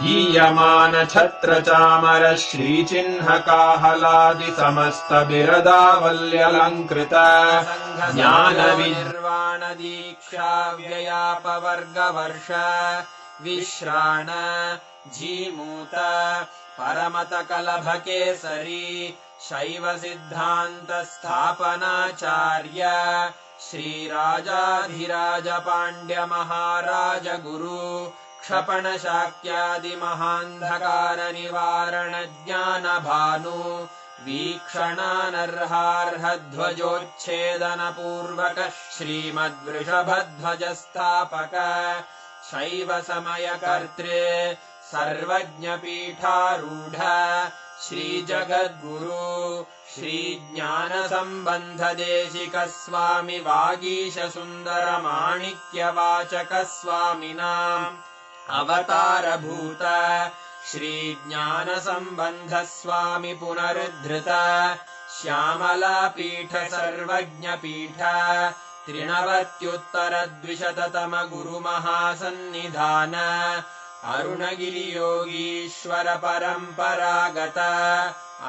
गीयमान छत्र चामर श्रीचिह्न काहलादि समस्त बिरदावल्यलङ्कृत ज्ञान विर्वाण दीक्षा व्ययापवर्गवर्ष विश्राण जीमूत परमत कलभकेसरी शैव सिद्धान्त स्थापनाचार्य श्रीराजाधिराज पाण्ड्य महाराज गुरु क्षपण शाक्यादि महान्धकार निवारण ज्ञान भानु वीक्षणानर्हार्ह ध्वजोच्छेदन पूर्वक श्रीमद्वृषभध्वज स्थापक शैव समय कर्त्रे सर्वज्ञ पीठारूढ़ श्री जगद्गुरु श्री ज्ञान संबंध देशिक स्वामी वागीश सुंदर माणिक्य वाचक स्वामिनां अवतार भूत श्री ज्ञान संबंध स्वामी पुनरुद्धृत श्यामला पीठ सर्वज्ञ पीठ त्रिनवत्युत्तर द्विशततम गुरु महासन्निधान अरुणगिरि योगीश्वर परंपरागत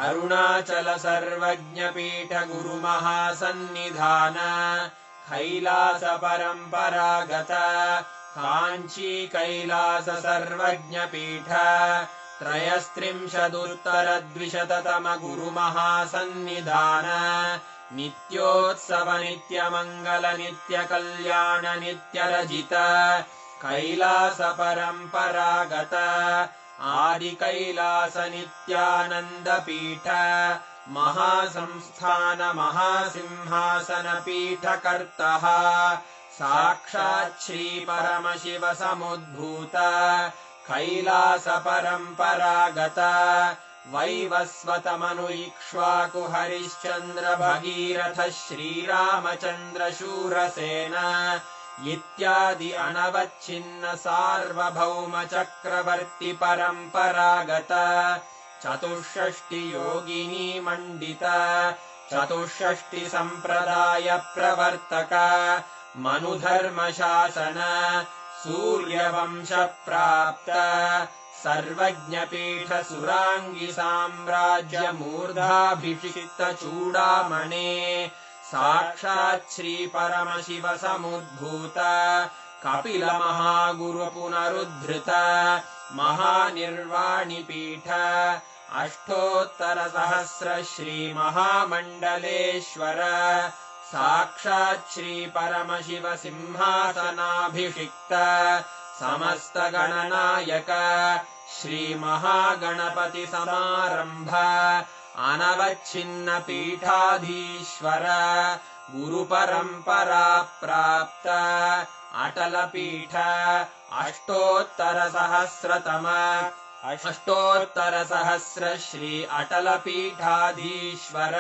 अरुणाचल सर्वज्ञ पीठ गुरु महासन्निधान कैलास परंपरागत कांची कैलास सर्वज्ञ पीठ त्रयस्त्रिंशदुत्तर द्विशततम गुरु महासन्निधान नित्योत्सव नित्य मंगल नित्य कल्याण नित्य रजित कैलास परंपरागत आदि कैलास नित्यानंद पीठ महासंस्थान महासिंहासन पीठ कर्तः साक्षात् श्री परमशिव समुद्भूत कैलास परंपरागत वैवस्वत मनु इक्ष्वाकु हरिश्चंद्र भगीरथ श्रीरामचंद्र शूरसेन इत्यादि अनवच्छिन्न सार्वभौम चक्रवर्ति परम्परागत चतुष्षष्टि योगिनी मण्डित चतुष्षष्टि सम्प्रदाय प्रवर्तक मनुधर्म शासन सूर्यवंश प्राप्त सर्वज्ञपीठ सुराङ्गी साम्राज्य मूर्धाभिषिक्त चूडामणे साक्षात् श्री परमशिव समुद्भूत कपिल महागुरु पुनरुद्धृत महानिर्वाणिपीठ अष्टोत्तर सहस्र श्री महामण्डलेश्वर साक्षात् श्री परमशिव सिंहासनाभिषिक्त समस्त गणनायक श्री महागणपति समारंभ अनवच्छिन्न पीठाधीश्वर गुरु परंपरा प्राप्त अटल पीठ अष्टोत्तर सहस्र श्री अटल पीठाधीश्वर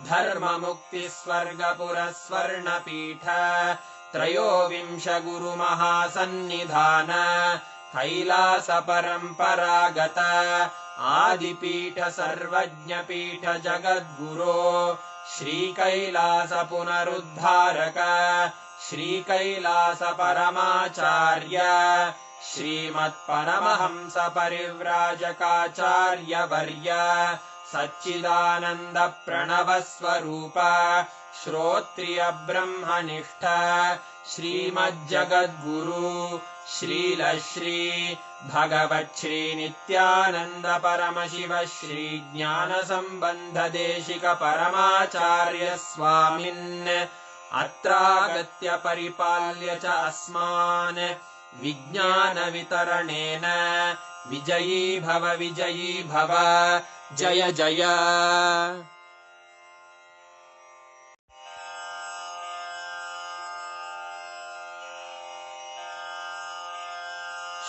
धर्म मुक्ति स्वर्गपुर स्वर्ण पीठ त्रयोविंश गुरु महासन्निधान कैलास परंपरागत आदिपीठ सर्वज्ञ पीठ जगद्गुरो श्री कैलास पुनरुद्धारक श्री कैलास परमाचार्य श्रीमत्परमहंस परिव्राजकाचार्य वर्य सच्चिदानंद प्रणव स्वरूप श्रोत्रिय ब्रह्मनिष्ठ श्रीमज्जगद्गुरु श्रील श्री भगवत् श्री नित्यानंद परमशिव श्री ज्ञान संबंध देशिक परमाचार्य स्वामिन् अत्रागत्य परिपाल्य च अस्मान् विज्ञान वितरणेन विजयी भव जय जय।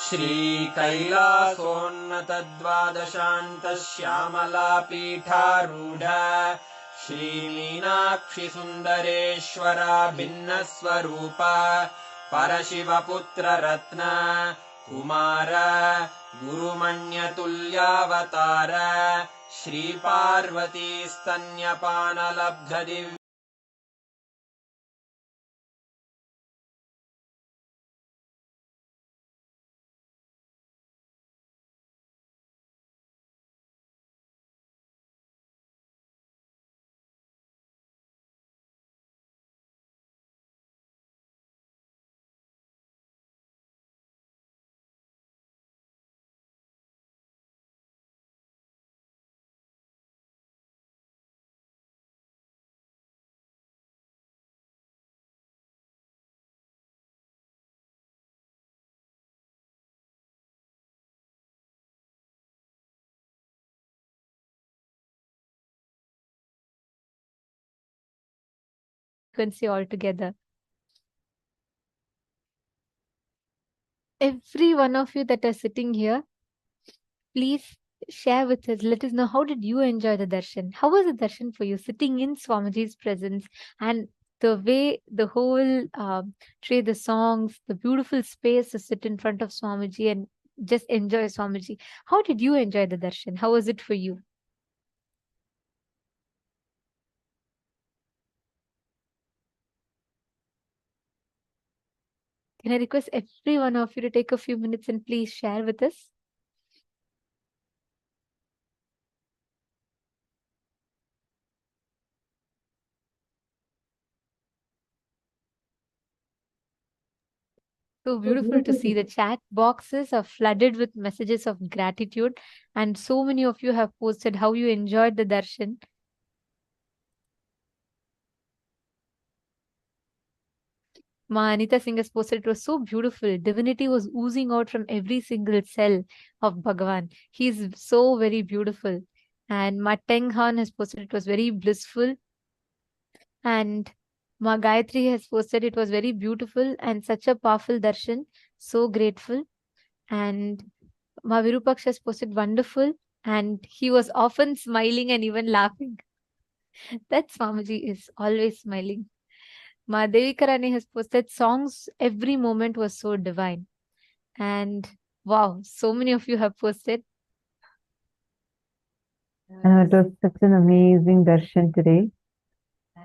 श्री कैलासोन्नत द्वादशान्त श्यामला पीठारूढ श्री मीनाक्षि सुन्दरेश्वरा भिन्न स्वरूप परशिवपुत्र रत्न कुमार गुरुमण्यतुल्यावतार श्री पार्वती स्तन्यपान लब्ध Divya frequency altogether. Every one of you that are sitting here, please share with us. Let us know, how did you enjoy the darshan? How was the darshan for you, sitting in Swamiji's presence, and the way the whole tray, the songs, the beautiful space to sit in front of Swamiji and just enjoy Swamiji. How did you enjoy the darshan? How was it for you? Can I request every one of you to take a few minutes and please share with us? So beautiful to see. The chat boxes are flooded with messages of gratitude, and so many of you have posted how you enjoyed the darshan. Ma Anita Singh has posted it was so beautiful. Divinity was oozing out from every single cell of Bhagavan. He is so very beautiful. And Ma Teng Han has posted it was very blissful. And Ma Gayatri has posted it was very beautiful and such a powerful darshan. So grateful. And Ma Virupaksha has posted wonderful. And he was often smiling and even laughing. That Swamiji is always smiling. Madevikarani has posted songs, every moment was so divine. And wow, so many of you have posted. And it was such an amazing darshan today.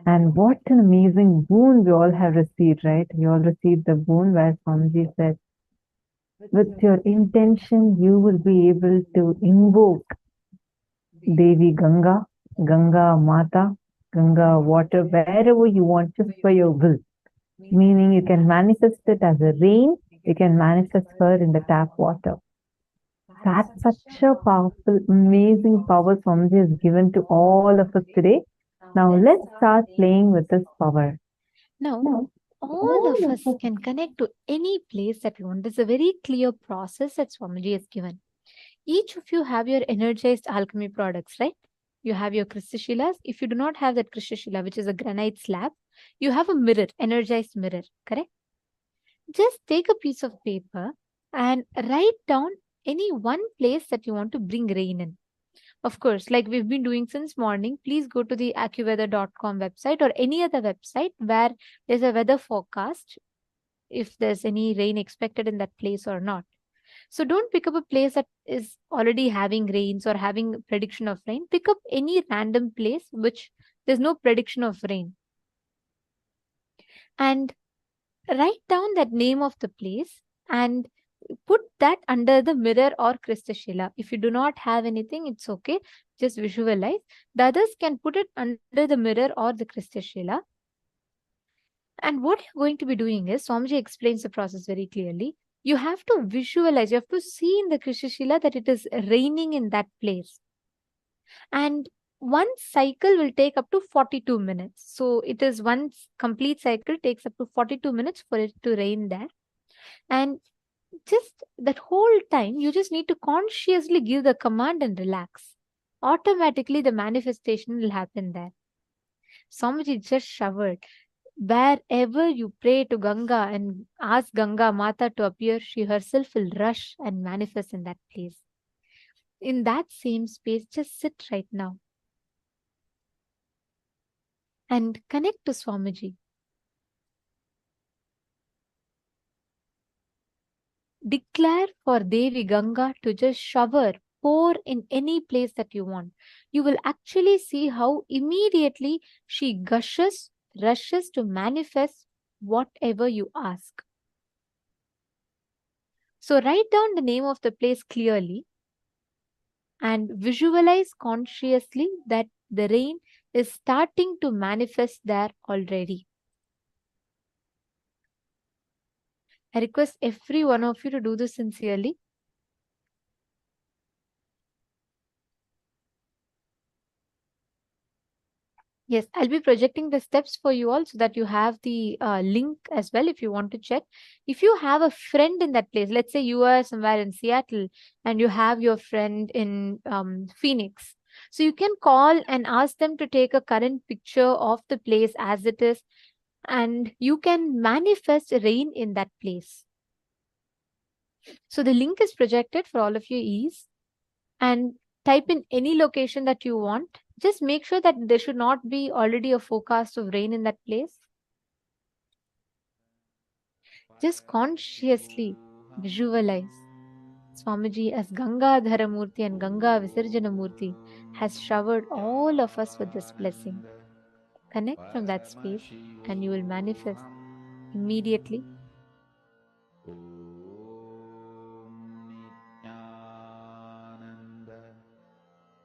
And what an amazing boon we all have received, right? We all received the boon where Swamiji said, with your intention, you will be able to invoke Devi Ganga, Ganga Mata, Ganga water, wherever you want, just by your will. Meaning you can manifest it as a rain, you can manifest her in the tap water. That's such a powerful, amazing power Swamiji has given to all of us today. Now let's start playing with this power. Now, all of us can connect to any place that we want. There's a very clear process that Swamiji has given. Each of you have your energized alchemy products, right? You have your Kristashilas. If you do not have that Kristashila, which is a granite slab, you have a mirror, energized mirror, correct? Just take a piece of paper and write down any one place that you want to bring rain in. Of course, like we've been doing since morning, please go to the accuweather.com website or any other website where there's a weather forecast, if there's any rain expected in that place or not. So don't pick up a place that is already having rains or having prediction of rain. Pick up any random place which there's no prediction of rain. And write down that name of the place and put that under the mirror or Kristashila. If you do not have anything, it's okay. Just visualize. The others can put it under the mirror or the Kristashila. And what you're going to be doing is, Swamiji explains the process very clearly. You have to visualize, you have to see in the Kristashila that it is raining in that place. And one cycle will take up to 42 minutes. So it is one complete cycle takes up to 42 minutes for it to rain there. And just that whole time, you just need to consciously give the command and relax. Automatically, the manifestation will happen there. Swamiji just showered. Wherever you pray to Ganga and ask Ganga Mata to appear, she herself will rush and manifest in that place. In that same space, just sit right now and connect to Swamiji. Declare for Devi Ganga to just shower, pour in any place that you want. You will actually see how immediately she gushes, rushes to manifest whatever you ask. So write down the name of the place clearly and visualize consciously that the rain is starting to manifest there already. I request every one of you to do this sincerely. Yes, I'll be projecting the steps for you all so that you have the link as well if you want to check. If you have a friend in that place, let's say you are somewhere in Seattle and you have your friend in Phoenix. So you can call and ask them to take a current picture of the place as it is, and you can manifest rain in that place. So the link is projected for all of your ease, and type in any location that you want. Just make sure that there should not be already a forecast of rain in that place. Just consciously visualize Swamiji as Gangadhara Murti and Ganga Visarjana Murti has showered all of us with this blessing. Connect from that space and you will manifest immediately.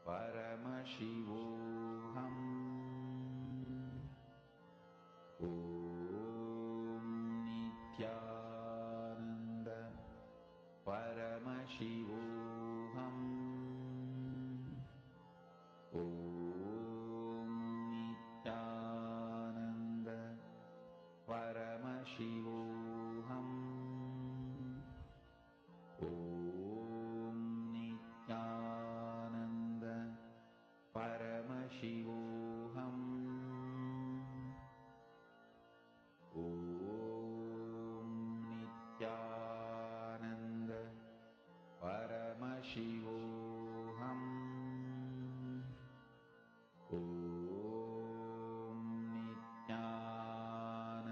Paramashivoham. Om Nithyananda Paramashivoham. Om Nithyananda Paramashivoham. Om Nithyananda Paramashivoham. Om Nithyananda Paramashivoham. Om Nithyananda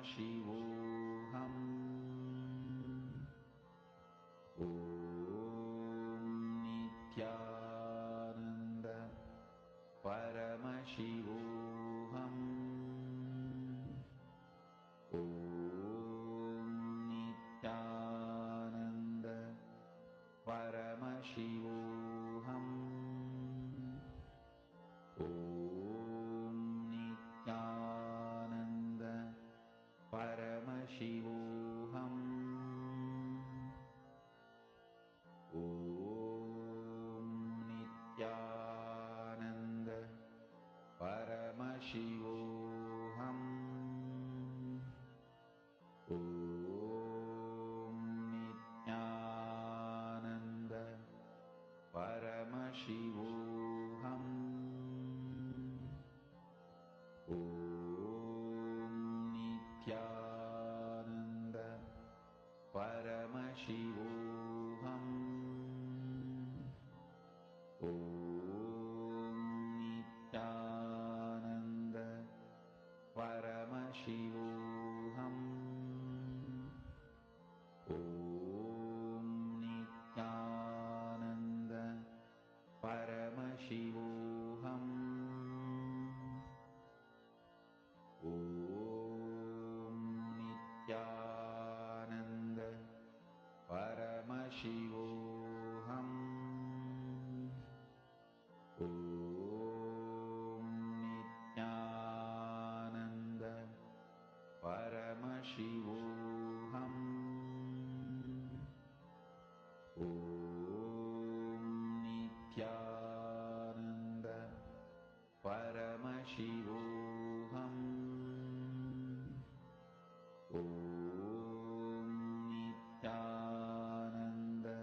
Paramashivoham. Om Nithyananda Paramashivoham. Om Nithyananda Paramashivoham. Om Nithyananda Paramashivoham. Om Nithyananda Paramashivoham. Om Nithyananda Paramashivoham. Om Nithyananda Paramashivoham. Om Nithyananda Paramashivoham. Om Nithyananda Paramashivoham. Om Nithyananda Paramashivoham. Om Nithyananda Paramashivoham. Om Nithyananda Paramashivoham. Om Nithyananda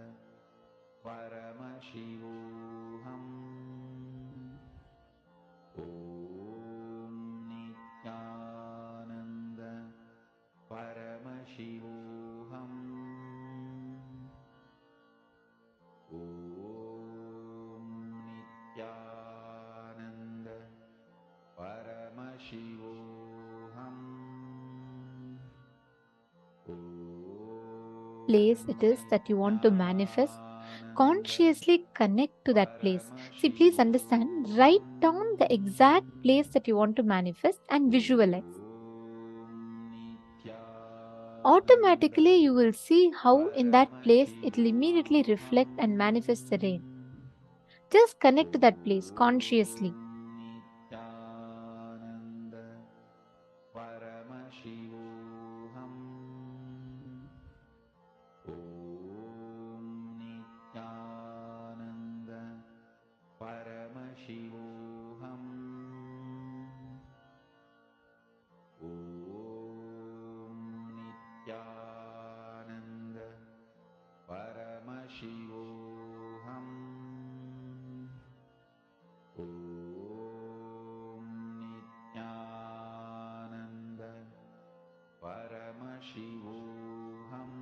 Paramashivoham. Om Nithyananda Paramashivoham. Om Nithyananda Paramashivoham. Place it is that you want to manifest, consciously connect to that place. See, please understand, write down the exact place that you want to manifest and visualize. Automatically, you will see how in that place it will immediately reflect and manifest the rain. Just connect to that place consciously. Nithyananda Paramashivoham. Om Nithyananda Paramashivoham. Om Nithyananda Paramashivoham. Om Nithyananda Paramashivoham.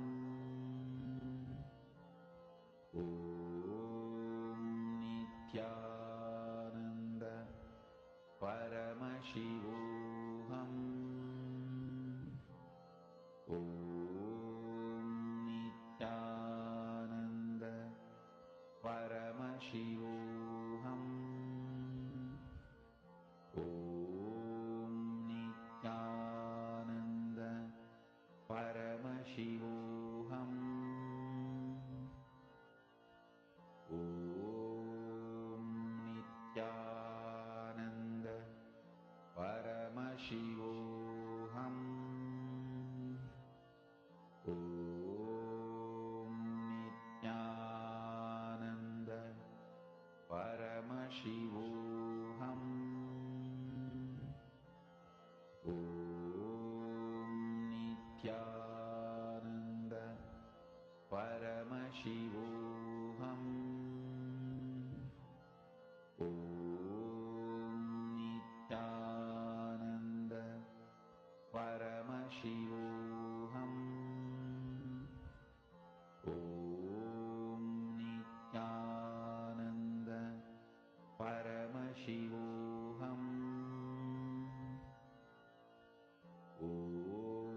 Om Nithyananda Paramashivoham. Om Nithyananda Paramashivoham. Om Nithyananda Paramashivoham. Om Nithyananda Paramashivoham. Om Nithyananda Paramashivoham. Om Nithyananda Paramashivoham. Om Nithyananda Paramashivoham. Om Nithyananda Paramashivoham. Om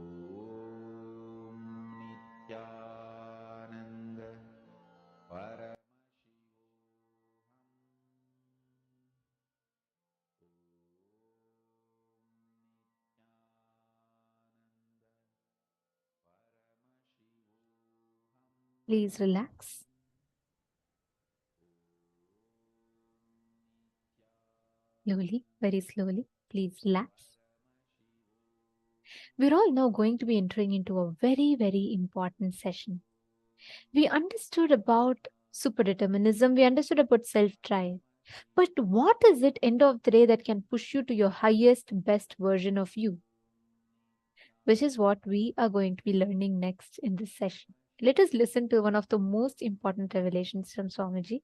Please relax. Slowly, very slowly, please relax. We're all now going to be entering into a very, very important session. We understood about super determinism, we understood about self-drive. But what is it, end of the day, that can push you to your highest, best version of you? Which is what we are going to be learning next in this session. Let us listen to one of the most important revelations from Swamiji.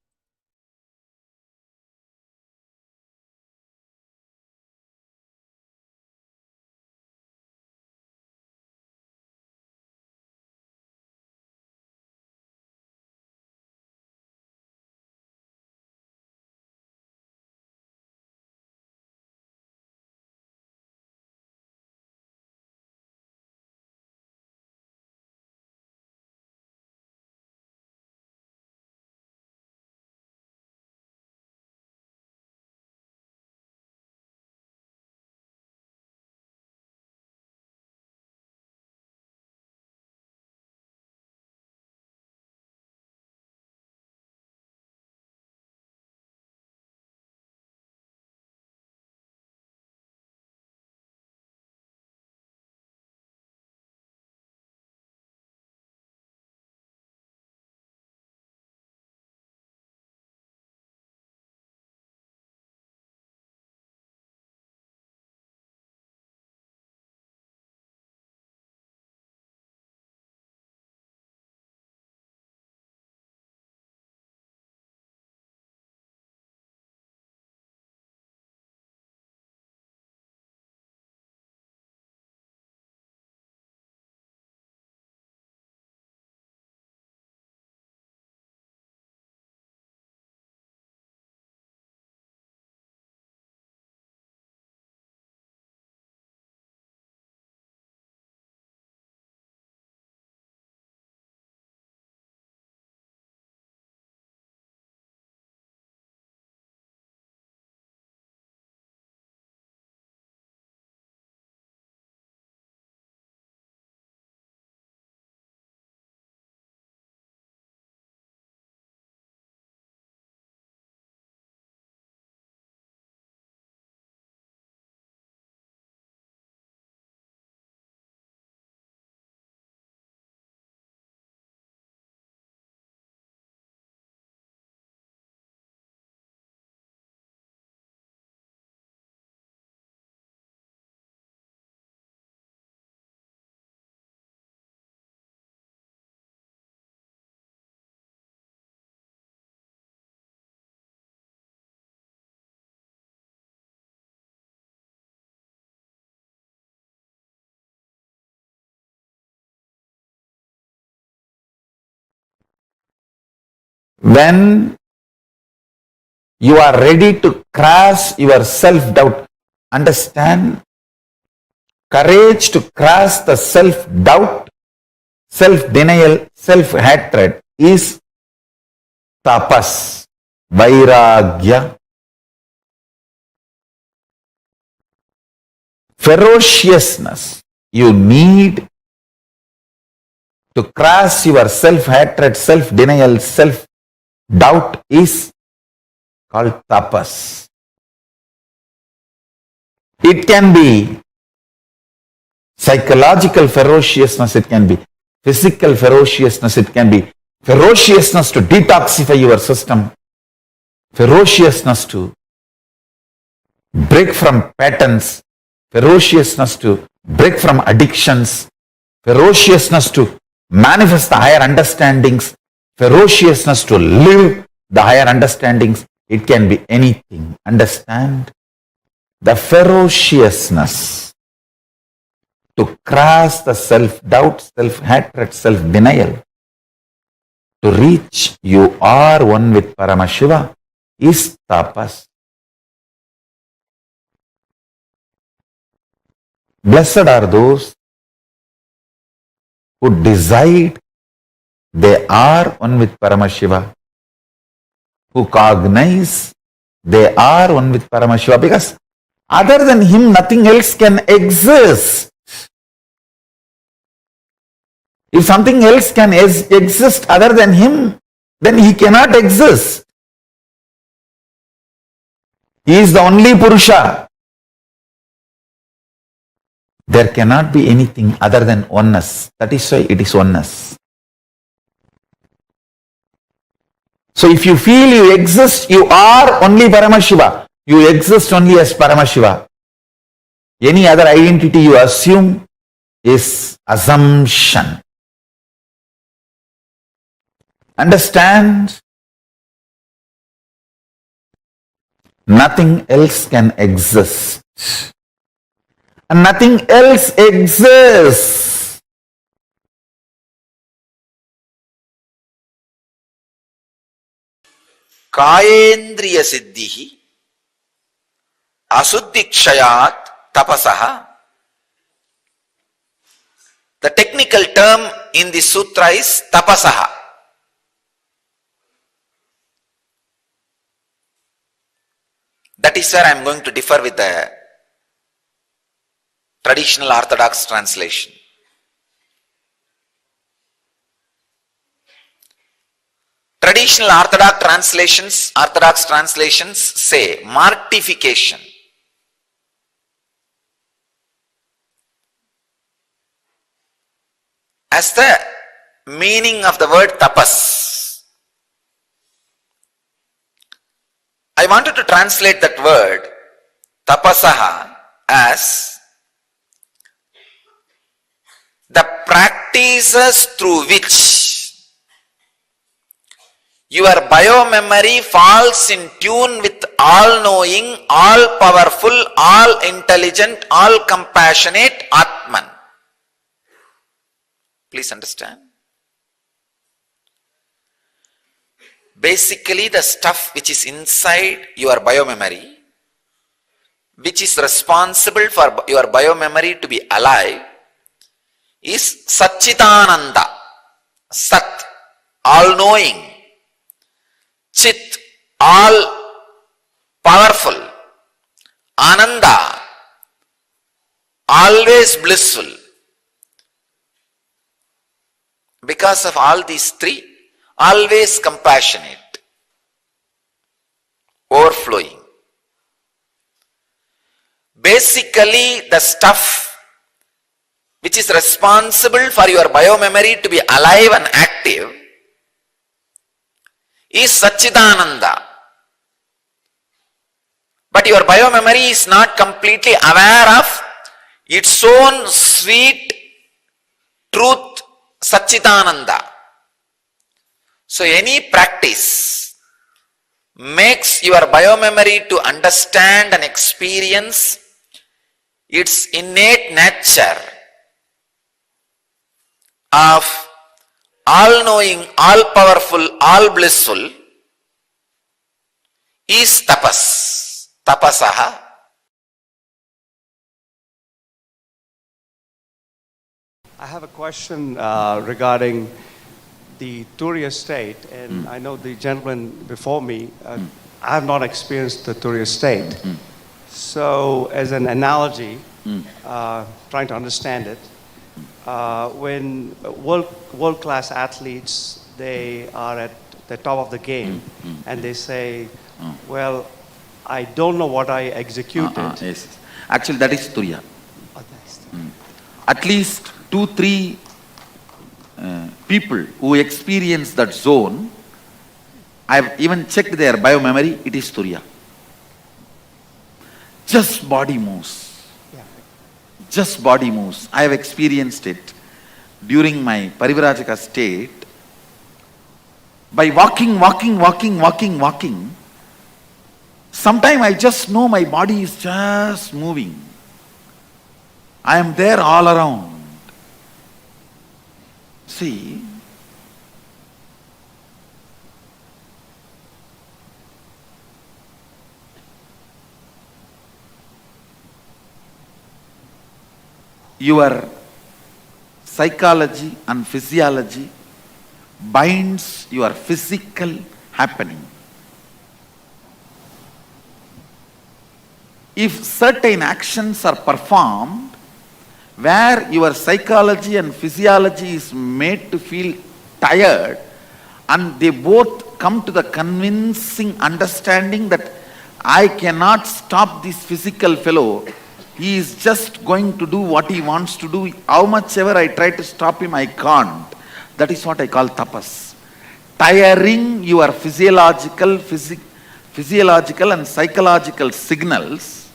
When you are ready to cross your self-doubt, understand, courage to cross the self-doubt, self-denial, self-hatred is tapas, vairagya. Ferociousness you need to cross your self-hatred, self-denial, self-doubt is called tapas. It can be psychological ferociousness, it can be physical ferociousness, it can be ferociousness to detoxify your system, ferociousness to break from patterns, ferociousness to break from addictions, ferociousness to manifest the higher understandings, ferociousness to live the higher understandings. It can be anything. Understand? The ferociousness to cross the self-doubt, self-hatred, self-denial, to reach you are one with Paramashiva is tapas. Blessed are those who decide they are one with Paramashiva, who cognize they are one with Paramashiva, because other than him nothing else can exist. If something else can exist other than him, then he cannot exist. He is the only Purusha. There cannot be anything other than oneness. That is why it is oneness. So if you feel you exist, you are only Paramashiva. You exist only as Paramashiva. Any other identity you assume is assumption. Understand? Nothing else can exist. And nothing else exists. Kayendriya siddhihi asuddhikshayat tapasaha. The technical term in the sutra is tapasaha. That is where I am going to differ with the traditional orthodox translation. Traditional orthodox translations say mortification. As the meaning of the word tapas. I wanted to translate that word tapasaha as the practices through which your biomemory falls in tune with all-knowing, all-powerful, all-intelligent, all-compassionate Atman. Please understand. Basically, the stuff which is inside your biomemory, which is responsible for your biomemory to be alive, is Satchitananda, Sat, all-knowing, Chit, all-powerful, Ananda, always blissful. Because of all these three, always compassionate, overflowing. Basically, the stuff which is responsible for your biomemory to be alive and active is Satchidananda. But your biomemory is not completely aware of its own sweet truth, Satchidananda. So any practice makes your biomemory to understand and experience its innate nature of all-knowing, all-powerful, all-blissful is tapas, tapasaha. I have a question regarding the Turiya state, and I know the gentleman before me, I have not experienced the Turiya state. So as an analogy, trying to understand it, when world-class athletes, they are at the top of the game, and they say, well, I don't know what I executed. Yes. Actually, that is Turiya. At least 2-3 people who experience that zone, I have even checked their biomemory, it is Turiya. Just body moves. Just body moves. I have experienced it during my Parivrajaka state. By walking, sometime I just know my body is just moving. I am there all around. See, your psychology and physiology binds your physical happening. If certain actions are performed, where your psychology and physiology is made to feel tired, and they both come to the convincing understanding that I cannot stop this physical fellow. He is just going to do what he wants to do. How much ever I try to stop him, I can't. That is what I call tapas. Tiring your physiological and psychological signals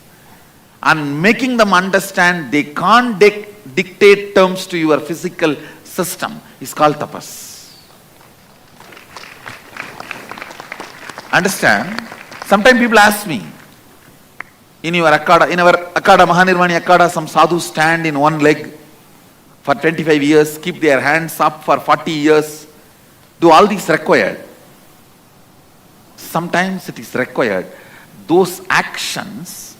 and making them understand they can't dictate terms to your physical system is called tapas. Understand? Sometimes people ask me, in our Akada, Mahanirvani Akada, some sadhus stand in one leg for 25 years, keep their hands up for 40 years. Do all these required? Sometimes it is required. Those actions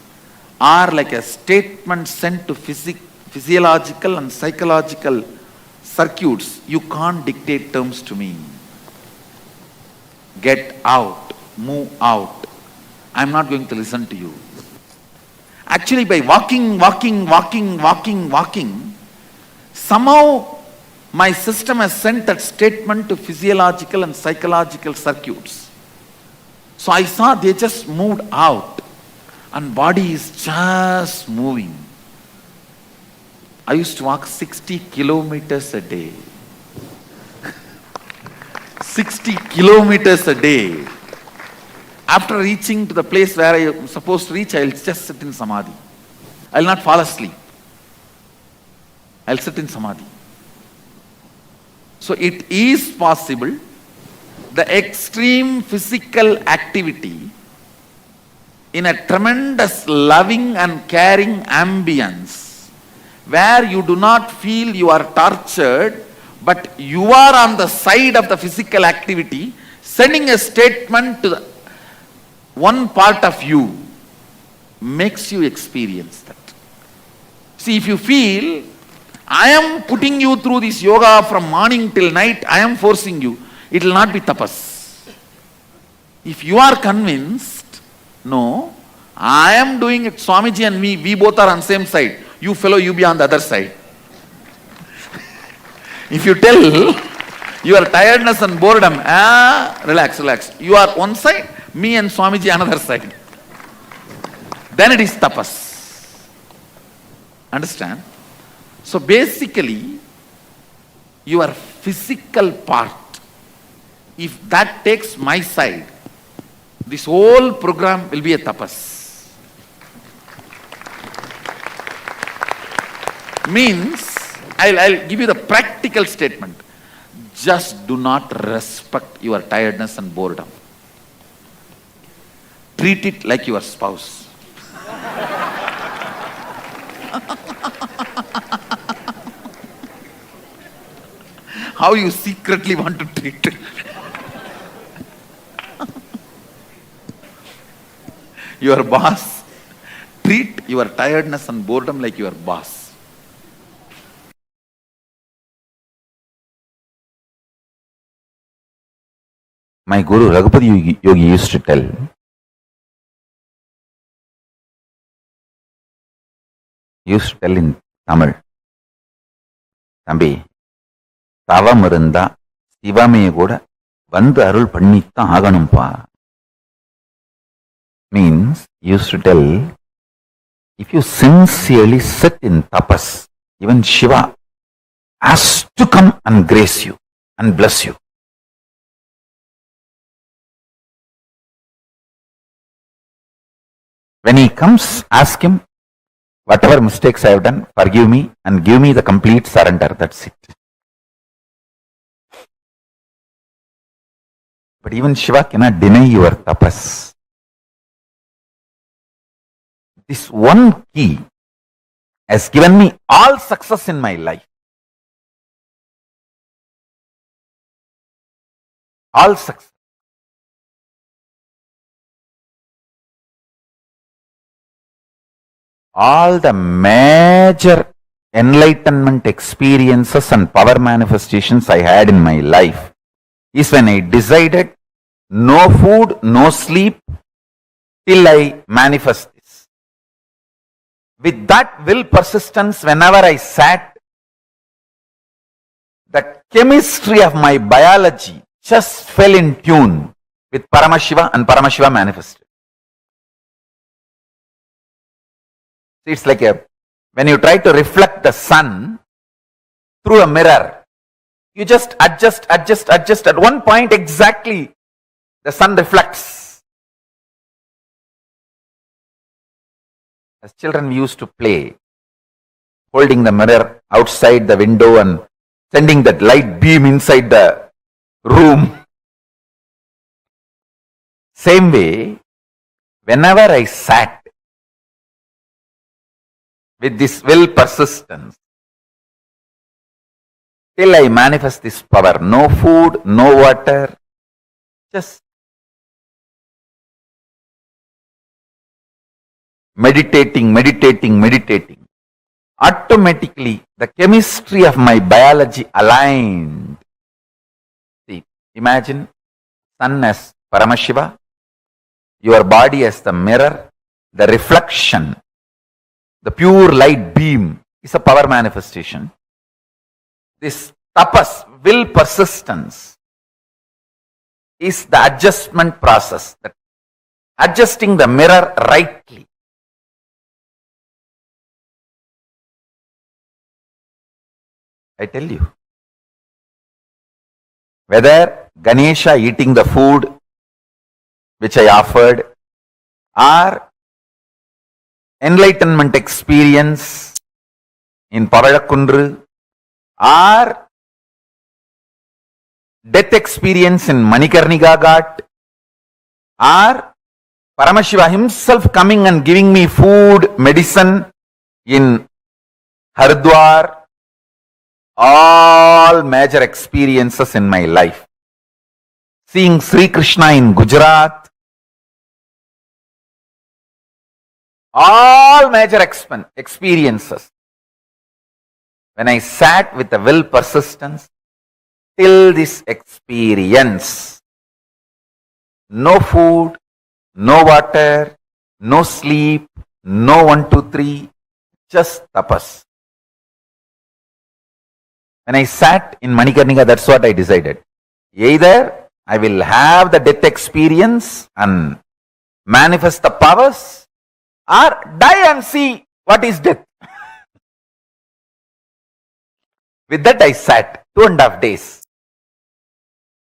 are like a statement sent to physiological and psychological circuits. You can't dictate terms to me. Get out, move out. I'm not going to listen to you. Actually, by walking, somehow my system has sent that statement to physiological and psychological circuits. So I saw they just moved out and body is just moving. I used to walk 60 kilometers a day. 60 kilometers a day. After reaching to the place where I am supposed to reach, I will just sit in samadhi. I will not fall asleep. I will sit in samadhi. So it is possible, the extreme physical activity in a tremendous loving and caring ambience where you do not feel you are tortured, but you are on the side of the physical activity, sending a statement to the one part of you, makes you experience that. See, if you feel, I am putting you through this yoga from morning till night, I am forcing you, it will not be tapas. If you are convinced, no, I am doing it, Swamiji and me, we both are on same side. You fellow, you be on the other side. If you tell your tiredness and boredom, relax. You are one side, me and Swamiji another side. Then it is tapas. Understand? So basically, your physical part, if that takes my side, this whole program will be a tapas. Means, I'll give you the practical statement. Just do not respect your tiredness and boredom. Treat it like your spouse. How you secretly want to treat it. Your boss, treat your tiredness and boredom like your boss. My Guru Raghupati Yogi used to tell, in Tamil, Thambi, தவம் இருந்தா சிவமே கூட வந்து அருள் பண்ணித்தான் ஆகணும்பா. Means, used to tell, if you sincerely sit in tapas, even Shiva has to come and grace you and bless you. When he comes, ask him, whatever mistakes I have done, forgive me and give me the complete surrender. That's it. But even Shiva cannot deny your tapas. This one key has given me all success in my life. All success. All the major enlightenment experiences and power manifestations I had in my life is when I decided no food, no sleep till I manifest this. With that will persistence, whenever I sat, the chemistry of my biology just fell in tune with Paramashiva, and Paramashiva manifested. It's like when you try to reflect the sun through a mirror, you just adjust. At one point exactly, the sun reflects. As children, we used to play, holding the mirror outside the window and sending that light beam inside the room. Same way, whenever I sat with this will persistence, till I manifest this power, no food, no water, just meditating. Automatically, the chemistry of my biology aligned. See, imagine sun as Paramashiva, your body as the mirror, the reflection, the pure light beam is a power manifestation. This tapas, will persistence, is the adjustment process, that adjusting the mirror rightly. I tell you, whether Ganesha eating the food which I offered, or enlightenment experience in Pavalakundru, or death experience in Manikarnika Ghat, or Paramashiva himself coming and giving me food, medicine in Haridwar, all major experiences in my life. Seeing Sri Krishna in Gujarat, all major experiences. When I sat with the will persistence, till this experience, no food, no water, no sleep, no 1, 2, 3, just tapas. When I sat in Manikarnika, that's what I decided. Either I will have the death experience and manifest the powers, or die and see what is death. With that I sat 2.5 days.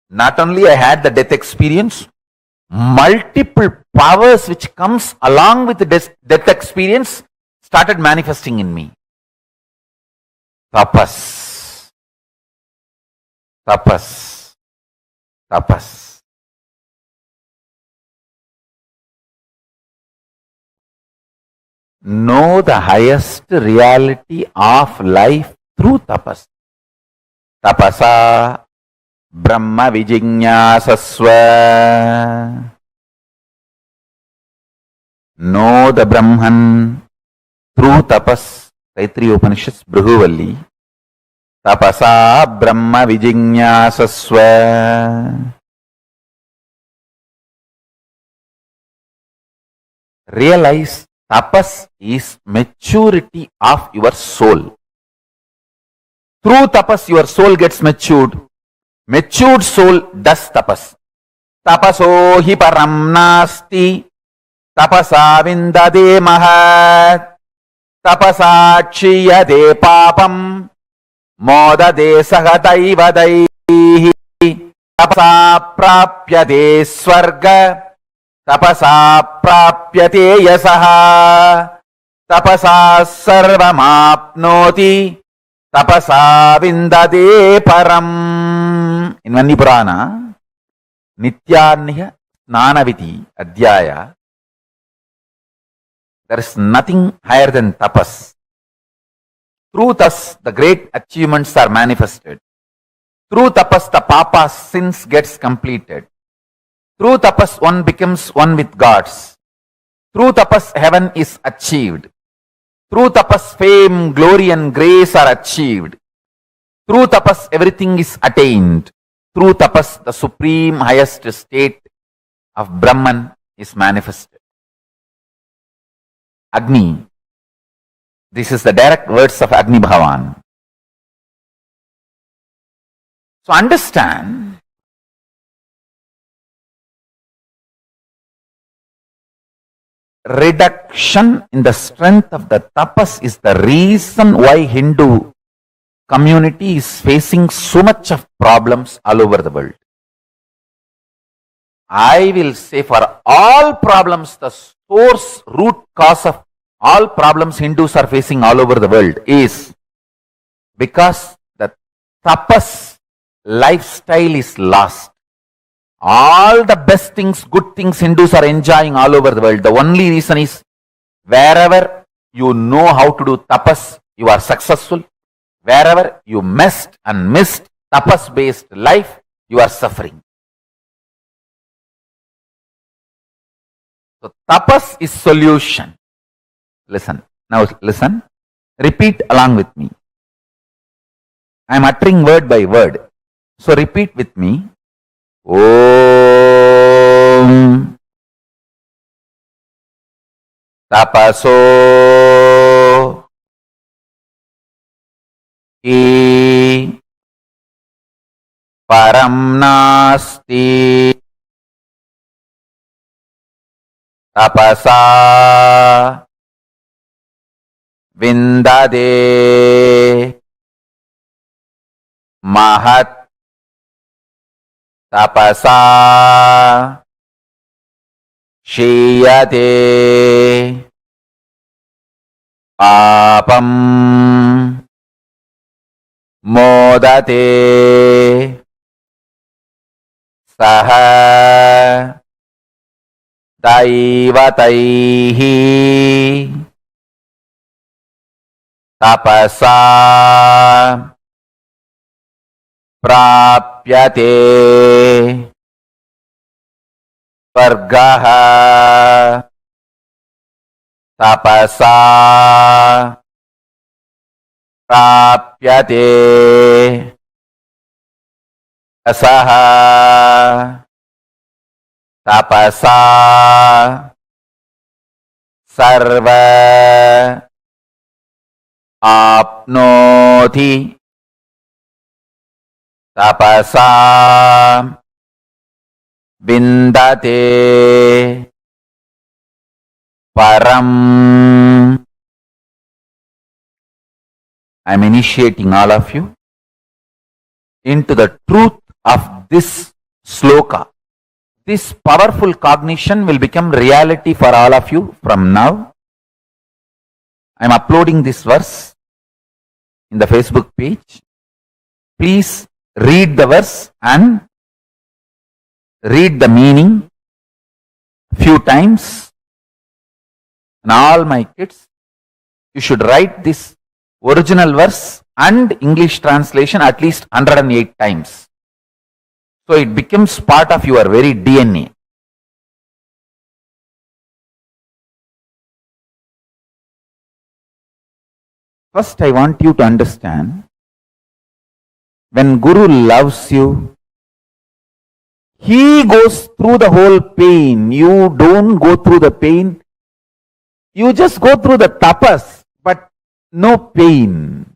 Not only I had the death experience, multiple powers which comes along with the death experience started manifesting in me. Tapas. Know the highest reality of life through tapas. Tapasa Brahma Vijignasasva. Know the Brahman through tapas. Taittiriya Upanishads, Bhruvalli. Tapasa Brahma Vijignasasva. Realize tapas is maturity of your soul. Through tapas, your soul gets matured. Matured soul does tapas. Tapaso hi param nasti. Tapasa vindade mahat. Tapasa kshiyade papam. Modade sahataiva daihi. Tapasa prapyade swarga. Tapasa prapyate yasaha. Tapasa sarvamapnoti. Tapasa vindade param. In Vandi Purana, Nityanniya Snanaviti Adhyaya, there is nothing higher than tapas. Through thus, the great achievements are manifested. Through tapas, the papa's sins gets completed. Through tapas, one becomes one with gods. Through tapas, heaven is achieved. Through tapas, fame, glory and grace are achieved. Through tapas, everything is attained. Through tapas, the supreme highest state of Brahman is manifested. Agni, This is the direct words of Agni Bhavan. So understand, reduction in the strength of the tapas is the reason why Hindu community is facing so much of problems all over the world. I will say for all problems, the source, root cause of all problems Hindus are facing all over the world is because the tapas lifestyle is lost. All the best things, good things Hindus are enjoying all over the world. The only reason is wherever you know how to do tapas, you are successful. Wherever you missed tapas based life, you are suffering. So tapas is solution. Listen. Now listen. Repeat along with me. I am uttering word by word. So repeat with me. Om tapaso hi param nasti tapasa vindade mahat tapasa shiyate papam modate saha daivataihi tapasa prapyate vargaha tapasa prapyate asaha tapasa sarva apnoti tapasa vindate param. I am initiating all of you into the truth of this sloka. This powerful cognition will become reality for all of you from now. I am uploading this verse in the Facebook page. Please read the verse and read the meaning few times. And all my kids, you should write this original verse and English translation at least 108 times. So it becomes part of your very DNA. First, I want you to understand, when Guru loves you, he goes through the whole pain. You don't go through the pain. You just go through the tapas, but no pain.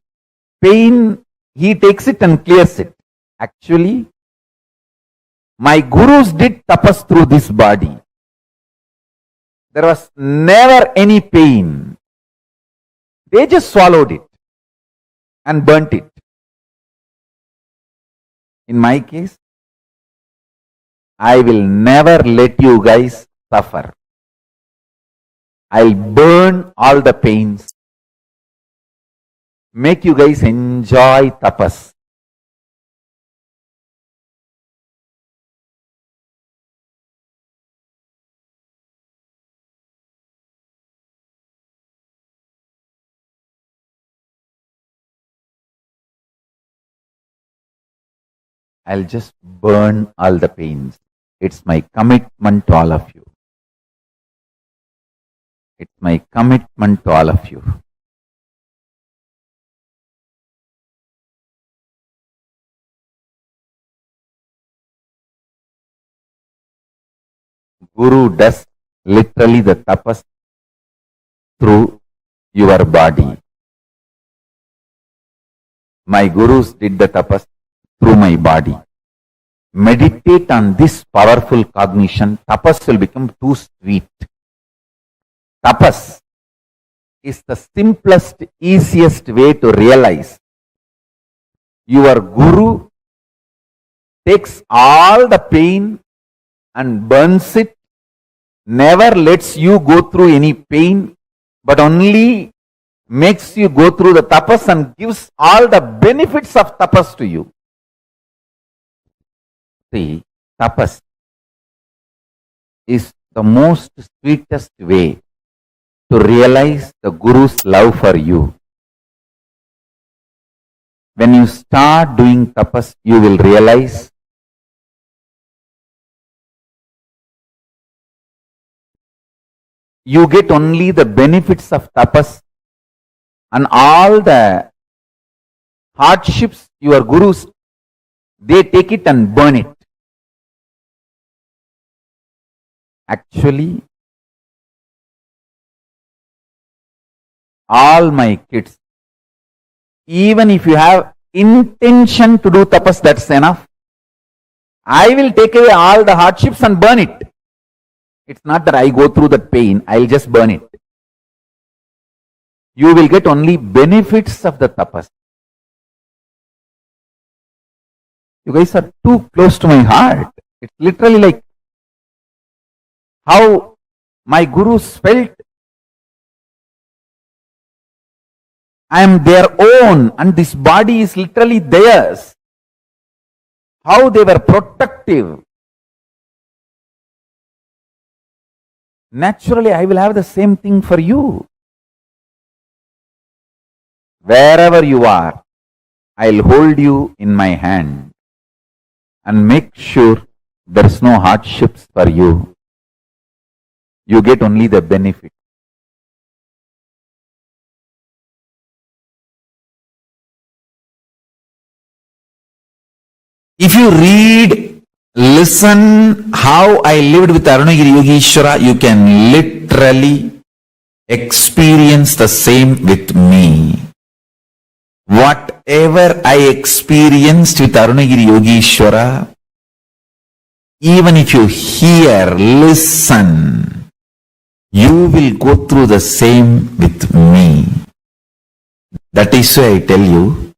Pain, he takes it and clears it. Actually, my gurus did tapas through this body. There was never any pain. They just swallowed it and burnt it. In my case, I will never let you guys suffer. I'll burn all the pains. Make you guys enjoy tapas. I'll just burn all the pains. It's my commitment to all of you. It's my commitment to all of you. Guru does literally the tapas through your body. My gurus did the tapas through my body. Meditate on this powerful cognition. Tapas will become too sweet. Tapas is the simplest, easiest way to realize your guru takes all the pain and burns it, never lets you go through any pain, but only makes you go through the tapas and gives all the benefits of tapas to you. See, tapas is the most sweetest way to realize the Guru's love for you. When you start doing tapas, you will realize you get only the benefits of tapas, and all the hardships your gurus, they take it and burn it. Actually, all my kids, even if you have intention to do tapas, that's enough. I will take away all the hardships and burn it. It's not that I go through that pain, I'll just burn it. You will get only benefits of the tapas. You guys are too close to my heart. It's literally like how my gurus felt. I am their own and this body is literally theirs. How they were protective. Naturally, I will have the same thing for you. Wherever you are, I'll hold you in my hand and make sure there is no hardships for you. You get only the benefit. If you read, listen how I lived with Arunagiri Yogeshwara, you can literally experience the same with me. Whatever I experienced with Arunagiri Yogeshwara, even if you hear, listen, you will go through the same with me. That is why I tell you,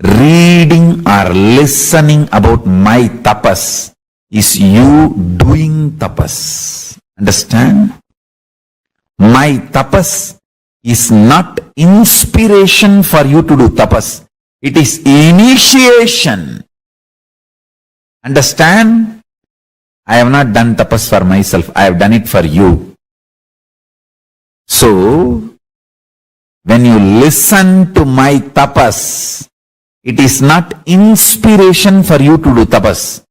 reading or listening about my tapas is you doing tapas. Understand? My tapas is not inspiration for you to do tapas. It is initiation. Understand? I have not done tapas for myself. I have done it for you. So, when you listen to my tapas, it is not inspiration for you to do tapas.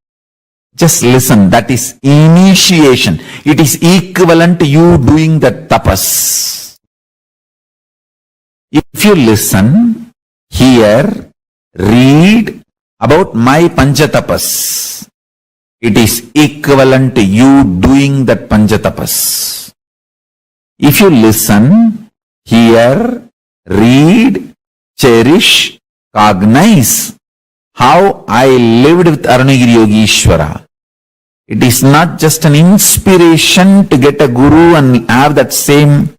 Just listen. That is initiation. It is equivalent to you doing the tapas. If you listen, hear, read about my panchatapas, it is equivalent to you doing that panchatapas. If you listen, hear, read, cherish, cognize how I lived with Arunagiri Yogeshwara. It is not just an inspiration to get a guru and have that same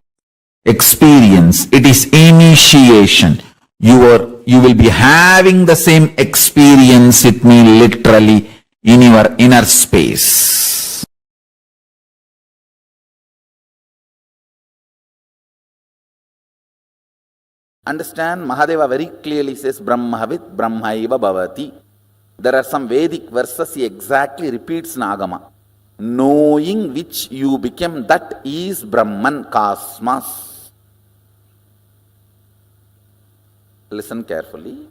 experience. It is initiation. You will be having the same experience with me literally in your inner space. Understand, Mahadeva very clearly says, Brahmavid Brahmaiva Bhavati. There are some Vedic verses he exactly repeats in Agama. Knowing which you became, that is Brahman, cosmos. Listen carefully.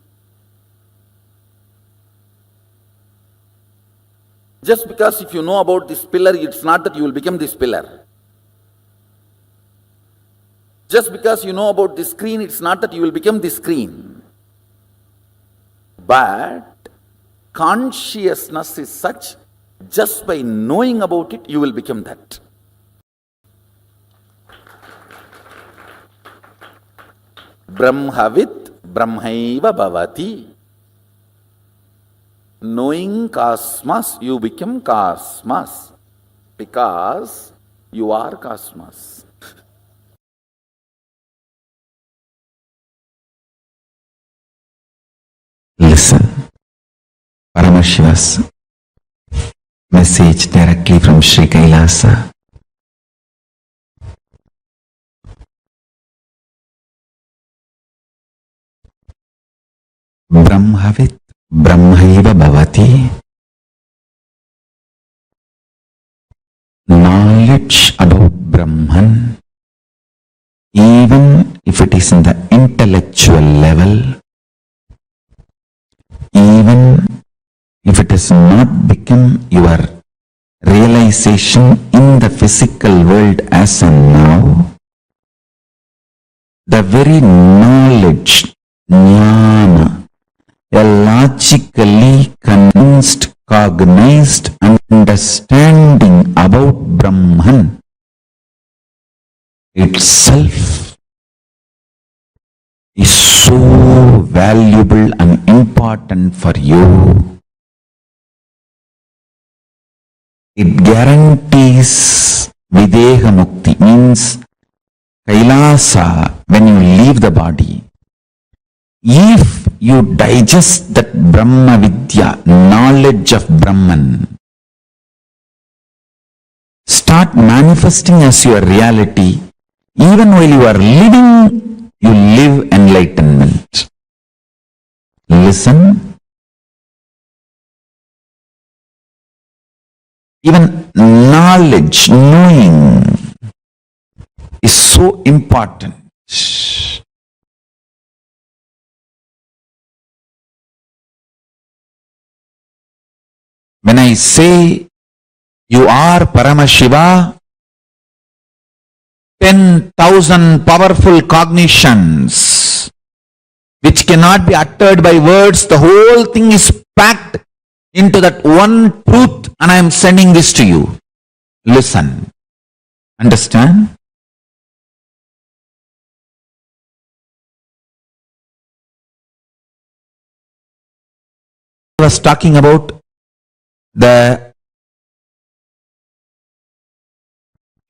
Just because if you know about this pillar, it's not that you will become this pillar. Just because you know about this screen, it's not that you will become this screen. But consciousness is such, just by knowing about it, you will become that. Brahmavid Brahmaiva Bhavati. Knowing cosmos, you become cosmos because you are cosmos. Listen, Paramashiva's message directly from Sri Kailasa. Brahmavid Brahmaiva Bhavati. Knowledge about Brahman, even if it is in the intellectual level, even if it has not become your realization in the physical world as of now, the very knowledge, jnana, a logically convinced, cognized understanding about Brahman itself is so valuable and important for you. It guarantees Videha Mukti, means Kailasa when you leave the body. If you digest that Brahma Vidya, knowledge of Brahman, start manifesting as your reality, even while you are living, you live enlightenment. Listen. Even knowledge, knowing is so important. When I say you are Paramashiva, 10,000 powerful cognitions which cannot be uttered by words, the whole thing is packed into that one truth, and I am sending this to you. Listen. Understand? I was talking about the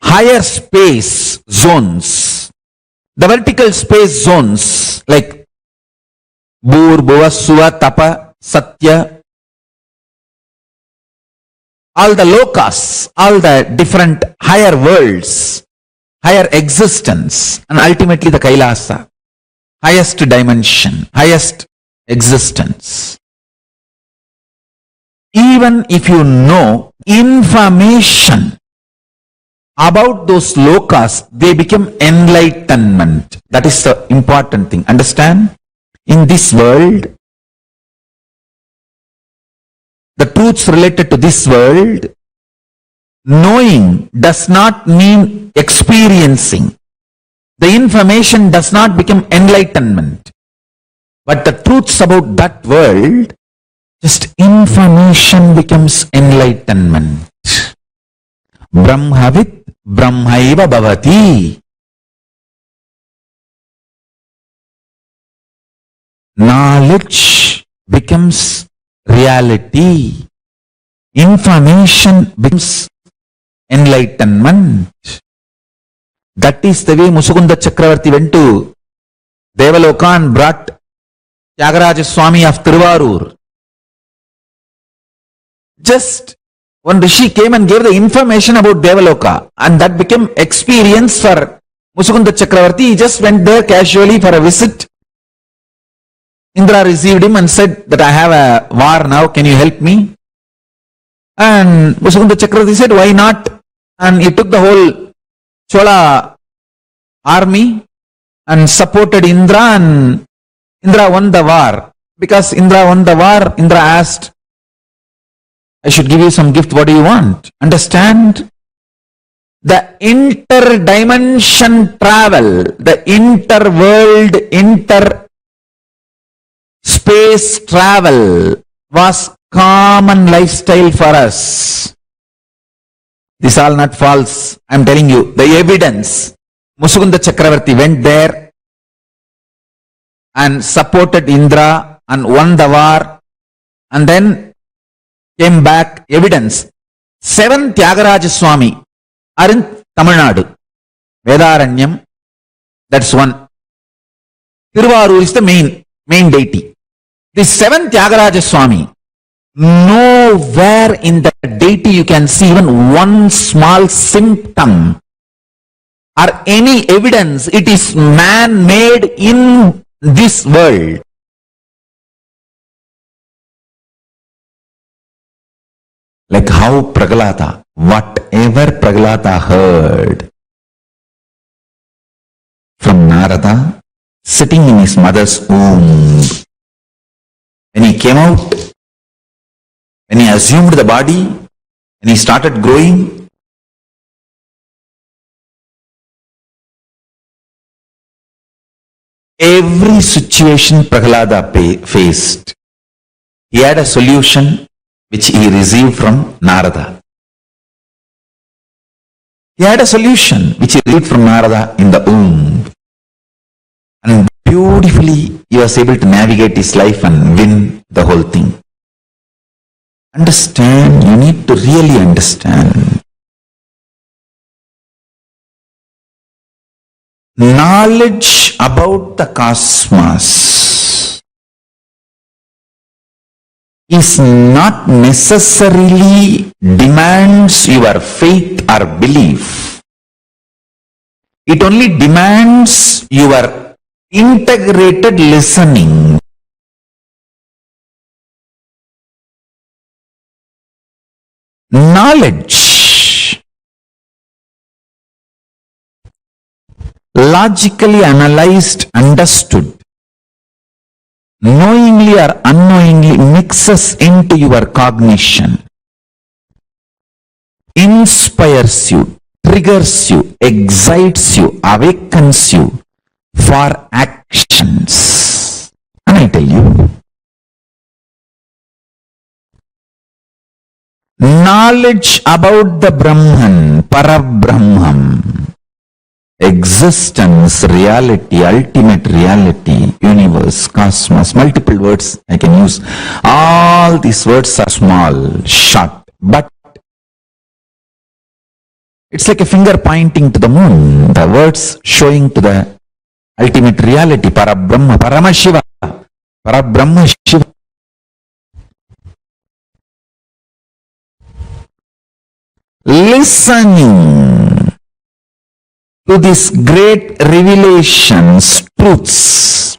higher space zones, the vertical space zones like Bhur, Bhuva, Suva, Tapa, Satya, all the lokas, all the different higher worlds, higher existence, and ultimately the Kailasa, highest dimension, highest existence. Even if you know information about those lokas, they become enlightenment. That is the important thing. Understand? In this world, the truths related to this world, knowing does not mean experiencing. The information does not become enlightenment. But the truths about that world, just information becomes enlightenment. Brahmavid Brahmaiva Bhavati. Knowledge becomes reality. Information becomes enlightenment. That is the way Musukunda Chakravarti went to Devaloka and brought Tyagaraja Swami of Tiruvarur. Just one Rishi came and gave the information about Devaloka, and that became experience for Musukunda Chakravarti. He just went there casually for a visit. Indra received him and said that I have a war now, can you help me? And Musukunda Chakravarti said, why not? And he took the whole Chola army and supported Indra, and Indra won the war. Because Indra won the war, Indra asked, I should give you some gift, what do you want? Understand? The inter-dimension travel, the inter-world, inter-space travel was common lifestyle for us. This is all not false. I am telling you, the evidence. Musukunda Chakravarti went there and supported Indra and won the war and then came back. Evidence. 7 Tyagaraja Swami are in Tamil Nadu. Vedaranyam, that's one. Tiruvarur is the main deity. The 7 Tyagaraja Swami, nowhere in the deity you can see even one small symptom or any evidence it is man-made in this world. Like how Prahlada, whatever Prahlada heard from Narada, sitting in his mother's womb, when he came out, when he assumed the body, when he started growing, every situation Prahlada faced, he had a solution which he received from Narada. He had a solution which he received from Narada in the womb. And beautifully he was able to navigate his life and win the whole thing. Understand, you need to really understand. Knowledge about the cosmos is not necessarily demands your faith or belief. It only demands your integrated listening. Knowledge, logically analyzed, understood, knowingly or unknowingly mixes into your cognition, inspires you, triggers you, excites you, awakens you for actions. And I tell you, knowledge about the Brahman, Parabrahman, existence, reality, ultimate reality, universe, cosmos, multiple words I can use. All these words are small, short, but it's like a finger pointing to the moon. The words showing to the ultimate reality, Parabrahma, Paramashiva, Parabrahma Shiva. Listening to these great revelations, truths,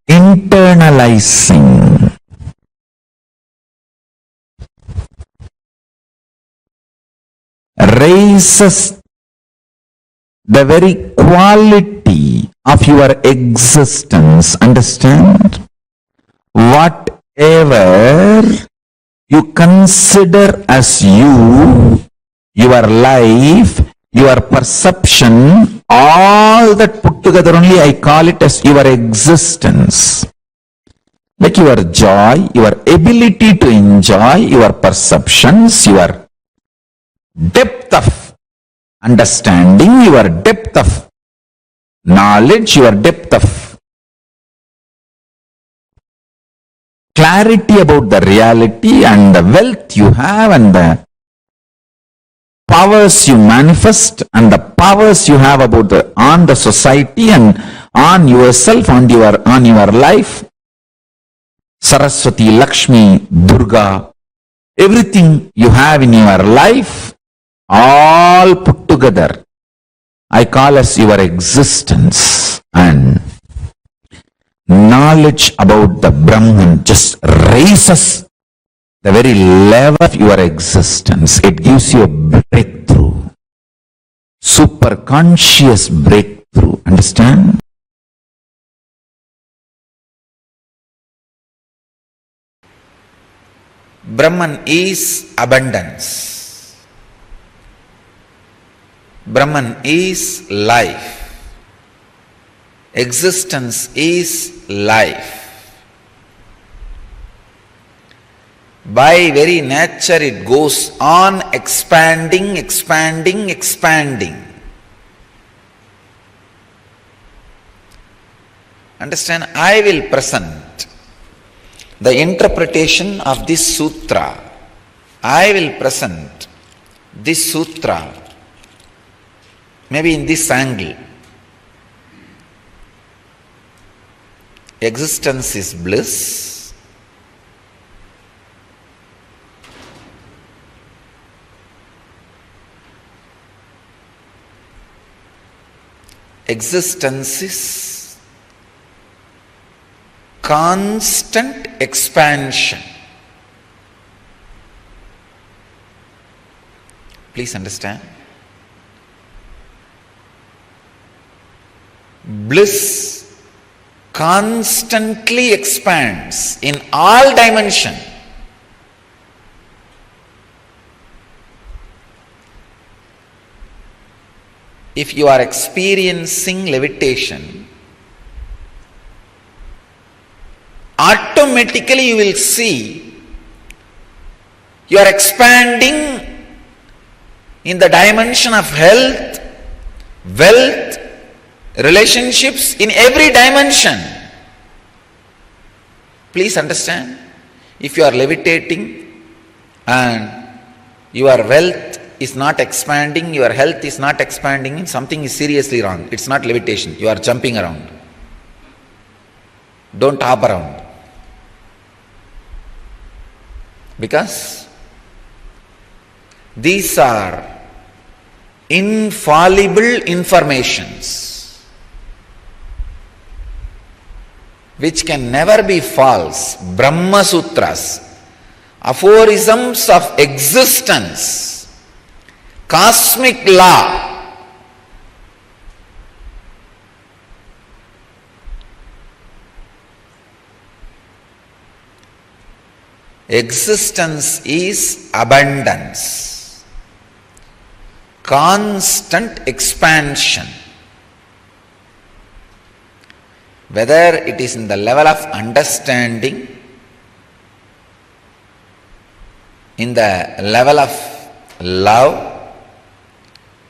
internalizing, raises the very quality of your existence. Understand? Whatever you consider as you, your life, your perception, all that put together only I call it as your existence. Like your joy, your ability to enjoy, your perceptions, your depth of understanding, your depth of knowledge, your depth of clarity about the reality and the wealth you have and the powers you manifest and the powers you have about on the society and on yourself, on your life. Saraswati, Lakshmi, Durga, everything you have in your life, all put together, I call as your existence. And knowledge about the Brahman just raises the very level of your existence. It gives you a breakthrough, super conscious breakthrough. Understand? Brahman is abundance. Brahman is life. Existence is life. By very nature it goes on expanding, expanding, expanding. Understand? I will present the interpretation of this sutra. I will present this sutra maybe in this angle. Existence is bliss. Existence is constant expansion. Please understand. Bliss constantly expands in all dimensions. If you are experiencing levitation, automatically you will see you are expanding in the dimension of health, wealth, relationships, in every dimension. Please understand, if you are levitating and your wealth is not expanding, your health is not expanding, something is seriously wrong. It's not levitation, you are jumping around. Don't hop around. Because these are infallible informations which can never be false. Brahma Sutras, aphorisms of existence, cosmic law. Existence is abundance, constant expansion. Whether it is in the level of understanding, in the level of love,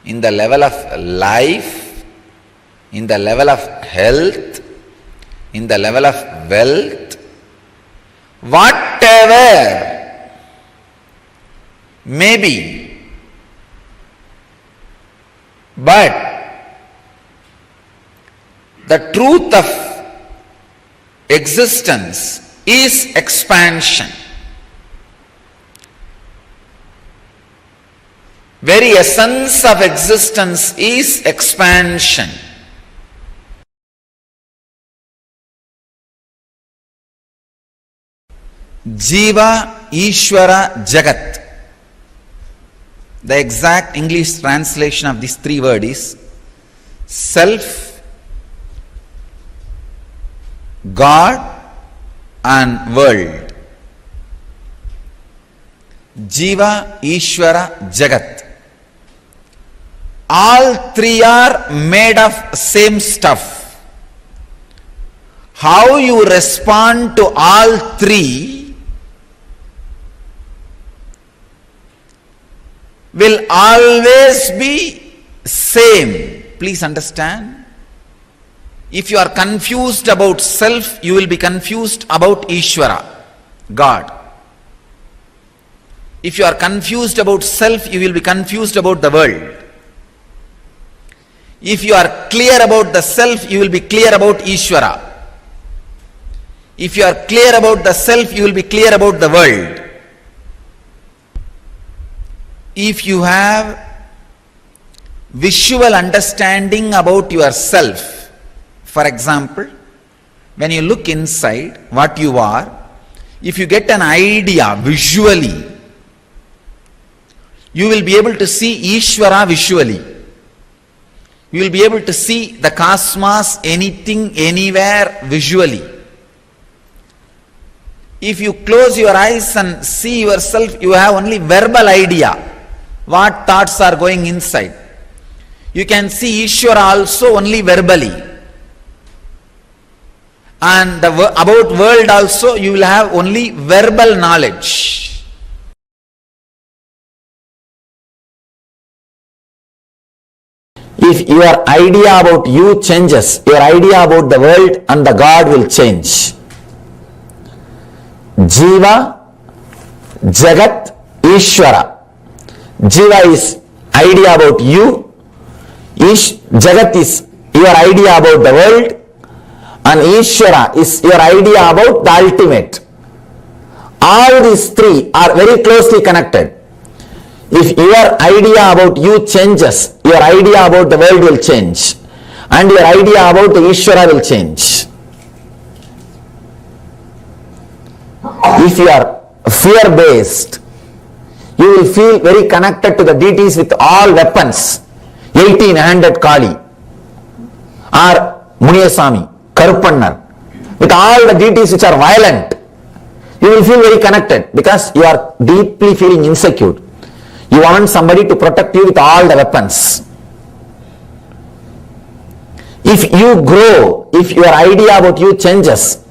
in the level of life, in the level of health, in the level of wealth, whatever may be, but the truth of existence is expansion. Very essence of existence is expansion. Jiva, Ishvara, Jagat. The exact English translation of these three words is self, God and world. Jiva, Ishvara, Jagat. All three are made of same stuff. How you respond to all three will always be same. Please understand. If you are confused about self, you will be confused about Ishvara, God. If you are confused about self, you will be confused about the world. If you are clear about the self, you will be clear about Ishvara. If you are clear about the self, you will be clear about the world. If you have visual understanding about yourself, for example, when you look inside what you are, if you get an idea visually, you will be able to see Ishvara visually. You will be able to see the cosmos, anything, anywhere visually. If you close your eyes and see yourself, you have only verbal idea, what thoughts are going inside. You can see Ishvara also only verbally. And about world also you will have only verbal knowledge. If your idea about you changes, your idea about the world and the God will change. Jiva, Jagat, Ishvara. Jiva is idea about you, Jagat is your idea about the world, and Ishvara is your idea about the ultimate. All these three are very closely connected. If your idea about you changes, your idea about the world will change, and your idea about the Ishvara will change. If you are fear-based, you will feel very connected to the deities with all weapons, 18-handed Kali, or Muniyasami, Karupannar, with all the deities which are violent. You will feel very connected because you are deeply feeling insecure. You want somebody to protect you with all the weapons. If you grow, if your idea about you changes,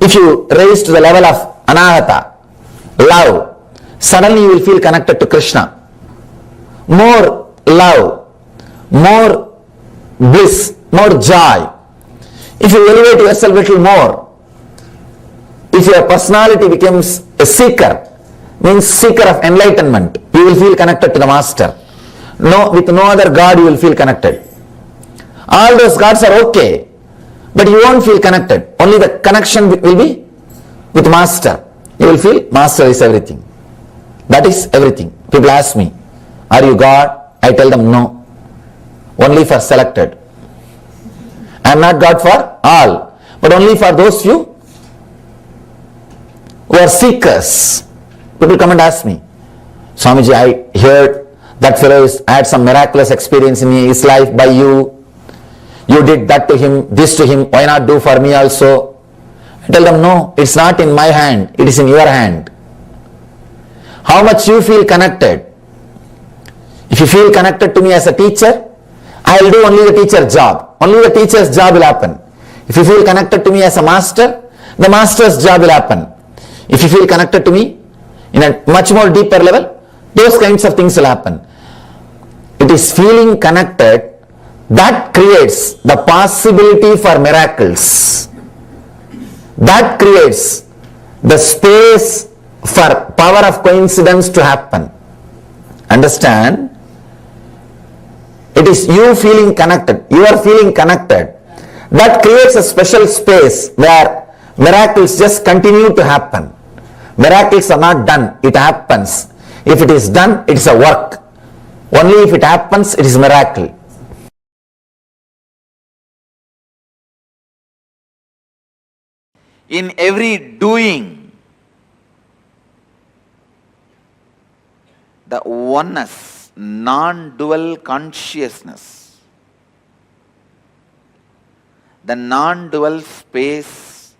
if you raise to the level of anahata, love, suddenly you will feel connected to Krishna. More love, more bliss, more joy. If you elevate yourself a little more, if your personality becomes a seeker, means seeker of enlightenment, you will feel connected to the master. No, with no other God you will feel connected. All those gods are okay, but you won't feel connected. Only the connection will be with master. You will feel master is everything. That is everything. People ask me, are you God? I tell them no. Only for selected. I am not God for all, but only for those few who are seekers. People come and ask me, Swamiji, I heard that fellow had some miraculous experience in his life by you. You did that to him, this to him, why not do for me also? I tell them, no, it's not in my hand, it is in your hand. How much you feel connected? If you feel connected to me as a teacher, I will do only the teacher's job. Only the teacher's job will happen. If you feel connected to me as a master, the master's job will happen. If you feel connected to me in a much more deeper level, those kinds of things will happen. It is feeling connected that creates the possibility for miracles. That creates the space for power of coincidence to happen. Understand? It is you feeling connected. You are feeling connected. That creates a special space where miracles just continue to happen. Miracles are not done, it happens. If it is done, it is a work. Only if it happens, it is a miracle. In every doing, the oneness, non-dual consciousness, the non-dual space,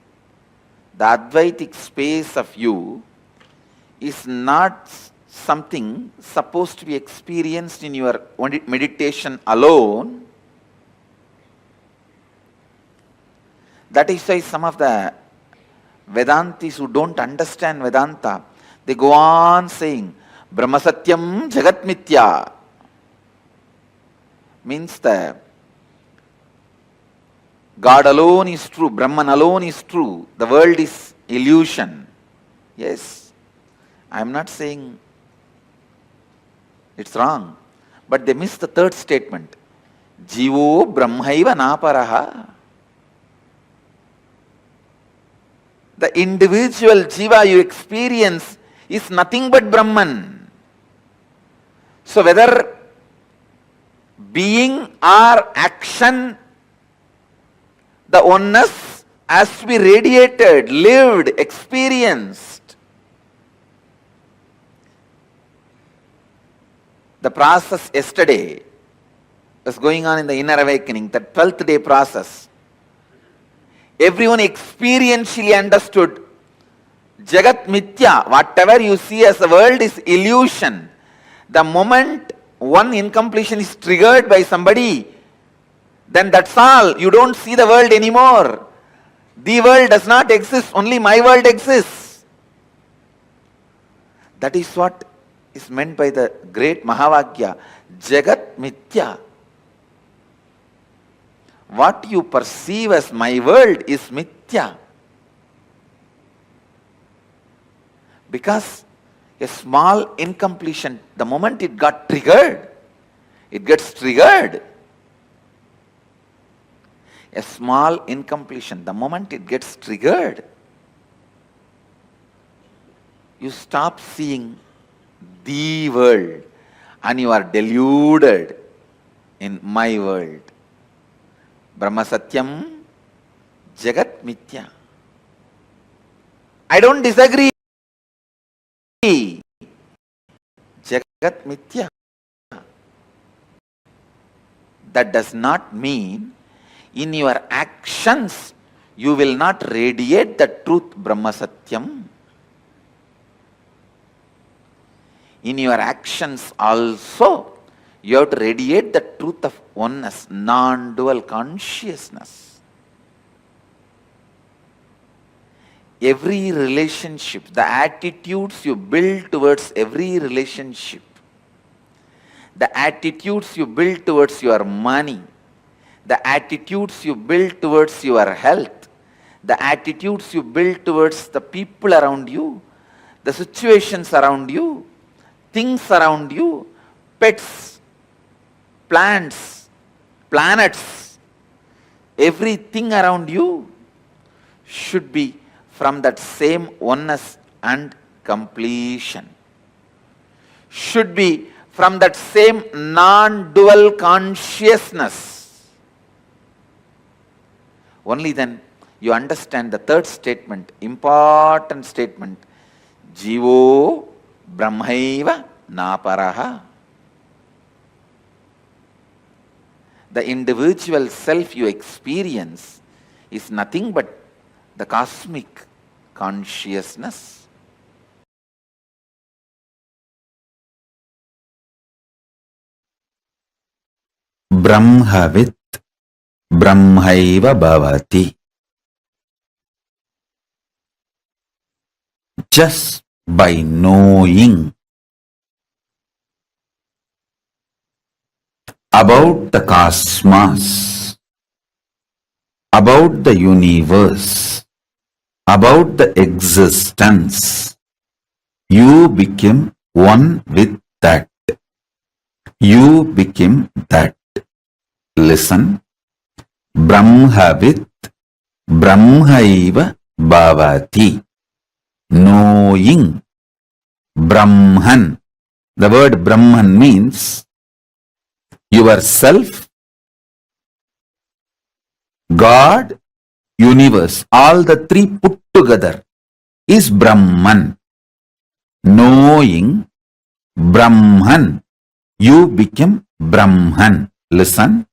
the Advaitic space of you is not something supposed to be experienced in your meditation alone. That is why some of the Vedantis who don't understand Vedanta, they go on saying, Brahma Satyam Jagat Mithya, means the God alone is true, Brahman alone is true, the world is illusion. Yes, I am not saying it's wrong, but they miss the third statement. Jivo Brahmaiva Naparaha. The individual Jiva you experience is nothing but Brahman. So whether being or action, the oneness has to be radiated, lived, experienced. The process yesterday was going on in the inner awakening, the 12th day process. Everyone experientially understood Jagat Mithya, whatever you see as the world is illusion. The moment one incompletion is triggered by somebody, then that's all. You don't see the world anymore. The world does not exist, only my world exists. That is what is meant by the great Mahavakya, Jagat Mithya. What you perceive as my world is mithya. Because a small incompletion, the moment it got triggered, it gets triggered. A small incompletion, the moment it gets triggered, you stop seeing the world and you are deluded in my world. Brahma Satyam, Jagat Mithya. I don't disagree. Jagat Mithya. That does not mean in your actions you will not radiate the truth Brahma Satyam. In your actions also you have to radiate the truth of oneness, non-dual consciousness. Every relationship, the attitudes you build towards every relationship, the attitudes you build towards your money, the attitudes you build towards your health, the attitudes you build towards the people around you, the situations around you, things around you, pets, plants, planets, everything around you should be from that same oneness and completion. Should be from that same non-dual consciousness. Only then you understand the third statement, important statement, Jivo Brahmaiva Naparaha. The individual self you experience is nothing but the cosmic consciousness. Brahmavid Brahmaiva Bhavati. Just by knowing about the cosmos, about the universe, about the existence, you became one with that. You became that. Listen. Brahmavid Brahmaiva Bhavati. Knowing. Brahman. The word Brahman means yourself, God, universe. All the three put together is Brahman. Knowing Brahman. You became Brahman. Listen.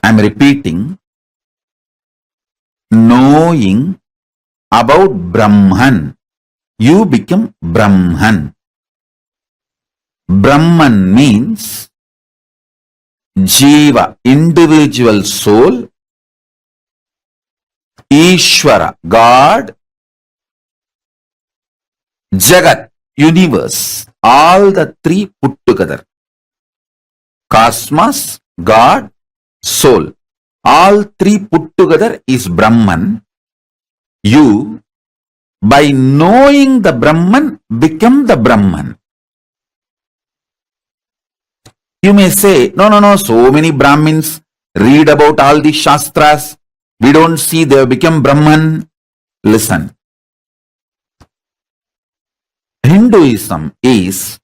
I am repeating. Knowing about Brahman. You become Brahman. Brahman means Jiva, individual soul, Ishvara, God, Jagat, universe, all the three put together. Cosmos, God, soul, all three put together is Brahman. You, by knowing the Brahman, become the Brahman. You may say, no, so many Brahmins read about all the Shastras. We don't see they have become Brahman. Listen. Hinduism is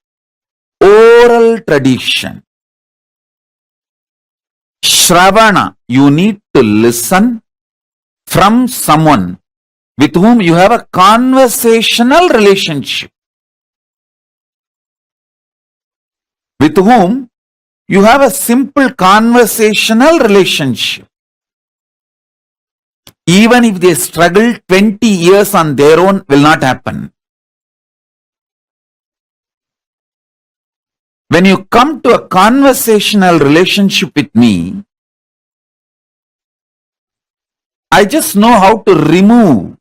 oral tradition. Shravana, you need to listen from someone with whom you have a conversational relationship. With whom you have a simple conversational relationship. Even if they struggle 20 years on their own, will not happen. When you come to a conversational relationship with me, I just know how to remove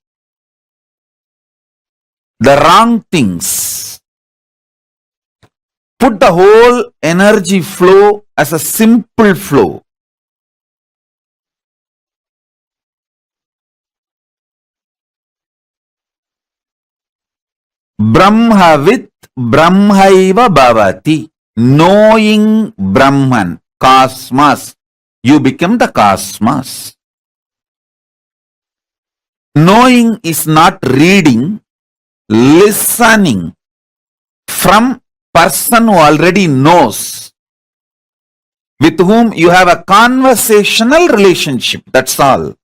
the wrong things. put the whole energy flow as a simple flow. Brahmavid Brahmaiva Bhavati. Knowing Brahman, cosmos. You become the cosmos. Knowing is not reading, listening from person who already knows, with whom you have a conversational relationship. That's all.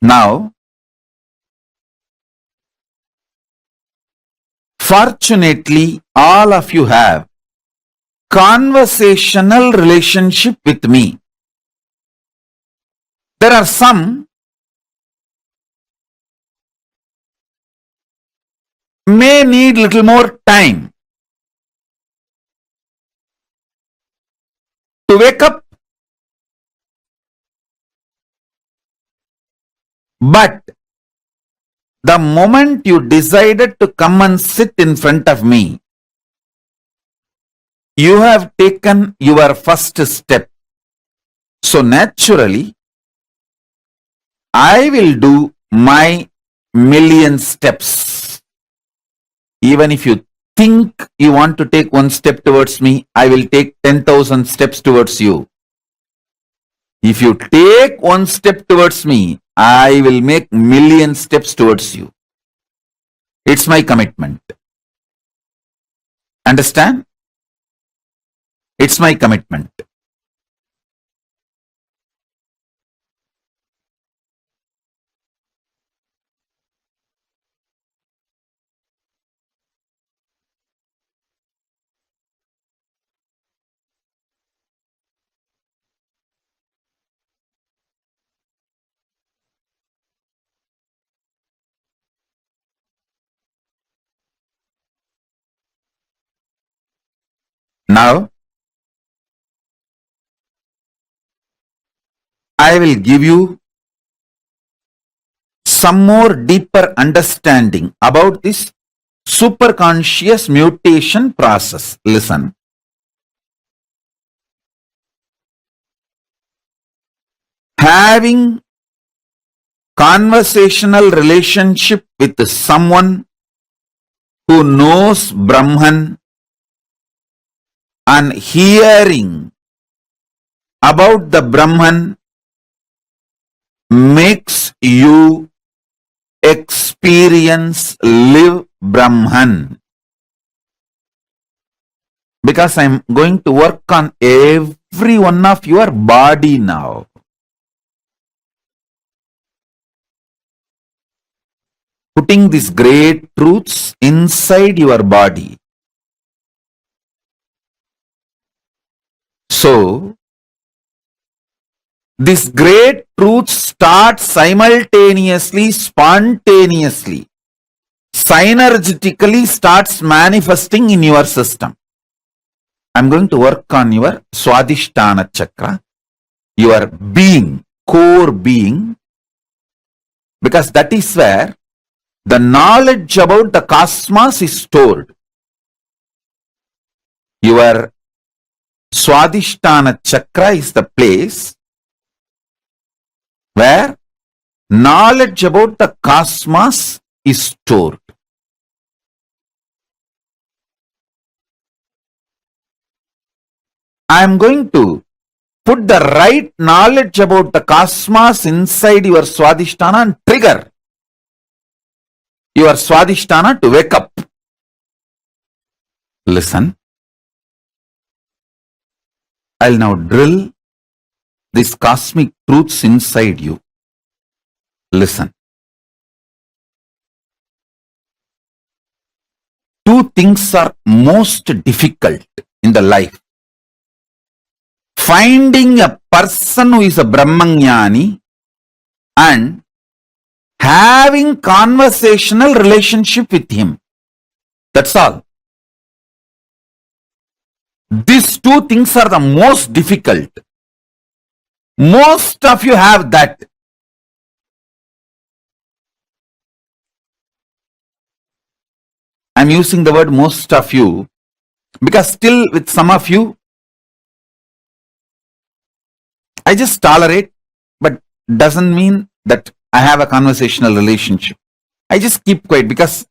Now, fortunately, all of you have conversational relationship with me. There are some may need little more time to wake up, but the moment you decided to come and sit in front of me, you have taken your first step. So naturally, I will do my million steps. Even if you think you want to take one step towards me, I will take 10,000 steps towards you. If you take one step towards me, I will make million steps towards you. It's my commitment. Understand? It's my commitment. Now, I will give you some more deeper understanding about this superconscious mutation process. Listen. Having conversational relationship with someone who knows Brahman and hearing about the Brahman makes you experience, live Brahman. Because I am going to work on every one of your body now. Putting these great truths inside your body. So, this great truth starts simultaneously, spontaneously, synergetically starts manifesting in your system. I'm going to work on your Swadhisthana Chakra, your being, core being, because that is where the knowledge about the cosmos is stored. Your Swadhisthana Chakra is the place where knowledge about the cosmos is stored. I am going to put the right knowledge about the cosmos inside your Swadhisthana and trigger your Swadhisthana to wake up. Listen. I'll now drill these cosmic truths inside you. Listen. Two things are most difficult in the life. Finding a person who is a Brahmanyani and having conversational relationship with him. That's all. These two things are the most difficult. Most of you have that. I'm using the word most of you because still with some of you, I just tolerate, but doesn't mean that I have a conversational relationship. I just keep quiet because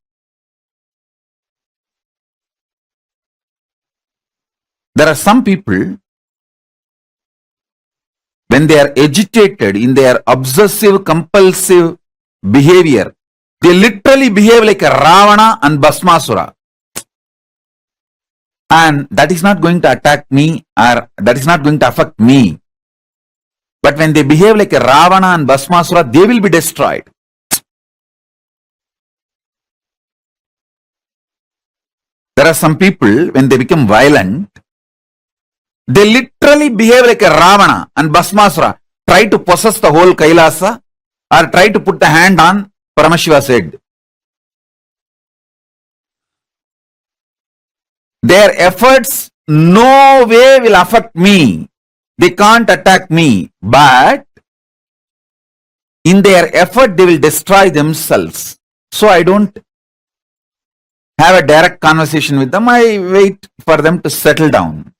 there are some people, when they are agitated in their obsessive compulsive behavior, they literally behave like a Ravana and Bhasmasura. And that is not going to attack me, or that is not going to affect me. But when they behave like a Ravana and Bhasmasura, they will be destroyed. There are some people, when they become violent, they literally behave like a Ravana and Bhasmasura, try to possess the whole Kailasa or try to put the hand on Paramashiva's head. Their efforts no way will affect me. They can't attack me, but in their effort they will destroy themselves. So I don't have a direct conversation with them. I wait for them to settle down.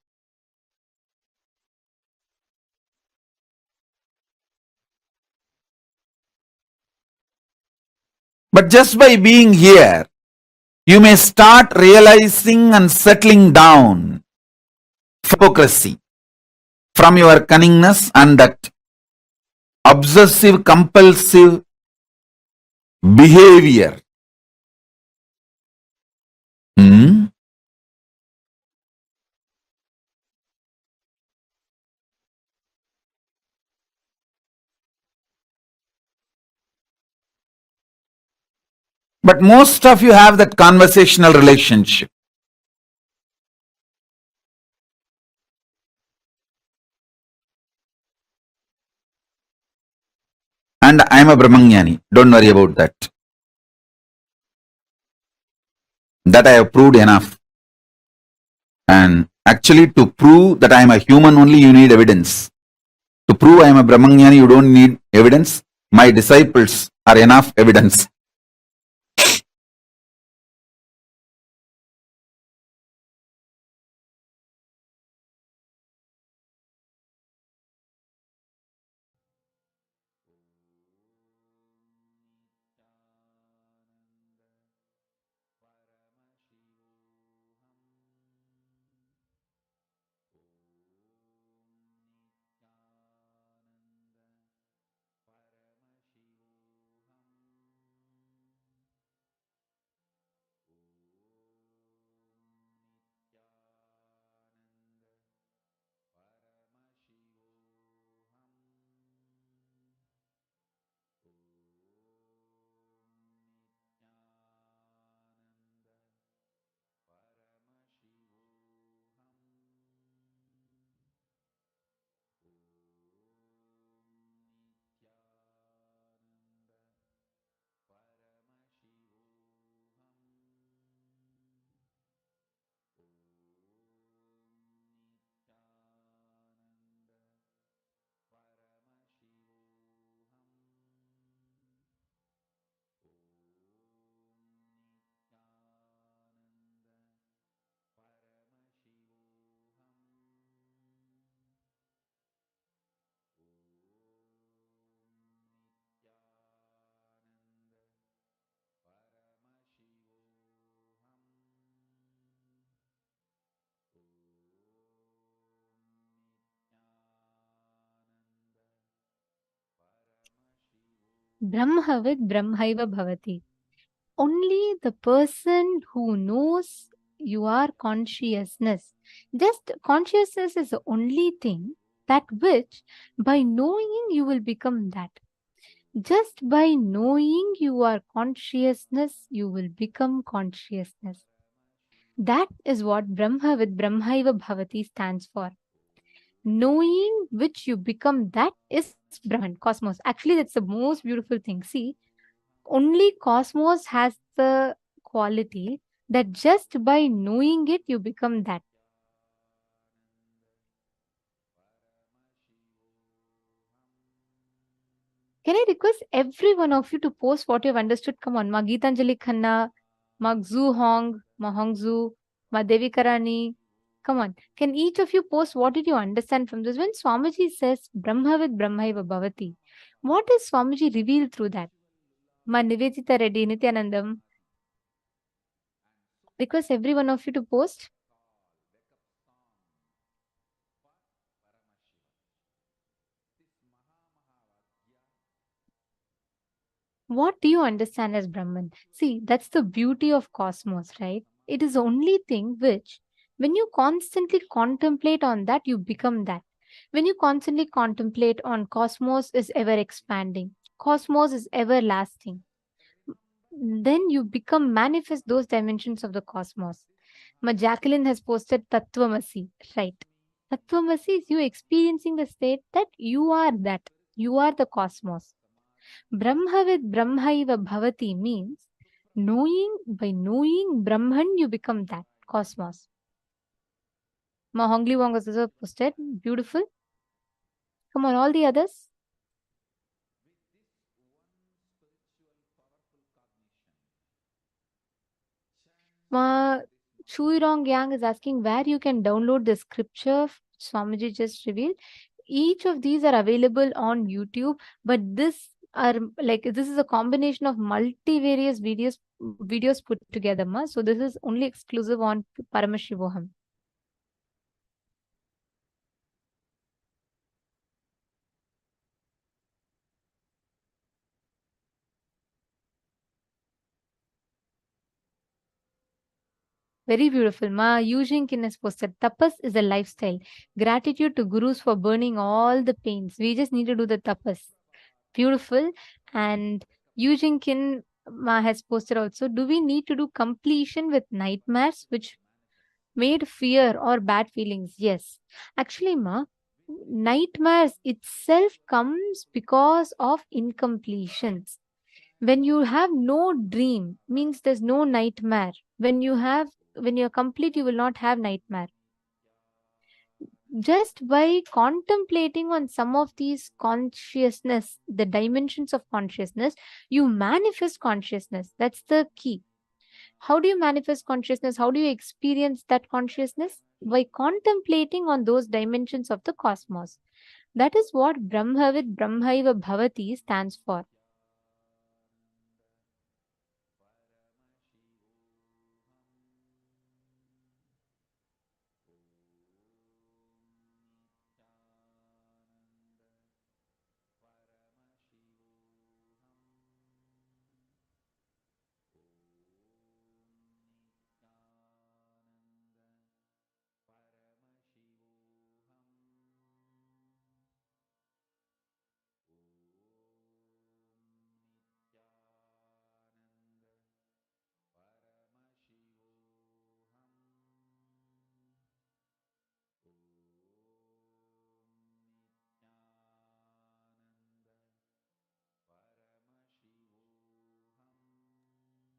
But just by being here, you may start realizing and settling down hypocrisy from your cunningness and that obsessive compulsive behavior. But most of you have that conversational relationship. And I am a Brahmanyani. Don't worry about that. That I have proved enough. And actually, to prove that I am a human only, you need evidence. To prove I am a Brahmanyani, you don't need evidence. My disciples are enough evidence. Brahmavid Brahmaiva Bhavati. Only the person who knows you are consciousness. Just consciousness is the only thing that which by knowing you will become that. Just by knowing you are consciousness, you will become consciousness. That is what Brahmavid Brahmaiva Bhavati stands for. Knowing which you become, that is Brahman, cosmos. Actually, that's the most beautiful thing. See, only cosmos has the quality that just by knowing it, you become that. Can I request every one of you to post what you've understood? Come on, Ma Geetanjali Khanna, Magzu Hong, Mahongzu, Madevikarani. Come on. Can each of you post what did you understand from this? When Swamiji says Brahmavid Brahmaiva Bhavati, what is Swamiji revealed through that? Ma Nivedita Reddy, Nityanandam. Request every one of you to post. What do you understand as Brahman? See, that's the beauty of cosmos, right? It is the only thing which, when you constantly contemplate on that, you become that. When you constantly contemplate on cosmos is ever expanding, cosmos is everlasting, then you become manifest those dimensions of the cosmos. Ma Jacqueline has posted Tattvamasi, right? Tattvamasi is you experiencing the state that. You are the cosmos. Brahmavid Brahmaiva Bhavati means by knowing Brahman, you become that cosmos. Ma Hongli Wong was also posted. Beautiful. Come on, all the others. Ma Chui Rong Yang is asking where you can download the scripture Swamiji just revealed. Each of these are available on YouTube, but this is a combination of multivarious videos put together, ma. So this is only exclusive on Paramashivoham. Very beautiful. Ma Yujinkin has posted, tapas is a lifestyle. Gratitude to gurus for burning all the pains. We just need to do the tapas. Beautiful. And Yujinkin Ma has posted also, do we need to do completion with nightmares which made fear or bad feelings? Yes. Actually, Ma, nightmares itself comes because of incompletions. When you have no dream, means there's no nightmare. When you're complete, you will not have nightmare. Just by contemplating on some of these consciousness, the dimensions of consciousness, you manifest consciousness. That's the key. How do you manifest consciousness? How do you experience that consciousness? By contemplating on those dimensions of the cosmos. That is what Brahmavid Brahmaiva Bhavati stands for.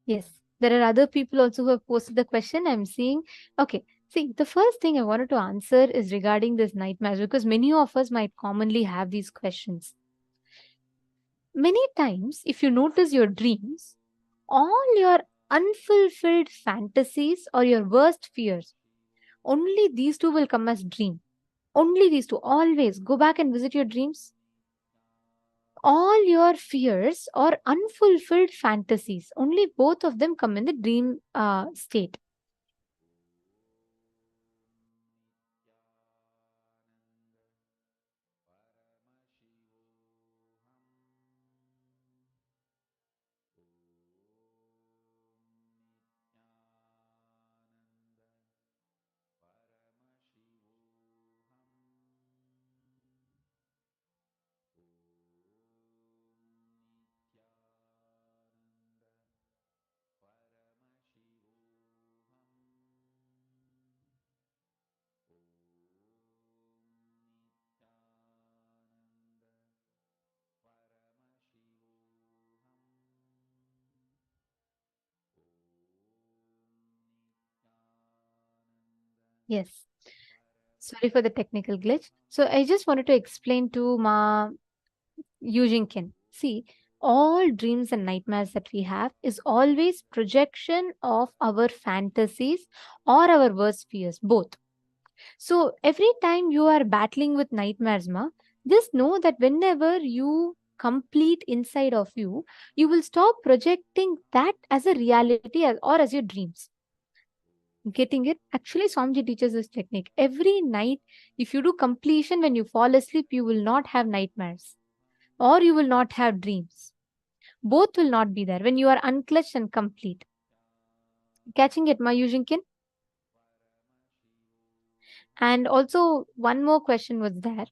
Yes, there are other people also who have posted the question. I'm seeing. Okay, see, the first thing I wanted to answer is regarding this nightmares because many of us might commonly have these questions. Many times, if you notice your dreams, all your unfulfilled fantasies or your worst fears, only these two will come as dream. Only these two. Always go back and visit your dreams. All your fears or unfulfilled fantasies, only both of them come in the dream state. Yes. Sorry for the technical glitch. So I just wanted to explain to Ma Yujinkin. See, all dreams and nightmares that we have is always projection of our fantasies or our worst fears, both. So every time you are battling with nightmares, just know that whenever you complete inside of you, you will stop projecting that as a reality or as your dreams. Getting it? Actually, Swamiji teaches this technique. Every night, if you do completion when you fall asleep, you will not have nightmares or you will not have dreams. Both will not be there when you are unclutched and complete. Catching it, Mayujinkin? And also, one more question was there.